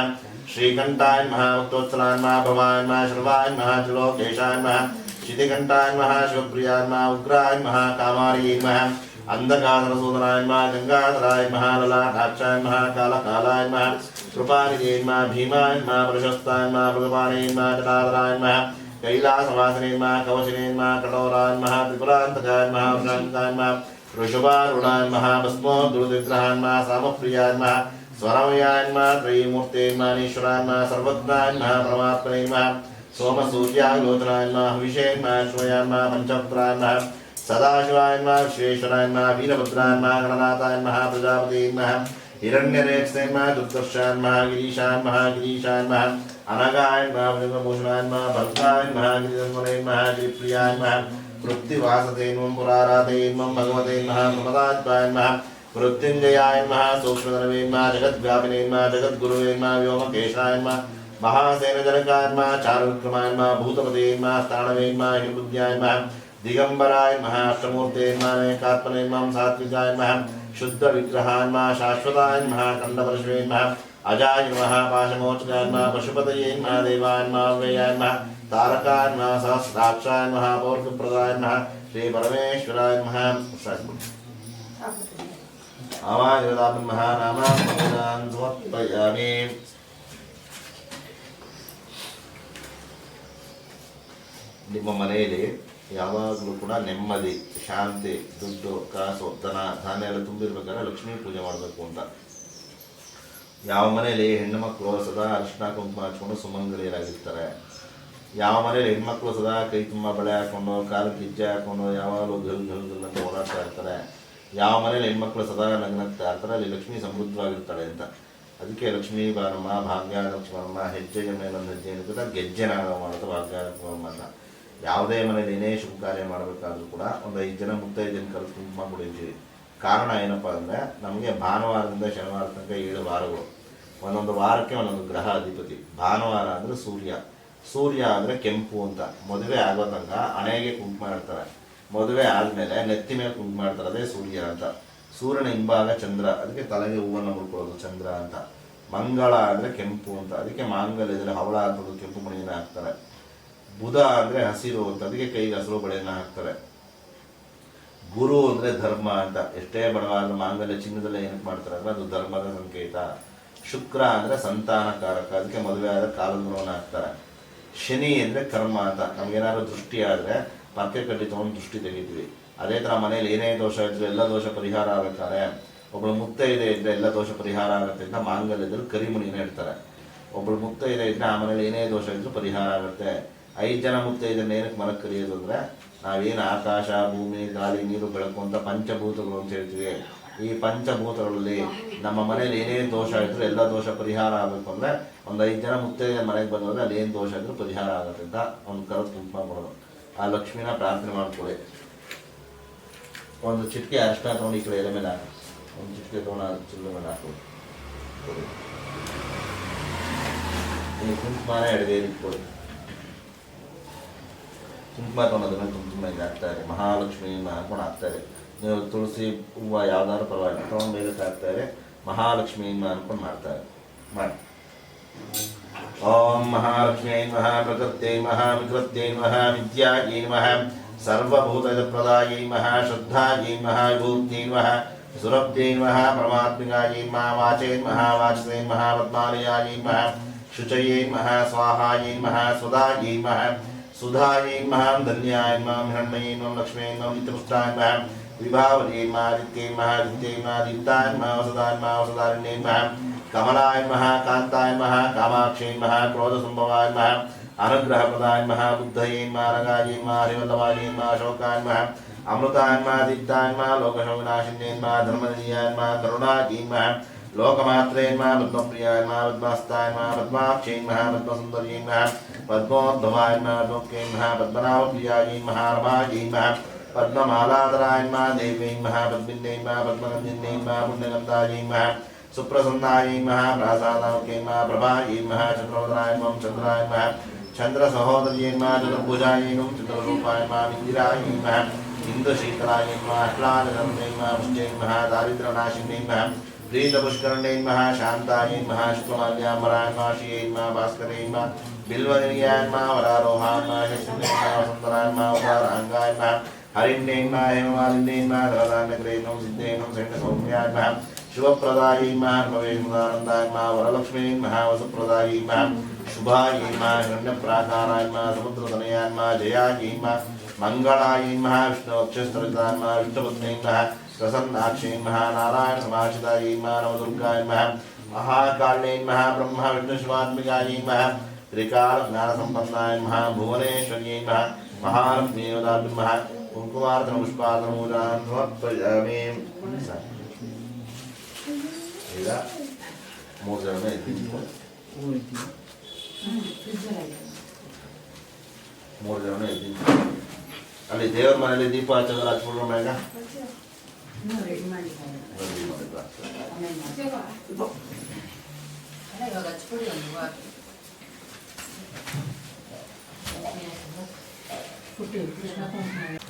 ಶ್ರೀಕಂಠಾಯ ನಮಃ ಭಕ್ತೋತ್ಸಲಾಯ ನಮಃ ಭವಾಯ ನಮಃ ಶರ್ವಾಯ ನಮಃ ತ್ರಿಲೋಕೇಶಾಯ ನಮಃ ಶಿತಿಕಂಠಾಯ ನಮಃ ಶಿವಪ್ರಿಯಾಯ ನಮಃ ಉಗ್ರಾಯ ನಮಃ ಕಾಮಾರ್ಯೈ ನಮಃ अंधकाधरसूदनाय नमः गंगाधराय नमः ललाटाक्षाय नमः कालकालाय नमः कृपानिधे नमः भीमाय नमः प्रशस्ताय नमः प्रगपाने नमः जटाधराय नमः कैलासवासिने नमः कवचिने नमः कठोराय नमः त्रिपुरान्तकाय नमः वृषान्तकाय नमः वृषभारूढाय नमः भस्मोद्धृतविग्रहाय नमः सामप्रियाय नमः स्वरमयाय नमः त्रयीमूर्ते नमः ईश्वराय नमः सर्वज्ञाय नमः परमात्मने नमः सोमसूर्यालोचनाय नमः हविषे नमः श्वयाय नमः पंचवक्त्राय नमः सदाशिवाय नमः विश्वेश्वराय नमः वीरभद्राय नमः गणनाथाय नमः प्रजापते नमः हिरण्यरेक्षसे नमः दुर्दर्शाय नमः गिरीशाय नमः गिरीशाय नमः अनगाय नमः भुजगभूषणाय नमः भद्राय नमः गिरिधन्वने नमः गिरिप्रियाय नमः वृत्तिवासते नमः पुराराते नमः भगवते नमः प्रमदात्माय नमः मृत्युंजयाय नमः सूक्ष्मधनवे नमः जगद्व्यापिने नमः जगद्गुरुवे नमः व्योमकेशाय नमः महासेनजनकाय नमः चारुविक्रमाय नमः भूतपते नमः स्थाणवे नमः हिमबुद्ध्याय नमः दिगंबराय नमः अष्टमूर्ते नमः अनेकात्मने नमः सात्विकाय नमः शुद्ध विग्रहाय नमः शाश्वताय नमः खंडपरशुवे नमः अजाय नमः पाशमोचकाय नमः पशुपतये नमः देवाय नमः अव्ययाय नमः तारकाय नमः सहस्राक्षाय नमः पौर्णप्रदाय नमः श्री परमेश्वराय नमः आवाजदापन महानामान् समर्पयामि ನಿಮ್ಮ ಮನೆಯಲ್ಲಿ ಯಾವಾಗಲೂ ಕೂಡ ನೆಮ್ಮದಿ ಶಾಂತಿ ದುಡ್ಡು ಕಾಸು ಧನ ಧಾನ್ಯ ಎಲ್ಲ ತುಂಬಿರ್ಬೇಕಾದ್ರೆ ಲಕ್ಷ್ಮೀ ಪೂಜೆ ಮಾಡಬೇಕು ಅಂತ. ಯಾವ ಮನೆಯಲ್ಲಿ ಹೆಣ್ಣು ಮಕ್ಕಳು ಸದಾ ಅರಿಶಿನ ಕುಂಕುಮ ಹಚ್ಕೊಂಡು ಸುಮಂಗಲಿಯರಾಗಿರ್ತಾರೆ, ಯಾವ ಮನೆಯಲ್ಲಿ ಹೆಣ್ಮಕ್ಳು ಸದಾ ಕೈ ತುಂಬ ಬಳೆ ಹಾಕೊಂಡು ಕಾಲು ಗಿಜ್ಜೆ ಹಾಕೊಂಡು ಯಾವಾಗಲೂ ಗಲ್ ಗಲ್ ಗಲ್ ಅಂತ ಓಡಾಡ್ತಾ ಇರ್ತಾರೆ, ಯಾವ ಮನೇಲಿ ಹೆಣ್ಮಕ್ಳು ಸದಾ ನಗ್ನಗ್ತಾ ಇರ್ತಾರೆ ಅಲ್ಲಿ ಲಕ್ಷ್ಮಿ ಸಮೃದ್ಧವಾಗಿರ್ತಾಳೆ ಅಂತ. ಅದಕ್ಕೆ ಲಕ್ಷ್ಮೀ ಬಾರಮ್ಮ ಭಾಗ್ಯ ಲಕ್ಷ್ಮಮ್ಮ ಹೆಜ್ಜೆಗೆ ಮೇಲೊಂದು ಹೆಜ್ಜೆ ಇರ್ತದೆ ಗೆಜ್ಜೆ ನಾಗ ಮಾಡೋದು ಭಾಗ್ಯ ಲಕ್ಷ್ಮಮ್ಮ ಅಂತ. ಯಾವುದೇ ಮನೇಲಿ ಏನೇ ಶುಭ ಕಾರ್ಯ ಮಾಡಬೇಕಾದ್ರೂ ಕೂಡ ಒಂದು 5 ಜನ ಮುತ್ತೈದು ಜನ ಕರೆದು ಕುಂಕುಮ ಕುಡಿತೀವಿ. ಕಾರಣ ಏನಪ್ಪ ಅಂದರೆ ನಮಗೆ ಭಾನುವಾರದಿಂದ ಶನಿವಾರ ತನಕ 7 ವಾರಗಳು, ಒಂದೊಂದು ವಾರಕ್ಕೆ ಒಂದೊಂದು ಗ್ರಹ ಅಧಿಪತಿ. ಭಾನುವಾರ ಅಂದರೆ ಸೂರ್ಯ, ಸೂರ್ಯ ಅಂದರೆ ಕೆಂಪು ಅಂತ. ಮದುವೆ ಆಗೋ ತನಕ ಹಣೆಗೆ ಕುಂಕುಮ ಇಡ್ತಾರೆ, ಮದುವೆ ಆದಮೇಲೆ ನೆತ್ತಿ ಮೇಲೆ ಕುಂಕುಮ ಮಾಡ್ತಾರೆ, ಅದೇ ಸೂರ್ಯ ಅಂತ. ಸೂರ್ಯನ ಹಿಂಭಾಗ ಚಂದ್ರ, ಅದಕ್ಕೆ ತಲೆಗೆ ಹೂವನ್ನು ಮುಡ್ಕೊಳ್ಳೋದು ಚಂದ್ರ ಅಂತ. ಮಂಗಳ ಅಂದರೆ ಕೆಂಪು ಅಂತ, ಅದಕ್ಕೆ ಮಾಂಗಲ್ಯದಲ್ಲಿ ಹವಳ ಹಾಕೋದು ಕೆಂಪು ಮಣಿಯನ್ನು ಹಾಕ್ತಾರೆ. ಬುಧ ಅಂದರೆ ಹಸಿರು ಅಂತ, ಅದಕ್ಕೆ ಕೈಗೆ ಹಸಿರು ಬಳೆಯನ್ನು ಹಾಕ್ತಾರೆ. ಗುರು ಅಂದರೆ ಧರ್ಮ ಅಂತ, ಎಷ್ಟೇ ಬಡವಾದ ಮಾಂಗಲ್ಯ ಚಿನ್ನದಲ್ಲೇ ಏನಕ್ಕೆ ಮಾಡ್ತಾರೆ ಅಂದರೆ ಅದು ಧರ್ಮದ ಸಂಕೇತ. ಶುಕ್ರ ಅಂದರೆ ಸಂತಾನಕಾರಕ, ಅದಕ್ಕೆ ಮದುವೆ ಆದ ಕಾಲಗುಣವನ್ನು ಹಾಕ್ತಾರೆ. ಶನಿ ಅಂದರೆ ಕರ್ಮ ಅಂತ, ನಮಗೇನಾದ್ರು ದೃಷ್ಟಿ ಆದರೆ ಪಕ್ಕೆ ಕಡ್ಡಿ ತೊಗೊಂಡು ದೃಷ್ಟಿ ತೆಗಿತೀವಿ. ಅದೇ ಥರ ಮನೇಲಿ ಏನೇ ದೋಷ ಇದ್ದರೂ ಎಲ್ಲ ದೋಷ ಪರಿಹಾರ ಆಗುತ್ತಾರೆ. ಒಬ್ಬಳು ಮುತ್ತೈದೆ ಇದ್ದರೆ ಎಲ್ಲ ದೋಷ ಪರಿಹಾರ ಆಗುತ್ತೆ ಅಂತ ಮಾಂಗಲ್ಯದಲ್ಲಿ ಕರಿಮಣಿನ ಇಡ್ತಾರೆ. ಒಬ್ಬಳು ಮುತ್ತೈದೆ ಇದ್ದರೆ ಆ ಮನೇಲಿ ಏನೇ ದೋಷ ಇದ್ದರೂ ಪರಿಹಾರ ಆಗುತ್ತೆ. 5 ಜನ ಮುತ್ತೈದನ್ನ ಏನಕ್ಕೆ ಮನಕ್ಕೆ ಕರೆಯೋದು ಅಂದರೆ ನಾವೇನು ಆಕಾಶ ಭೂಮಿ ಗಾಳಿ ನೀರು ಬೆಳಕು ಅಂತ ಪಂಚಭೂತಗಳು ಅಂತ ಹೇಳ್ತೀವಿ. ಈ ಪಂಚಭೂತಗಳಲ್ಲಿ ನಮ್ಮ ಮನೇಲಿ ಏನೇ ದೋಷ ಇದ್ದರೂ ಎಲ್ಲ ದೋಷ ಪರಿಹಾರ ಆಗಬೇಕು ಅಂದರೆ ಒಂದು 5 ಜನ ಮುತ್ತೈದೆ ಮನೆಗೆ ಬಂದೋದ್ರೆ ಅಲ್ಲಿ ಏನು ದೋಷ ಇದ್ದರೂ ಪರಿಹಾರ ಆಗುತ್ತೆ ಅಂತ ಒಂದು ಕರೆದು ಕುಂಕುಮ ಕೊಡೋದು. ಆ ಲಕ್ಷ್ಮಿನ ಪ್ರಾರ್ಥನೆ ಮಾಡ್ಕೊಳ್ಳಿ. ಒಂದು ಚಿಟಿಕೆ ಅರಿಶಿನ ತೊಗೊಂಡು ಈ ಕಡೆ ಎಲೆ ಮೇಲೆ ಹಾಕಿ, ಒಂದು ಚಿಟಿಕೆ ತೊಗೊಂಡು ಚಿಲ್ಲರೆ ಮೇಲೆ ಹಾಕೋದು. ಈ ಕುಂಕುಮನ ಎಡಗೈಲಿ ಇಟ್ಕೊಳ್ಳಿ. ಕುಂಕುಮ ತೊಗೊಂಡೋದನ್ನ ಕುಂಕುಮ ಇದು ಹಾಕ್ತಾರೆ, ಮಹಾಲಕ್ಷ್ಮಿಯನ್ನು ಹಾಕೊಂಡು ಹಾಕ್ತಾರೆ. ನೀವು ತುಳಸಿ ಹೂವು ಯಾವ್ದಾದ್ರು ಪರವಾಗಿಲ್ಲ ತೊಗೊಂಡು ಮೇಲೆ ಹಾಕ್ತಾರೆ, ಮಹಾಲಕ್ಷ್ಮಿಯನ್ನು ಅನ್ಕೊಂಡು ಮಾಡ್ತಾರೆ. ಮಾಡಿ. ಓಂ ಮಹಾಲಕ್ಷ್ಮ್ಯೈ ನಮಃ ಪ್ರಕೃತ್ಯೈ ನಮಃ ವಿಕೃತ್ಯೈ ನಮಃ ವಿದ್ಯಾಯೈ ನಮಃ ಸರ್ವಭೂತಪ್ರದಾಯೈ ನಮಃ ಶ್ರದ್ಧಾಯೈ ನಮಃ ವಿಭೂತ್ಯೈ ನಮಃ ಸುರಭ್ಯೈ ನಮಃ ಪರಮಾತ್ಮಿಕಾಯೈ ನಮಃ ವಾಚೈ ನಮಃ ವಾಚಸೈ ನಮಃ ಪದ್ಮಾಲಯಾಯೈ ನಮಃ ಶುಚಯೈ ನಮಃ ಸ್ವಾಹಾಯೈ ನಮಃ ಸ್ವದಾಯೈ ನಮಃ ಸುಧಾಯೈ ನಮಃ ಧನ್ಯಾಯ ನಮಃ ಹಿರಣ್ಮಯೈ ನಮಃ ಲಕ್ಷ್ಮ್ಯೈ ನಮಃ ನಿತ್ಯಪುಷ್ಟಾಯ ನಮಃ ವಿಭಾವರ್ಯೈ ನಮಃ ಆದಿತ್ಯೈ ನಮಃ ಆದಿತ್ಯೈ ನಮಃ ದೀಪ್ತಾಯ ನಮಃ ವಸದಾಯ ನಮಃ ವಸದಾರಣ್ಯೈ ನಮಃ कमलाय नमः कांताय नमः कामाक्षै नमः क्रोधसंभवाय नमः अनुग्रहप्रदाय नमः बुद्धये नमः रंगाय नमः हरिवल्लभाय नमः अशोकाय नमः अमृताय नमः दीप्ताय नमः लोकशोकनाशिन्ये नमः धर्मनिधयाय नमः करुणायै नमः लोकमात्रे नमः पद्मप्रियाय नमः पद्मास्ताय नमः पद्माक्षै नमः पद्मसुन्दर्यै नमः पद्मोद्भवाय नमः पद्मोक्त्यै नमः पद्मनाभप्रियायै नमः रमायै नमः पद्ममालाधराय नमः देव्यै नमः पद्मिन्यै नमः पद्मगन्धिन्यै नमः पुण्यगन्धायै नमः सुप्रसन्नायै नमः प्रासादावकै नमः प्रभायै नमः चन्द्रोदराय नमः चन्द्राय नमः चन्द्रसहोदर्यै नमः चतुर्भुजायै नमः चन्द्ररूपाय नमः इन्दिरायै नमः इन्दुशीतलायै नमः आह्लादगन्ध्यै नमः पुष्टै नमः दारिद्र्यनाशिन्यै नमः प्रीतपुष्करण्यै नमः शान्तायै नमः शुक्लमाल्याम्बराय नमः श्रियै नमः भास्करै नमः बिल्वनिलयाय नमः वरारोहाय नमः शशिन्यै नमः वसुन्धराय नमः उदाराङ्गाय नमः हरिण्येन्मा हेममालिन्येन्मा धवदान्यग्रेणं सिद्धेनं सैन्यसौम्यान्मा शिवप्रदायीन्मा भवेन्मानन्दान्मा वरलक्ष्मीन्मा वसुप्रदायीन्मा शुभायीन्मा हिरण्यप्राकारान्मा समुद्रतनयान्मा जयायीन्मा मङ्गलायीन्मा विष्णुवक्षस्थलितान्मा विष्णुपत्नीन्मा प्रसन्नाक्षीन्मा नारायणसमाश्रितायीन्मा नवदुर्गायीन्मा महाकाल्यीन्मा ब्रह्म विष्णुशिवात्मिकायीन्मा त्रिकालज्ञानसम्पन्नायन्मा भुवनेश्वर्यीन्मा महालक्ष्मीवदान्मा कुङ्कुमार्चनपुष्पार्चनपूजान् समर्पयामि ಈಗ 3 ಜನನೇ ಇದ್ದೀವಿ 3 ಜನನೇ ಇದ್ದೀವಿ ಅಲ್ಲಿ ದೇವರ ಮನೆಯಲ್ಲಿ ದೀಪ ಹಚ್ಚೋದ್ರ ಹಚ್ಬಿಡ್ರು ಮೇಗ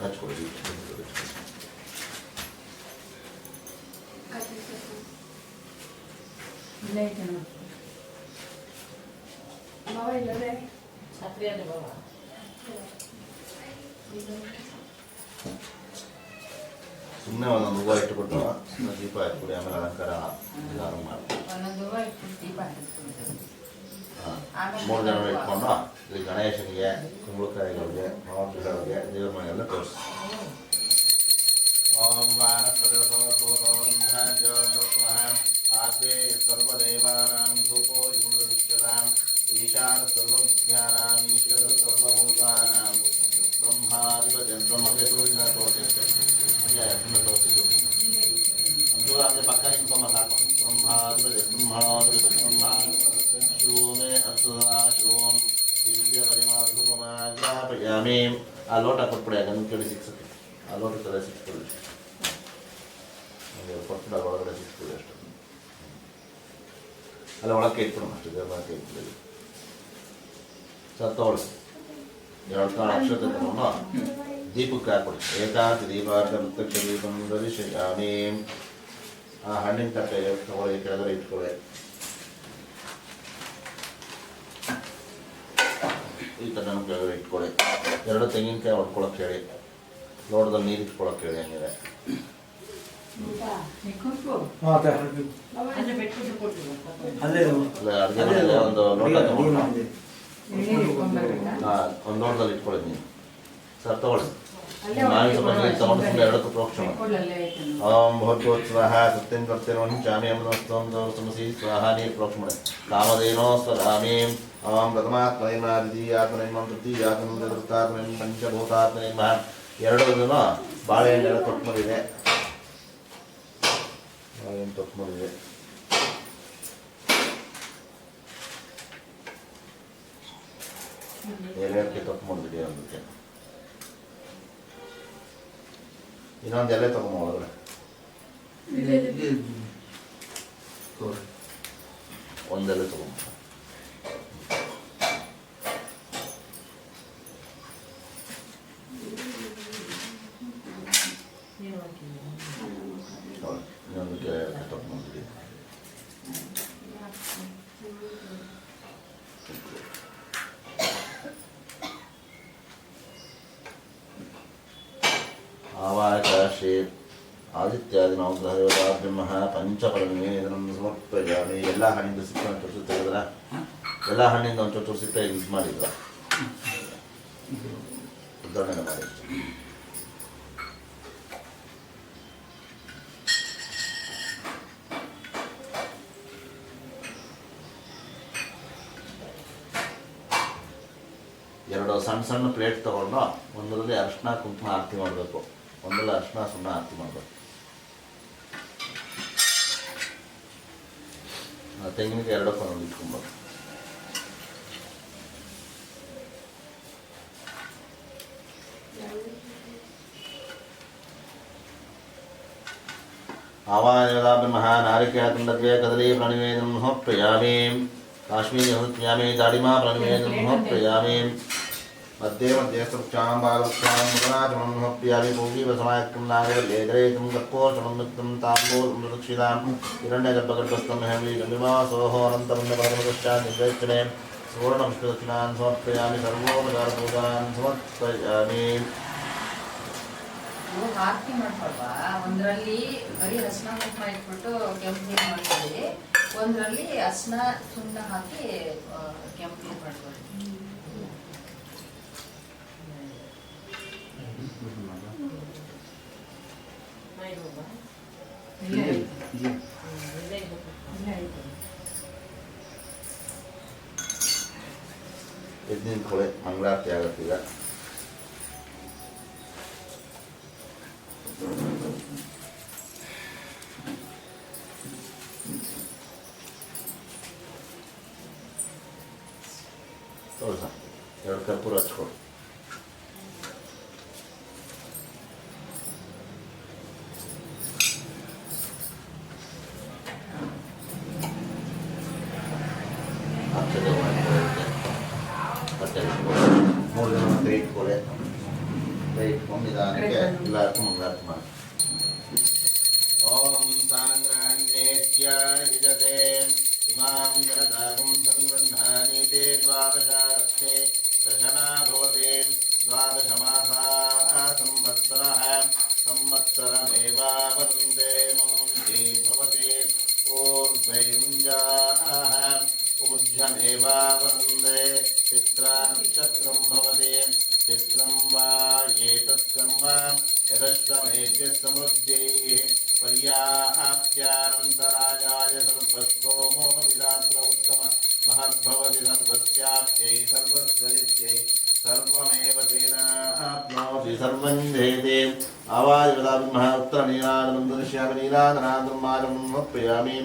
ಹಚ್ಕೊಡಿ ಸುಮ್ಮನೆ ಒಂದೊಂದು ಹೂವು ಇಟ್ಟುಬಿಟ್ಟು ದೀಪ ಹಾಕ್ಬಿಡಿ ಆಮೇಲೆ ಅಲಂಕಾರ ಎಲ್ಲರೂ ಮಾಡ್ತೀವಿ 3 ಜನ ಇಟ್ಕೊಂಡು ಇಲ್ಲಿ ಗಣೇಶನಿಗೆ ಕುಂಬಳಕಾಯಿಗಳಿಗೆ ಮಾವಿನಕಾಯಿಗಳಿಗೆ ದೇವ್ರ ಮನೆಯೆಲ್ಲ ತೋರಿಸಿ ಓಂ ಆದ್ಯೆ ಸರ್ವದೇವಾನಾಂ ಧೂಪೋ ಗುಣದೃಶ್ಯತಾಂ ಈಶಾನ ಸರ್ವವಿಜ್ಞಾನಾಂ ಈಶ್ವರ ಸರ್ವಭೂತಾನಾಂ ಬ್ರಹ್ಮಾಧಿಪತಿ ಸೂರ್ಯನ ತೋರಿಸಿದ್ದೆ ಹಂಗೆ ತೋರಿಸಿದ್ದು ಅಂತೂ ಅದೇ ಪಕ್ಕ ನಿಂತ್ಕೊಂಬ ಸಾಕು ಬ್ರಹ್ಮಾಧಿಪತಿ ಬ್ರಹ್ಮ ಶಿವಮೇ ಅಸುರ ಶಿವಂ ದಿವ್ಯ ಪರಿಮಾಧುಪಮಾಜ್ಞಾಪಯಾಮಿ ಆ ಲೋಟ ಕೊಟ್ಬಿಡಿ ಅದನ್ನು ಕೇಳಿ ಸಿಕ್ಸುತ್ತೆ ಆ ಲೋಟ ತಲೆ ಸಿಕ್ಸ್ಬಿಡಿ ಕೊಟ್ಬಿಡ ಒಳಗಡೆ ಸಿಕ್ಸ್ಬಿಡಿ ಅಷ್ಟು ಅಲ್ಲ ಒಳಕ್ಕೆ ಇಟ್ಬಿಡೋಣ ಅಷ್ಟು ದೇವಕ್ಕೆ ಇಟ್ಬಿಡಿ ಸರ್ ತಗೊಳ್ಳಿ 2 ಕಾಳು ಅಕ್ಷತೆ ತಗೊಂಡು ದೀಪಕ್ಕೆ ಹಾಕ್ಬಿಡಿ ಏಕಾಂತ ದೀಪಾರ್ಥ ಪ್ರತ್ಯಕ್ಷ ದೀಪಂ ದರ್ಶಯಾಮಿ ಆ ಹಣ್ಣಿನ ತಟ್ಟೆ ತಗೊಳ್ಳಿ ಕೆಳಗಡೆ ಇಟ್ಕೊಳ್ಳಿ ಈ ತಟ್ಟೆನ ಕೆಳಗಡೆ ಇಟ್ಕೊಳ್ಳಿ 2 ತೆಂಗಿನಕಾಯಿ ಹೊಡ್ಕೊಳಕ್ಕೆ ಹೇಳಿ ಲೋಟದಲ್ಲಿ ನೀರು ಇಟ್ಕೊಳಕ್ಕೆ ಹೇಳಿ ಹಂಗಿದೆ ಅಡುಗೆ ಮನೆಯಲ್ಲಿ ಒಂದು ಲೋಟ ತಗೊಂಡು ಒಂದು ಲೋಟದಲ್ಲಿ ಇಟ್ಕೊಳ್ಳಿ ನೀವು ಸರ್ ತಗೊಳ್ಳಿ ನಾನು ಸ್ವಲ್ಪ ನೀರು ತಗೊಂಡು ಸುಮ್ಮನೆ 2 ಪ್ರೋಕ್ಷಣ ಓಂ ಭೋರ್ಗೋತ್ಸವ ಸತ್ಯಂ ಕರ್ತೇನೋ ಚಾಮಿ ಅಮೃತಮಸಿ ಸ್ವಾಹ ನೀರು ಪ್ರೋಕ್ಷ ಮಾಡಿ ಕಾಮಧೇನೋ ಸ್ವರಾಮಿ ಓಂ ಪ್ರಥಮಾತ್ಮನೇಮ ದ್ವಿತೀಯಾತ್ಮನೇಮ ತೃತೀಯಾತ್ಮನೇಮ ಚತುರ್ಥಾತ್ಮನೇಮ ಪಂಚಭೂತಾತ್ಮನೇಮ 2 ಬಾಳೆಹಣ್ಣೆಲ್ಲ ತೊಟ್ಕೊಂಡಿದೆ ಬಾಳೆಹಣ್ಣು ತೊಟ್ಕೊಂಡಿದೆ ಎಲೆಕ್ಕೆ ತೊಟ್ಕೊಂಡಿದೆ ಅದಕ್ಕೆ ಇನ್ನೊಂದು ಎಲೆ ತಗೊಂಡು ಒಳಗಡೆ ಒಂದೆಲೆ ತಗೊಂಡು ಇನ್ನೊಂದು ಎಲೆ ತೊಗೊಂಡಿದ್ದೀವಿ आवाकाशे आदित्यादिनां ग्रहदेवताभ्यः पंचपरनिवेदनं समर्पयामि ಎಲ್ಲ ಹಣ್ಣಿಂದ ಸಿಪ್ಪೆ ಚುಚ್ಚು ತೆಗೆದ್ರ ಎಲ್ಲ ಹಣ್ಣಿಂದ ಒಂದು ಚುಚ್ಚು ಸಿಪ್ಪೆ ಯೂಸ್ ಮಾಡಿದ್ರ ಉದಾಹರಣೆ ಮಾಡಿ ಎರಡು ಸಣ್ಣ ಸಣ್ಣ ಪ್ಲೇಟ್ ತಗೊಂಡು ಒಂದರಲ್ಲಿ ಅರಿಶಿನ ಕುಂಕುಮ ಆರತಿ ಮಾಡಬೇಕು ಒಂದರಲ್ಲಿ ಅರಿಶಿನ ಸುಣ್ಣ ಆರತಿ ಮಾಡಬೇಕು ತೆಂಗಿನಕಾಯಿ 2 ಒಂದೊಂದು ಇಟ್ಕೊಬೇಕು आवाहयामः नारिकेलखण्डद्वये कदली प्रणिवेदनं समर्पयामि काश्मीरी समर्पयामि दाडिमा प्रणिवेदनं समर्पयामि मध्ये मध्ये सुक्षां बालवृक्षां मुदनाचमनं समर्पयामि पूगीवसमायत्तं नागलेग्रयितुं कर्पोषणं मित्रं ताम्बूलं प्रदक्षिणां हिरण्यगर्भगर्भस्थं हेमलीजमिमासोः अनन्तमन्यपरमपश्चात् निर्वेक्षणे सुवर्णपुष्पदक्षिणान् समर्पयामि सर्वोपचारपूजान् समर्पयामि ಆರತಿ ಮಾಡ್ಕೊಳ್ವಾ, ಒಂದರಲ್ಲಿ ಬರೀ ಅರ್ಶಿನ ಕುಂಕುಮ ಇಟ್ಬಿಟ್ಟು ಕೆಂಪು ನೀರು ಮಾಡ್ಕೊಳ್ಳಿ, ಒಂದರಲ್ಲಿ ಅರ್ಶಿನ ಸುಣ್ಣ ಹಾಕಿ ಕೆಂಪು ನೀರು ಮಾಡ್ಕೊಳ್ಳಿ. ಎದ್ದು ನಿಂತ್ಕೊಳ್ಳಿ, ಮಂಗಳಾರತಿ ಆಗತ್ತೆ ಈಗ. ತೋರ್ಸ, 2 ಕರ್ಪೂರ ಹಚ್ಕೊಡಿ. ಅಕ್ಷತೆ ಮಾಡ್ಕೊಳ್ಳಿ, ಬಟ್ಟೆ ಇಟ್ಕೊಳ್ಳಿ, 3 ಜನ ಕೈ ಇಟ್ಕೊಳ್ಳಿ. ಕೈ ಇಟ್ಕೊಂಡು ನಿಧಾನಕ್ಕೆ ಎಲ್ಲರಿಗೂ ಮಂಗಳಾರತಿ ಮಾಡಿ. ಓಂ ಸಾಂಗ್ರಹಣ್ಯೇತ್ಯಾಜಿಜತೆ ಇಮಾಂ ಜರದಾಗಂ ಸಂಗೃಹ್ಣಾನೀತೆ ದ್ವಾದಶಾರಥೆ ದಶನಾ ಭವತೆ ದ್ವಾದಶ ಮಾಸಾಃ ಸಂವತ್ಸರಃ ಸಂವತ್ಸರಮೇವಾವರುಂಧೆ ಮೌಂಜೇ ಭವತೆ ಊರ್ಧ್ವೈ ಮುಂಜಾಃ ಊರ್ಧ್ವಮೇವಾವರುಂಧೆ ಚಿತ್ರಾ ನಕ್ಷತ್ರಂ ಭವತೆ ಚಿತ್ರಂ ವಾ ಏತತ್ ಕರ್ಮ ಯದಶ್ರಮೇತ್ಯ ಸಮೃದ್ಧೈಃ ಪರ್ಯಾಪ್ತ್ಯಾನಂತರಾಯಾಯ ಸರ್ವಸ್ತೋಮೋ ವಿರಾತ್ರ ಉತ್ತಮ ಮಹದ್ಭವತಿ ಸರ್ವಸ್ಯಾಪ್ತ್ಯೈ ಸರ್ವಸ್ವರಿತ್ಯೈ ಸರ್ವಮೇವ ತೇನಾಪ್ನೋತಿ ಸರ್ವಂ ಜಯತೆ. ಆವಾಜವದಾಭಿಮಃ ಉತ್ತರ ನೀರಾಜನಂ ದೃಶ್ಯಾಮಿ ನೀರಾಜನಾಂತರಂ ಆಚಮನಂ ಸಮರ್ಪಯಾಮಿ.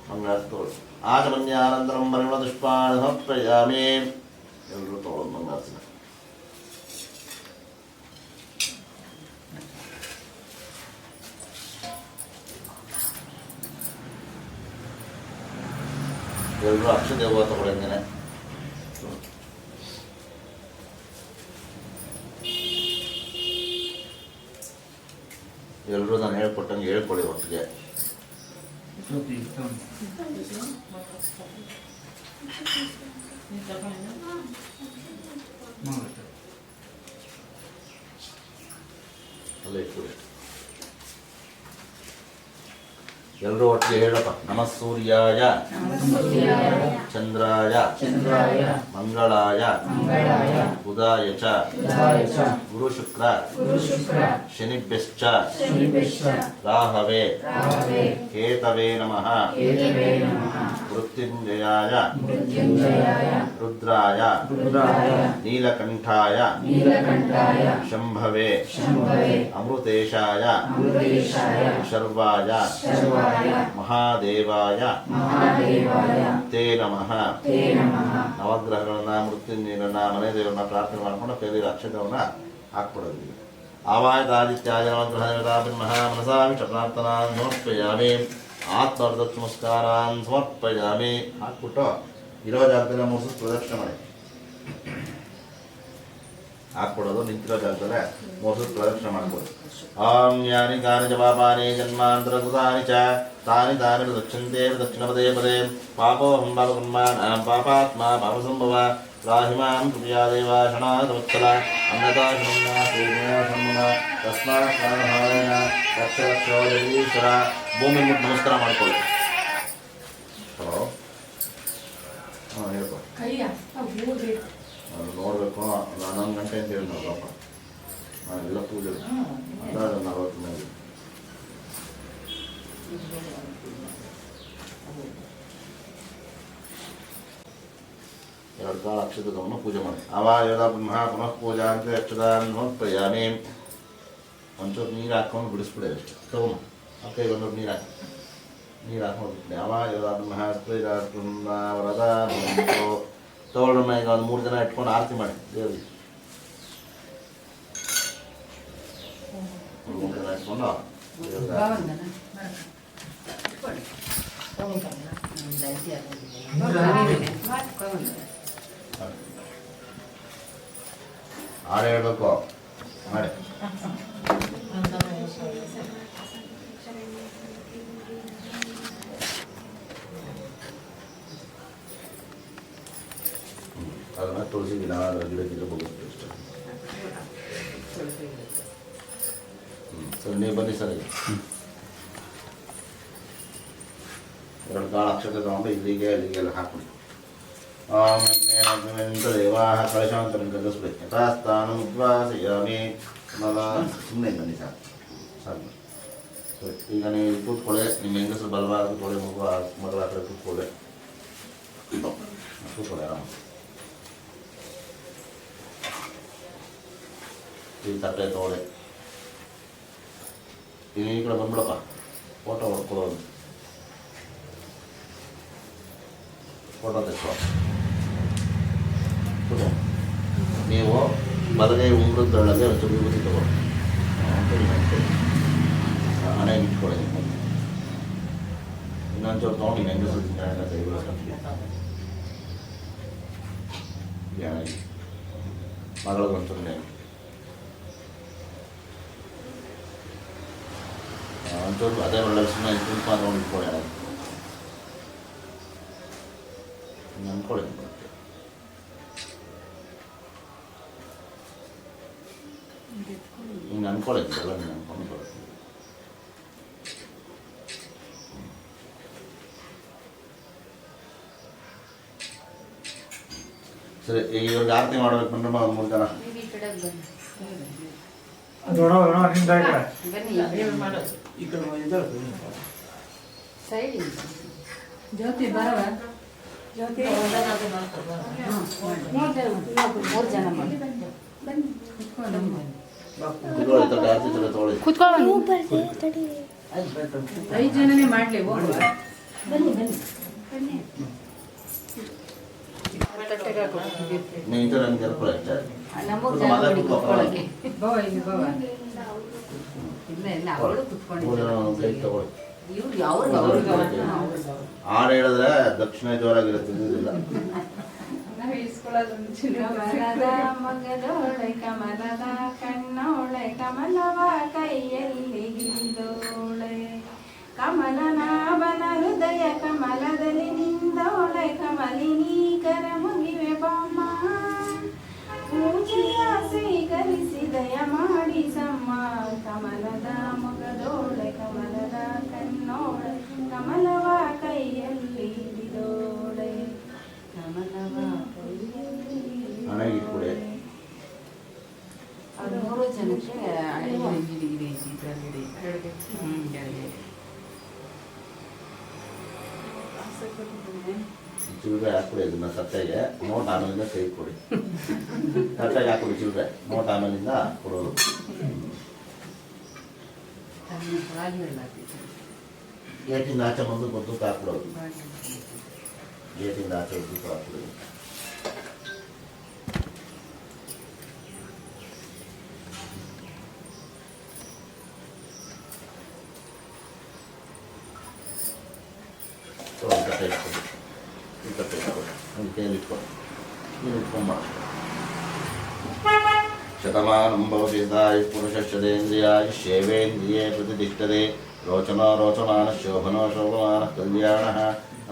ಮಂಗಳಾರತಿ ಆಚಮನ್ಯಾನಂತರಂ ಪರಿಮಳಪುಷ್ಪಾಣಿ ಸಮರ್ಪಯಾಮಿ. ಎಲ್ಲರೂ ತಗೊಳ್ಳೋದು ಮಂಗಳಾರತಿನ. ಎಲ್ಲರೂ ಅಕ್ಷತೆ ಹೂವು ತಗೊಳ್ಳಂಗೆ ಎಲ್ಲರೂ ನಾನು ಹೇಳ್ಕೊಟ್ಟಂಗೆ ಹೇಳ್ಕೊಡಿ ಒಟ್ಟಿಗೆ. ಅಲ್ಲೇ ಇಟ್ಕೊಡಿ. ಎಲ್ಲರೂ ಒಟ್ಟಿಗೆ ಹೇಳಪ್ಪ. ನಮಃ ಸೂರ್ಯಾಯ ಚಂದ್ರಾಯ ಮಂಗಳಾಯ ಉದಾಯ ಚ ಗುರು ಶುಕ್ರ ಶನಿಭ್ಯಶ್ಚ ರಾಹವೇ ಕೇತವೇ ನಮಃ. ಮೃತ್ಯುಂಜಯಾಯ ರುದ್ರಾಯ ನೀಲಕಂಠಾಯ ಶಂಭವೇ ಅಮೃತೇಶಾಯ ಶರ್ವಾಯ ಮಹಾದೇವಾಯ ತೇ ನಮಃ. ನವಗ್ರಹಗಳನ್ನ ಮೃತ್ಯುಂಜಯರನ್ನ ಮನೆ ದೇವರನ್ನ ಪ್ರಾರ್ಥನೆ ಮಾಡ್ಕೊಂಡು ಕೈಲಿ ಅಕ್ಷತೆಯನ್ನ ಹಾಕ್ಬಿಡೋದು. ಆವಾಯದಾದಿತ್ಯಾಯ ನವಗ್ರಹದೇವತಾಭಿರ್ಮಃ ಮನಸಾ ವಿಷ್ಣುಪ್ರಾರ್ಥನಾನ್ ಸಮರ್ಪಯಾಮಿ. ಆತ್ಮಾರ್ಥ ನಮಸ್ಕಾರಾನ್ ಸಮರ್ಪಯಾಮಿ. ಹಾಕ್ಬಿಟ್ಟು ಇರೋ ಜಾಗದಲ್ಲಿ 3 ಸುತ್ತು ಪ್ರದಕ್ಷಿಣೆ ಮಾಡಿ ಹಾಕ್ಬಿಡೋದು. ನಿಂತಿರೋ ಜಾಗದಲ್ಲೇ 3 ಸುತ್ತು ಪ್ರದಕ್ಷಿಣೆ ಮಾಡ್ಬೋದು. ಓಂ ಯಾನಿ ಕಾನಿ ಚ ಪಾಪಾನಿ ಜನ್ಮಾಂತರಕೃತಾನಿ ಚ ತಾನಿ ತಾನಿ ಪ್ರದಕ್ಷಿಣಂತೆ ಪ್ರದಕ್ಷಿಣಪದೇ ಪದೇ ಪಾಪೋಹಂ ಪಾಪಕರ್ಮಾಣಾಂ ಪಾಪಾತ್ಮಾ ಪಾಪಸಂಭವ ರಾಹಿಮಾಂ ಕೃಪಯಾ ದೇವ ಶರಣಾಗತವತ್ಸಲ ಅನ್ನತಾ ಶರಣ್ಯ ತಸ್ಮಾತ್ ಪ್ರಾಣಭಾವೇನ ರಕ್ಷ ರಕ್ಷೋ ಜಗದೀಶ್ವರ. ಭೂಮಿ ಮುಟ್ಟು ನಮಸ್ಕಾರ ಮಾಡ್ಕೊಳ್ಳಿ. ಹಲೋ, ಹಾಂ ಹೇಳ್ಕೊ. ಅದು ನೋಡಬೇಕು. 11 ಗಂಟೆ ಅಂತ ಹೇಳಿ ನಾವು ಪಾಪ ನಾವೆಲ್ಲ ಪೂಜೆ ಅದಾದ 40 ಮಂದಿ. ಎರಡು ಕಾಲ ಅಕ್ಷತವನ್ನು ಪೂಜೆ ಮಾಡಿ. ಅವಾಯದ ಬ್ರಹ್ಮ ಪುನಃ ಪೂಜಾ ಅಂತ ಅಕ್ಷತಾನ್ ಸಮರ್ಪಯಾಮಿ. ಒಂಚೂರು ನೀರು ಹಾಕ್ಕೊಂಡು ಬಿಡಿಸ್ಬಿಡಿ ಅಷ್ಟೇ. ತಗೊಂಡು ಆ ಕೈಗೆ ಒಂದೊಂದು ನೀರು ಹಾಕೊಂಡು ಬಿಟ್ಬಿಡಿ. ಅವಾಯದ ಬ್ರಹ್ಮ ವರದ ತಗೊಳ್ಳೋಣ. ಈಗ ಒಂದು 3 ಜನ ಇಟ್ಕೊಂಡು ಆರತಿ ಮಾಡಿ ದೇವರಿಗೆ. 3 ಜನ ಇಟ್ಕೊಂಡು ಹಾಡು ಹೇಳ್ಬೇಕು ಮಾಡಿ. ಅದನ್ನ ತುಳಸಿ ಗಿಡ ಗಿಡಕ್ಕಿದ್ರೆ ಬಗ್ಗಿಸ್ಬೇಕು ಇಷ್ಟ. ಸರ್ ನೀವು ಬನ್ನಿ ಸರ್ ಈಗ ಎರಡು ಕಾಳು ಅಕ್ಷತೆ ತಗೊಂಡು ಇಲ್ಲಿಗೆ ಅಲ್ಲಿಗೆಲ್ಲ ಹಾಕ್ಬಿಡಿ ಅಗ್ನೇಂತ ದೇವಾಹ ಕಳಶಾಂತರನ್ನು ಕಲಿಸ್ಬಿಡಿ ಯಥಾಸ್ಥಾನ ಉದ್ವಾಸಯಾಮಿ ಸುಮ್ಮನೆ ಬನ್ನಿ ಸಾಕು ಸಾಕು ಸರಿ ಈಗ ನೀವು ಕೂತ್ಕೊಳ್ಳಿ ನಿಮ್ಮ ಹೆಂಗಸರು ಬಲವಾದ ಕೂತ್ಕೊಳ್ಳಿ ಮಗಳ ಆ ಕಡೆ ಕೂತ್ಕೊಳ್ಳಿ ಕೂತ್ಕೊಳ್ಳಿ ಆರಾಮ ಈ ತಟ್ಟೆ ತೊಗೊಳ್ಳಿ ಈಗ ಈ ಕಡೆ ಬಂದ್ಬಿಡಪ್ಪ ಫೋಟೋ ಹೊಡ್ಕೊಳ್ಳೋದು ಫೋಟೋ ತೆಗೆದುಕೋ ನೀವು ಬಲಗೈ ಉಂಗುರದೊಳಗೆ ಒಂದು ವಿಭೂತಿ ತಗೊಳ್ಳಿ ಮನೆಗೆ ಇಟ್ಕೊಳ್ಳಿ ಇನ್ನೊಂಚೂರು ತೊಗೊಂಡು ಹೆಂಗಸರು ಮಗಳಿಗೆ ಒಂಚೂರು ಒಂಚೂರು ಅದೇ ಒಳ್ಳೆ ಸುಮ್ಮನೆ ತುಪ್ಪ ತೊಗೊಂಡು ಇಟ್ಕೊಳ್ಳಿ ಅನ್ಕೊಳ್ಳಿ ಹಿಂಗೆ ಅನ್ಕೊಳ್ಳಿದ್ದಲ್ಲ ನೀನು ಅನ್ಕೊಂಡು ಬರುತ್ತೆ ಸರಿ ಈಗ ಇವ್ರಿಗೆ ಆರತಿ ಮಾಡ್ಬೇಕು ಬಂದ್ರೆ ಮೂರು ಜನ ಜ್ಯೋತಿ ಬರವ ಜ್ಯೋತಿ 3 ಜನ ತೊಗೊಳ್ಳಿ 5 ಜನನೇ ಮಾಡ್ಲಿ ಹೋಗುವ ಬನ್ನಿ ನೀವು ಈ ಥರ ನನಗೆ ಕರ್ಕೊಳ್ಳಿ ನಮ್ಮೂರು ಜನ ನೋಡಿ ಕುತ್ಕೊಳ್ಳೋಕೆ ಬವ ಇಲ್ಲಿ ಬವ ಇಲ್ಲ ಅವಳು ಕುತ್ಕೊಂಡಿದ್ದಾರೆ ತಗೊಳ್ಳಿ ಇವ್ರು ಹಾಡು ಹೇಳಿದ್ರೆ ದಕ್ಷಿಣ ಜೋರಾಗಿರುತ್ತೆ ಇದಿಲ್ಲ ಕಮಲದ ಮಗದೋಳೆ ಕಮಲದ ಕಣ್ಣೋಳೆ ಕಮಲವ ಕೈಯಲ್ಲಿ ಹಿಡಿದೋಳೆ ಕಮಲನಾಭನ ಹೃದಯ ಕಮಲದಲ್ಲಿ ನಿಂದೋಳೆ ಕಮಲಿನಿ ಕರ ಮುಗಿವೆ ಬಾಮ್ಮ ಪೂಜೆಯ ಸ್ವೀಕರಿಸಿದಯ ಮಾಡಿ ಸಮ್ಮ ಕಮಲದ ಮಗದೋಳೆ ಕಮಲದ ಕಣ್ಣೋಳೆ ಕಮಲವ ಕೈಯಲ್ಲಿ ಹಿಡಿದೋಳೆ ಕಮಲವ ಹಣಗಿಟ್ಬಿಡಿ ಅದು 3 ಜನಕ್ಕೆ ಗಿಡಿ ಚಿಲ್ಲರೆ ಹಾಕ್ಬಿಡಿ ಅದನ್ನ ತಟ್ಟೆಗೆ ನೋಟ್ ಆಮೇಲಿಂದ ಕೈ ಕೊಡಿ ತಟ್ಟೆಗೆ ಹಾಕ್ಬಿಡಿ ಚಿಲ್ಲರೆ ನೋಟ್ ಆಮೇಲಿಂದ ಕೊಡೋದು ಗೇಟಿಂದ ಆಚೆ ಬಂದು ತೂಕ ಹಾಕ್ಬಿಡೋದು ಗೇಟಿಂದ ಆಚೆ ತೂಕ ಹಾಕ್ಬಿಡೋದು ತಟ್ಟೆ ಇಟ್ಕೊಳ್ಳಿ ಈ ತಟ್ಟೆ ಇಟ್ಕೊಳ್ಳಿ ಒಂದು ಕೈಯಲ್ಲಿ ಇಟ್ಕೊಳ್ಳಿ ನೀನು ಇಟ್ಕೊಂಬ ಶತಮಾನಂ ಭವತಿ ಸದಾಯುಃ ಪುರುಷಶ್ಚದೇಂದ್ರಿಯಾಯುಃ ಶೇವೇಂದ್ರಿಯೇ ಪ್ರತಿಷ್ಠತೆ ರೋಚನೋ ರೋಚಮಾನ ಶೋಭನೋ ಶೋಭಮಾನ ಕಲ್ಯಾಣಃ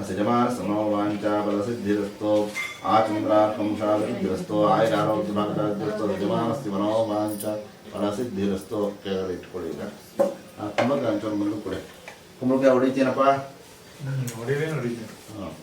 ಅಸಜಮಾನ ಸಮೋವಾಂಚ ಬಲಸಿದ್ಧಿರಸ್ತೋ ಆಚಂದ್ರಾರ್ಕಂ ಶಾವೃದ್ಧಿರಸ್ತೋ ಆಯುರಾರೋಗ್ಯ ಭಾಗದಾದ್ರಸ್ತೋ ರಜಮಾನಸ್ತಿ ಮನೋವಾಂಚ ಫಲಸಿದ್ಧಿರಸ್ತೋ ಕೆಳಗಡೆ ಇಟ್ಕೊಳ್ಳಿ ಈಗ ಕುಂಬಳಕಾಯಿ ಅಂಚೋರು ಮುಂದೆ ಕೊಡಿ ಕುಂಬಳಕಾಯಿ ಹೊಡಿತೀನಪ್ಪ ಹಾಂ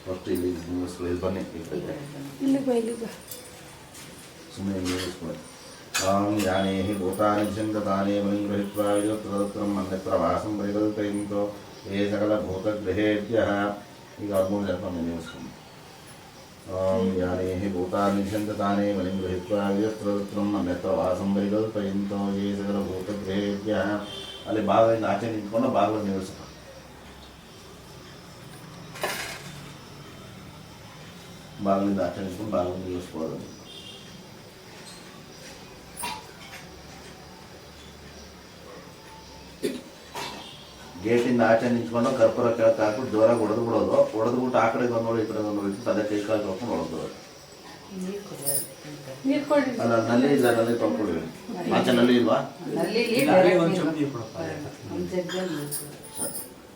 ಫಸ್ಟ್ ಇಲ್ಲಿ ನಿಲ್ಲಿಸ್ಕೊಳ್ಳಿ ಬನ್ನಿ ಸುಮ್ಮನೆ ನಿಲ್ಲಿಸ್ಕೊಳ್ಳಿ ಯಾನೇ ಭೂತಾನಿ ಜಂಗತಾನೇ ಮಲಿಂ ಗೃಹೀತ್ವಾ ವಿಜೋತ್ರದತ್ರಂ ಅನ್ಯತ್ರ ವಾಸಂ ಪರಿಕಲ್ಪಯಂತೋ ಯೇ ಸಕಲ ಭೂತಗೃಹೇಭ್ಯಃ ಈಗ 13 ಜನ ನಿಲ್ಲಿಸ್ಕೊಂಡು ಯಾನೇ ಭೂತಾನಿ ಜಂಗತಾನೇ ಮಲಿಂ ಗೃಹೀತ್ವಾ ವಿಜೋತ್ರದತ್ರಂ ಅನ್ಯತ್ರ ವಾಸಂ ಪರಿಕಲ್ಪಯಂತೋ ಯೇ ಸಕಲ ಭೂತಗೃಹೇಭ್ಯಃ ಅಲ್ಲಿ ಭಾಗದಿಂದ ಆಚೆ ನಿಂತ್ಕೊಂಡು ಭಾಗವನ್ನು ನಿಲ್ಲಿಸ್ಕೊಂಡು ಬಾಗಿಲಿಂದ ಆಚೆ ನಿಂತ್ಕೊಂಡು ಬಾಗಿಲು ನಿಲ್ಲಿಸ್ಕೊಳ್ಳೋದು ಗೇಟಿಂದ ಆಚೆ ನಿಂತ್ಕೊಂಡು ಕರ್ಪೂರ ಕೆಳಕ್ಕೆ ಹಾಕ್ಬಿಟ್ಟು ಜೋರಾಗಿ ಹೊಡೆದು ಬಿಡೋದು. ಹೊಡೆದ್ಬಿಟ್ಟು ಆ ಕಡೆಗೆ ಒಂದು ನೋಡಿ ಈ ಕಡೆಗೆ ಒಂದು ನೋಡಿ ತಲೆ ಕೈ ಕಾಲು ತೊಳ್ಕೊಂಡು ಹೊಡೆದು. ಅಲ್ಲ ನಲ್ಲಿ ಇಲ್ಲ, ನಲ್ಲಿ ತೊಳ್ಕೊಡಿ. ಆಚೆ ನಲ್ಲಿ ಇಲ್ವಾ?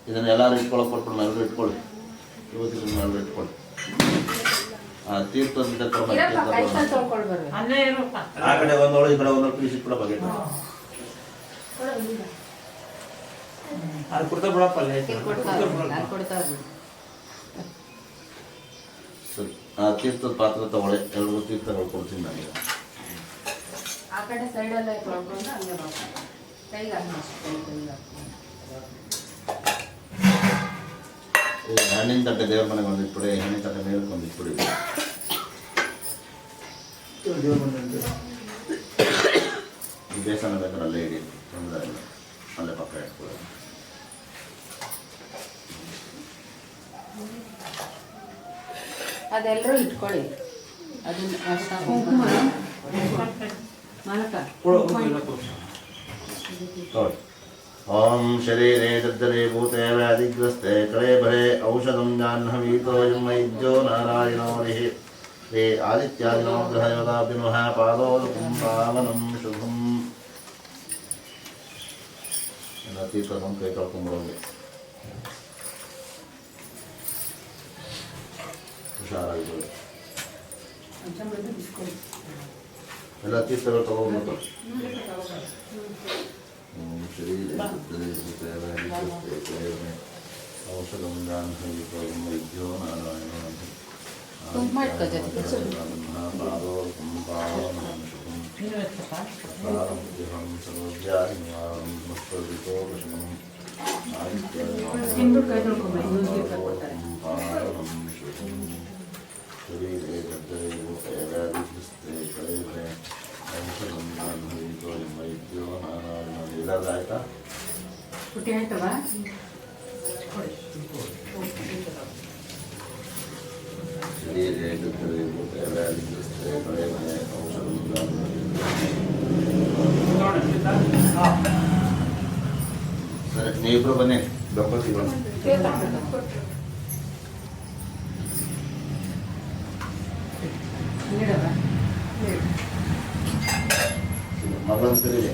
ಇದನ್ನ ಎಲ್ಲರೂ ಇಟ್ಕೊಳಕ್ ಕೊಟ್ಬಿಟ್ಟು ಎಲ್ಲರೂ ಇಟ್ಕೊಳ್ಳಿ. ಇವತ್ತಿನ ಎಲ್ಲರೂ ಇಟ್ಕೊಳ್ಳಿ. ತೀರ್ಥ ಆ ಕಡೆ ಒಂದೋಳು ಈ ಕಡೆ ಒಂದೋಳು ಪೀಸ್ ಇಟ್ಬಿಡ ಬಗ್ಗೆ ತೀರ್ಥದ ಪಾತ್ರ ತಗೊಳ್ಳಿ. ಎಲ್ರಿಗೂ ತೀರ್ಥಗಳು ಕೊಡ್ತೀನಿ ನನಗೆ. ಆ ಕಡೆ ಸೈಡಲ್ಲೇ ತೊಳ್ಕೊಂಡು ಹಂಗೆ ಕೈಗೆ ಹಣ್ಣಿನ ತಟ್ಟೆ ದೇವ್ರ ಮನೆಗೆ ಒಂದು ಇಟ್ಬಿಡಿ, ಹಣ್ಣಿನ ತಟ್ಟೆ ಮೇಲಕ್ಕೆ ಒಂದು ಇಟ್ಬಿಡಿ. ಬೇಸನ ಬೇಕಾದ್ರೆ ಅಲ್ಲೇ ಇಡಿ, ತೊಂದರೆ ಇಲ್ಲ. ಅಲ್ಲೇ ಪಕ್ಕ ಇಟ್ಕೊಳ್ಳಿ. ಅದೆಲ್ಲರೂ ಇಟ್ಕೊಳ್ಳಿ. ಓಂ ಶರೀರೇ ದರ್ಜನೆ ಭೂತೆ ವ್ಯಾಧಿಗ್ರಸ್ತೆ ಕಳೇಬರೆ ಔಷಧಂ ಜಾಹ್ನವೀತೋಯಂ ವೈದ್ಯೋ ನಾರಾಯಣೋ ಹರಿಃ ಶ್ರೀ ಆದಿತ್ಯಾದಿನೋ ಗ್ರಹಯೋಗಾಭಿನಃ ಪಾದೋದಕಂ ಪಾವನಂ ಶುಭಂ. ಎಲ್ಲ ತೀರ್ಥ ಕೈ ತೊಳ್ಕೊಂಡ್ಬಿಡೋದು. ಹುಷಾರಾಗಿರೋದು. ಎಲ್ಲ ತೀರ್ಥಗಳು ತಗೋಬೇಕು. ಔಷಧಂ ಜಾಹ್ನವೀತೋಯಂ ವೈದ್ಯೋ ನಾರಾಯಣೋ ಶರೀರೇ ವೈದ್ಯೋ ನಾರಾಯಣ. ಇದಾದ ಆಯ್ತಾ? ಪುಟ್ಟಿ ಆಯ್ತವಾ? ಶರೀರೇ ಸರಿ, ನೀವಿಬ್ರು ಬನ್ನಿ. ದಂಪತಿ ಬನ್ನಿ. ಮಗನ ಕರೀಲಿ.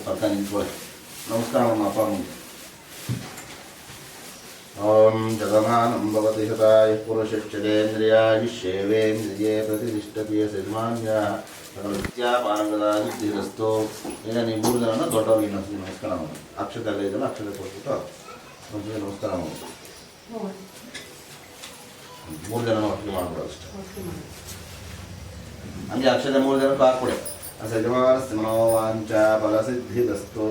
ಪಕ್ಕ ನಿಂತ್ಕೊಳ್ಳಿ. ನಮಸ್ಕಾರ ನಮ್ಮ ಅಪ್ಪ ಅಮ್ಮ. ಓಂ ಜಗಮಾನಂ ಭವತಿ ಹತಾಯ ಪುರುಷಶ್ಚರೇಂದ್ರಿಯಾಯುಷ್ಯೇವೇಂದ್ರಿಯೇ ಪ್ರತಿಷ್ಠತಿಯ ಸನ್ಮಾನ್ಯ ವಿದ್ಯಾಪಾನಗದಾದಿರಸ್ತು. ಈಗ ನೀವು 3 ಜನ ದೊಡ್ಡವ್ರಿಗೆ ನಮಸ್ಕಾರ ಮಾಡೋದು. ಅಕ್ಷತೆ ಎಲ್ಲ ಇದೆಲ್ಲ ಅಕ್ಷತೆ ಕೊಟ್ಬಿಟ್ಟು ಒಂದ್ಸಲ ನಮಸ್ಕಾರ ಮಾಡೋದು. 3 ಜನ ಒಟ್ಟಿಗೆ ಮಾಡ್ಬಿಡೋದು ಅಷ್ಟೇ. ಹಂಗೆ ಅಕ್ಷತೆ 3 ಜನಕ್ಕೂ ಹಾಕ್ಬಿಡಿ. ಸಜಮಾನಸ್ಯ ಮನೋವಾಂಚ ಫಲಸಿದ್ಧಿರಸ್ತು.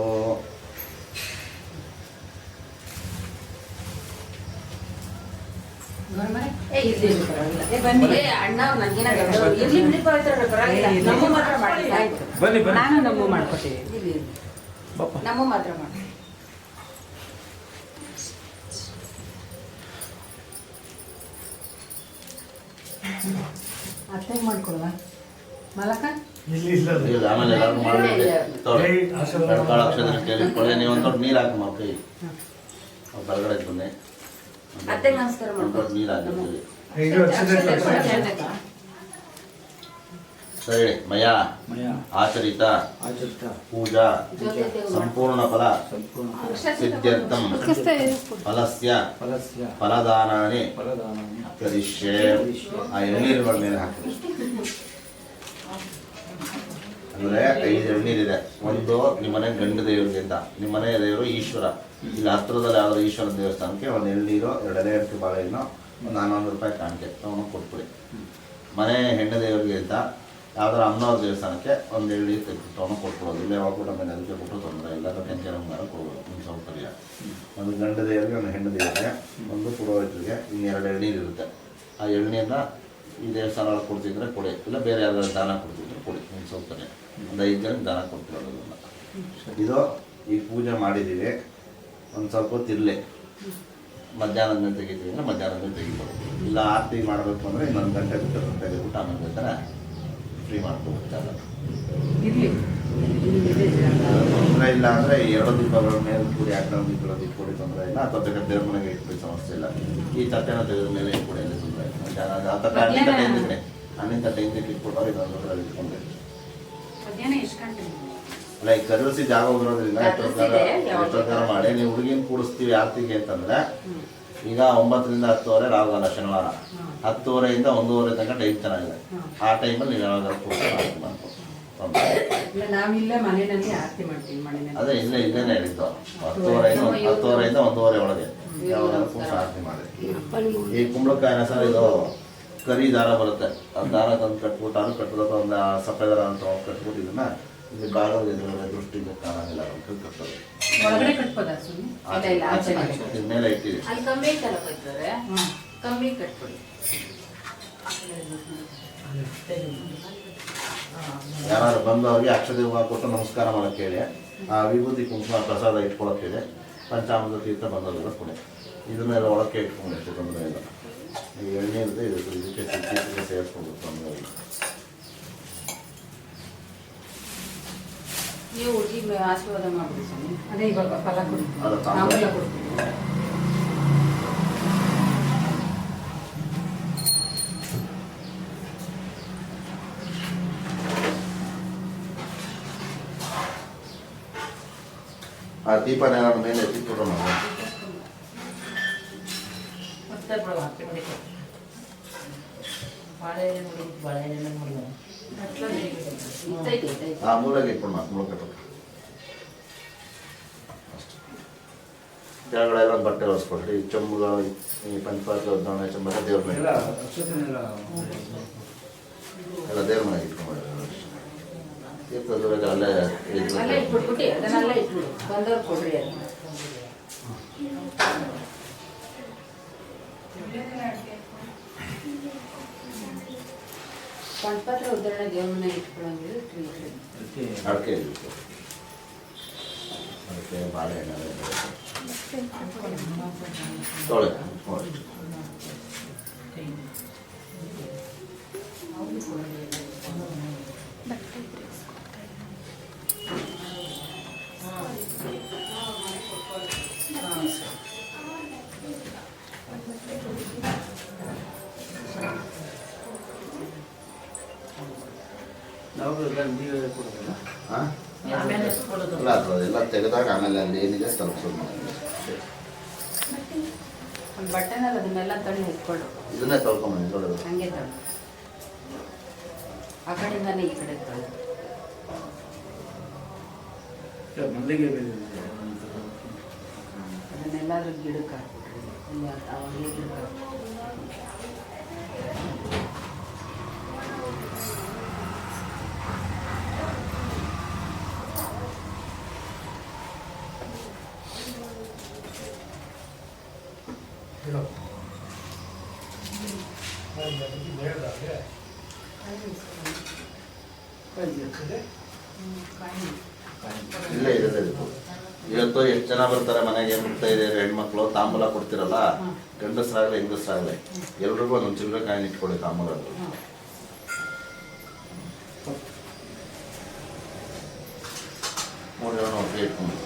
ನಾನು ನಮ್ಮ ಮಾಡ್ಕೊತೀವಿ. ನಮ್ಮ ಮಾತ್ರ ಮಾಡಿ. ಅಷ್ಟೇ ಮಾಡ್ಕೊಳ್ವಾ ಮಲಕ? ಆಮೇಲೆ ಎಲ್ಲರೂ ಮಾಡಿ ಅಕ್ಷತೆ ನೀವು ಒಂದು ದೊಡ್ಡ ನೀರು ಹಾಕಿ ಮಕ್ಕೈ ಬಲಗಡೆ ಬನ್ನಿ. ನೀರು ಹಾಕಿ ಸರಿ. ಮಯ ಆಚರಿತ ಪೂಜಾ ಸಂಪೂರ್ಣ ಫಲ ಸಿದ್ಧ್ಯರ್ಥಂ ಫಲಸ್ಯ ಫಲದಾನಾನಿ ಕರಿಷ್ಯೆ. ಆ ಎಳ್ನೀರುಗಳ ಮೇಲೆ ಹಾಕಿ. ಅಂದರೆ 5 ಎಳ್ನೀರಿದೆ. ಒಂದು ನಿಮ್ಮನೆ ಗಂಡ ದೇವರಿಗೆ ಅಂತ, ನಿಮ್ಮನೆ ದೇವರು ಈಶ್ವರ. ಇಲ್ಲಿ ಹತ್ರದಲ್ಲಿ ಯಾವುದೋ ಈಶ್ವರ ದೇವಸ್ಥಾನಕ್ಕೆ ಒಂದು ಎಳ್ನೀರು, 2 ಎಲೆ ಬಾಳೆಹಣ್ಣು, ಒಂದು 11 ರೂಪಾಯಿ ಕಾಣಿಕೆ ತೊಗೊಂಡು ಕೊಟ್ಬಿಡಿ. ಮನೆ ಹೆಣ್ಣು ದೇವರಿಗೆ ಅಂತ ಯಾವ್ದಾರ ಅಮ್ಮನವ್ರ ದೇವಸ್ಥಾನಕ್ಕೆ ಒಂದು ಎಳ್ನೀರು ತೊಗೊಂಡು ಕೊಟ್ಬಿಡೋದು. ಇಲ್ಲೇ ಹೋಗ್ಬಿಟ್ಟು ಆಮೇಲೆ ಅದಕ್ಕೆ ಕೊಟ್ಟು ತೊಂದರೆ ಇಲ್ಲ, ಟೆನ್ಷನ್ ಮಾಡಿ ಕೊಡ್ಬೋದು. ನಿಮ್ಮ ಸೌಕರ್ಯ. ಒಂದು ಗಂಡ ದೇವರಿಗೆ, ಒಂದು ಹೆಣ್ಣು ದೇವರಿಗೆ, ಒಂದು ಪುರೋಹಿತರಿಗೆ ಇನ್ನು 2 ಎಳ್ನೀರು ಇರುತ್ತೆ. ಆ ಎಳ್ನೀರನ್ನ ಈ ದೇವಸ್ಥಾನ ಕೊಡ್ತಿದ್ರೆ ಕೊಡಿ, ಇಲ್ಲ ಬೇರೆ ಯಾವ್ದಾದ್ರು ದಾನ ಕೊಡ್ತಿದ್ರೆ ಕೊಡಿ. ನಿಮ್ಮ ಸೌಕರ್ಯ. ಒಂದು 5 ಜನಕ್ಕೆ ದಾನ ಕೊಡ್ತಿರೋದನ್ನ. ಇದು ಈಗ ಪೂಜೆ ಮಾಡಿದ್ದೀವಿ. ಒಂದು ಸ್ವಲ್ಪ ಹೊತ್ತು ಇರಲಿ. ಮಧ್ಯಾಹ್ನದ ಮೇಲೆ ತೆಗಿತೀವಿ ಅಂದರೆ ಮಧ್ಯಾಹ್ನದ ಮೇಲೆ ತೆಗಿಬೋದು. ಇಲ್ಲ ಆರತಿ ಮಾಡಬೇಕು ಅಂದರೆ ಇನ್ನೊಂದು ಗಂಟೆ ಬಿಟ್ಟು ತೆಗೆದುಬಿಟ್ಟು ಆಮೇಲೆ ಬೇಕಾದ್ರೆ ಫ್ರೀ ಮಾಡ್ಕೋಬೇಕು ಜಾಗ. ತೊಂದರೆ ಇಲ್ಲ ಅಂದರೆ 2 ದೀಪಗಳ ಮೇಲೆ ಕೂಡಿ ಹಾಕೊಂಡು ಇಟ್ಕೊಳ್ಳೋದು ಇಟ್ಕೊಡಿ ತೊಂದರೆ ಇಲ್ಲ. ಅಥವಾ ಬೇಕಾದ್ರೆ ದೇವ್ರ ಮನೆಗೆ ಇಟ್ಕೊಳ್ಳಿ ಸಮಸ್ಯೆ ಇಲ್ಲ. ಈ ತಟ್ಟೆನ ತೆಗೆದ ಮೇಲೆ ಇಟ್ಕೊಡಿ ಅಲ್ಲಿ ತೊಂದರೆ ಇಲ್ಲ. ಮಧ್ಯಾಹ್ನ ಆ ತಟ್ಟೆ ಹಣ್ಣಿನ ತಟ್ಟೆ ಹಿಂದಕ್ಕೆ ಇಟ್ಕೊಟ್ಟವ್ರು ಇದೊಂದು ಇಟ್ಕೊಂಡ್ರೆ ಲೈಕ್ ಕರಿಸಿ ಜಾಗ ಹೋಗಿರೋದ್ರಿಂದ ಎಷ್ಟೊತ್ತರ ಮಾಡಿ ನೀವು ಹುಡುಗಿನ ಕೂಡಿಸ್ತೀವಿ ಆರ್ತಿಗೆ ಅಂತಂದ್ರೆ ಈಗ 9 ರಿಂದ 10 ರಾಹುಗಾಲ ಶನಿವಾರ, 10:30 1:30 ತನಕ ಟೈಮ್ ಚೆನ್ನಾಗಿದೆ. ಆ ಟೈಮಲ್ಲಿ ನೀವು ಯಾವಾಗ ಕೂಡಿಸಿ ಆರತಿ ಮಾಡ್ಬೋದು. ಅದೇ ಇಲ್ಲೇನೆ ಹೇಳಿದ್ದು 10:30 1:30 ಒಳಗೆ ಯಾವಾಗ ಕೂಡಿಸಿ ಆರತಿ ಮಾಡಿ. ಈ ಕುಂಬಳಕಾಯಿನ ಸರ್ ಇದು ಕರಿ ದಾರ ಬರುತ್ತೆ, ಆ ದಾರ ತಂದು ಕಟ್ಬಿಟ್ಟು ಅದು ಕಟ್ಟೋದು ಒಂದು ಸಫೇದ ದಾರ ಅಂತ ಕಟ್ಬಿಟ್ಟು ಇದನ್ನ ಇಲ್ಲಿ ಬಾಳೋದು ಎದುರುಗಡೆ ದೃಷ್ಟಿಗೆ ಕಾಣಂಗಿಲ್ಲ ಅಂತ ಕಟ್ಟೋದು. ಮೇಲೆ ಇಟ್ಟಿದೆ ಯಾರು ಬಂದವ್ರಿಗೆ ಅಕ್ಷತೆ ಹೂವು ಕೊಟ್ಟು ನಮಸ್ಕಾರ ಮಾಡೋಕ್ಕೆ ಹೇಳಿ, ಆ ವಿಭೂತಿ ಕುಂಕುಮ ಪ್ರಸಾದ ಇಟ್ಕೊಳಕ್ಕೆ ಹೇಳಿ, ಪಂಚಾಮೃತ ತೀರ್ಥ ಬಂದವರೆಲ್ಲ ಕೊಡಿ. ಇದನ್ನೆಲ್ಲ ಒಳಕ್ಕೆ ಇಟ್ಕೊಂಡು ಎಷ್ಟು ತೊಂದರೆ ಇಲ್ಲ. ಈ ಎಣ್ಣೆ ಇರುತ್ತೆ ಇದಕ್ಕೆ ಸೇರಿಸ್ಕೊಂಡು ತೊಂದರೆ ಇಲ್ಲ. ನೀವು ಹುಡುಗಿ ಆಶೀರ್ವಾದ ಮಾಡ್ಬಿಡಿ ಸ್ವಾಮಿ. ಅದೇ ಇವಾಗ ಫಲ ಕೊಡಿ. ಆ ದೀಪನ ಏನಾದ್ರು ಮೇಲೆ ಎತ್ತಿಟ್ಬಿಟ್ಟು ನಾವು ಆ ಮೂಲೆಗೆ ಇಟ್ಕೊಂಡು ಮೂಲ ಕಟ್ಟಬೇಕು. ಕೆಳಗಡೆಲ್ಲ ಬಟ್ಟೆ ಹೊರಿಸ್ಕೊಡ್ರಿ. ಚೊಂಬುಗಳು ಈ ಪಂಚಪಾತ್ರ ಉದ್ದಾವಣೆ ಚೊಂಬೆಲ್ಲ ದೇವ್ರ ಮನೆ ಎಲ್ಲ ದೇವ್ರ ಮನೆಗೆ ಇಟ್ಕೊಂಡು ತೀರ್ಥದ ಅಲ್ಲೇ ಪಂಚಪಾತ್ರ ಉದ್ದಾರಣೆ ದೇವ್ರ ಮನೆಗೆ ಇಟ್ಕೊಳ್ಳೋಂಗಿದ್ರೆ ಅಡಿಕೆ ಅದಕ್ಕೆ ಬಾಳೆಹಣ್ಣು ತೊಳೆ ಎಲ್ಲ ತೆಗೆದಾಗ ಆಮೇಲೆ ಅಲ್ಲಿ ಏನಿದೆ ತಲುಪಿಸೋದು ಒಂದು ಬಟ್ಟೆನಲ್ಲಿ ಅದನ್ನೆಲ್ಲ ತಣ್ಣಿ ಇಟ್ಕೊಳ್ಳು. ಇದನ್ನೇ ತೊಳ್ಕೊಂಬಂದು ತೊಳೆದು ಹಂಗೆ ತಗೊಳ್ಳು, ಆ ಕಡೆಯಿಂದಾನೆ ಈ ಕಡೆ ತಗೊಳ್ಳು. ಅದನ್ನೆಲ್ಲಾದ್ರೂ ಗಿಡಕ್ಕೆ ಹಾಕ್ಬಿಟ್ರಿ ಅಲ್ಲಿ ಅವಾಗ ಗಿಡಕ್ಕೆ ಇಲ್ಲೇ ಇದೆ. ಇವತ್ತು ಎಷ್ಟು ಜನ ಬರ್ತಾರೆ ಮನೆಗೆ, ಮುತ್ತೈದೆ ಹೆಣ್ಮಕ್ಳು ತಾಂಬೂಲ ಕೊಡ್ತಿರಲ್ಲ, ಗಂಡಸರಾಗಲಿ ಹೆಂಗಸರಾಗಲಿ ಎಲ್ರಿಗೂ ಒಂದೊಂದು ಚಿಲ್ಲರೆ ಕಾಯಿನ್ ಇಟ್ಕೊಳ್ಳಿ ತಾಂಬೂಲ. ಮೂರು ಜನ ಒಟ್ಟಿಗೆ ಇಟ್ಕೊಂಡು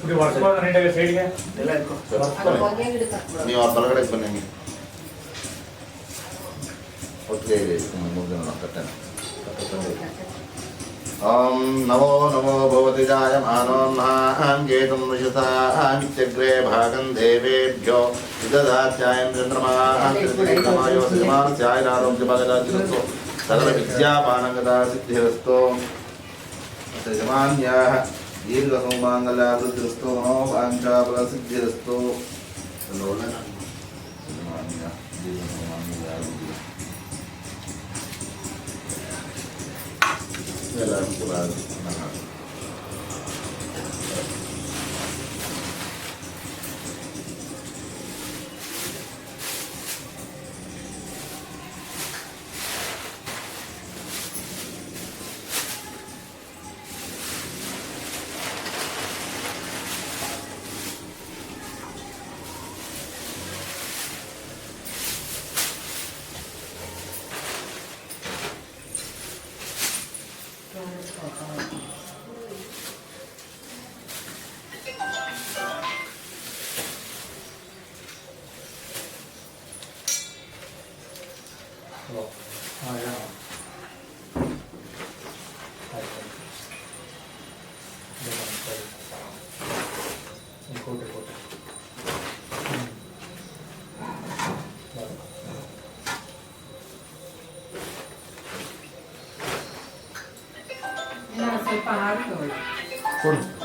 ನೀವು ಆ ಬಲಗಡೆ ಬನ್ನಿ. ಒಟ್ಟಿಗೆ ಮೂರು ಜನ ಕಟ್ಟೆ. ಓಂ ನಮೋ ನಮೋ ಭವತಿ ಜಾಯಮಾನೋ ನಾಂಗೇತಂ ವಿಶಸಾಮಿತ್ಯಗ್ರೇ ಭಾಗಂ ದೇವೇಭ್ಯೋ ವಿದದಾತ್ಯಾಯಂ ಚಂದ್ರಮಾಯೋ ಸಜಮಾನಸ್ಯಾಯನಾರೋಗ್ಯ ಭಾಗದಾಚಿರಸ್ತು ಸಕಲ ವಿದ್ಯಾಪಾನಗದ ಸಿದ್ಧಿರಸ್ತು ಯಜಮಾನ್ಯಾಃ ದೀರ್ಘ ಸೌಮಾಂಗಲ್ಯಾಭಿವೃದ್ಧಿರಸ್ತು ಮನೋವಾಂಛಾಫಲ ಸಿದ್ಧಿರಸ್ತು. ಎಲ್ಲ ಅನುಕೂಲ ಆಗುತ್ತೆ. ಹಾಂ ಹೇಳ ಆಯ್ತು ಸರಿ ಕೊಟ್ಟೆ ಕೊಟ್ಟೆ ಸ್ವಲ್ಪ ಹಾಕಿ ಕೊಡು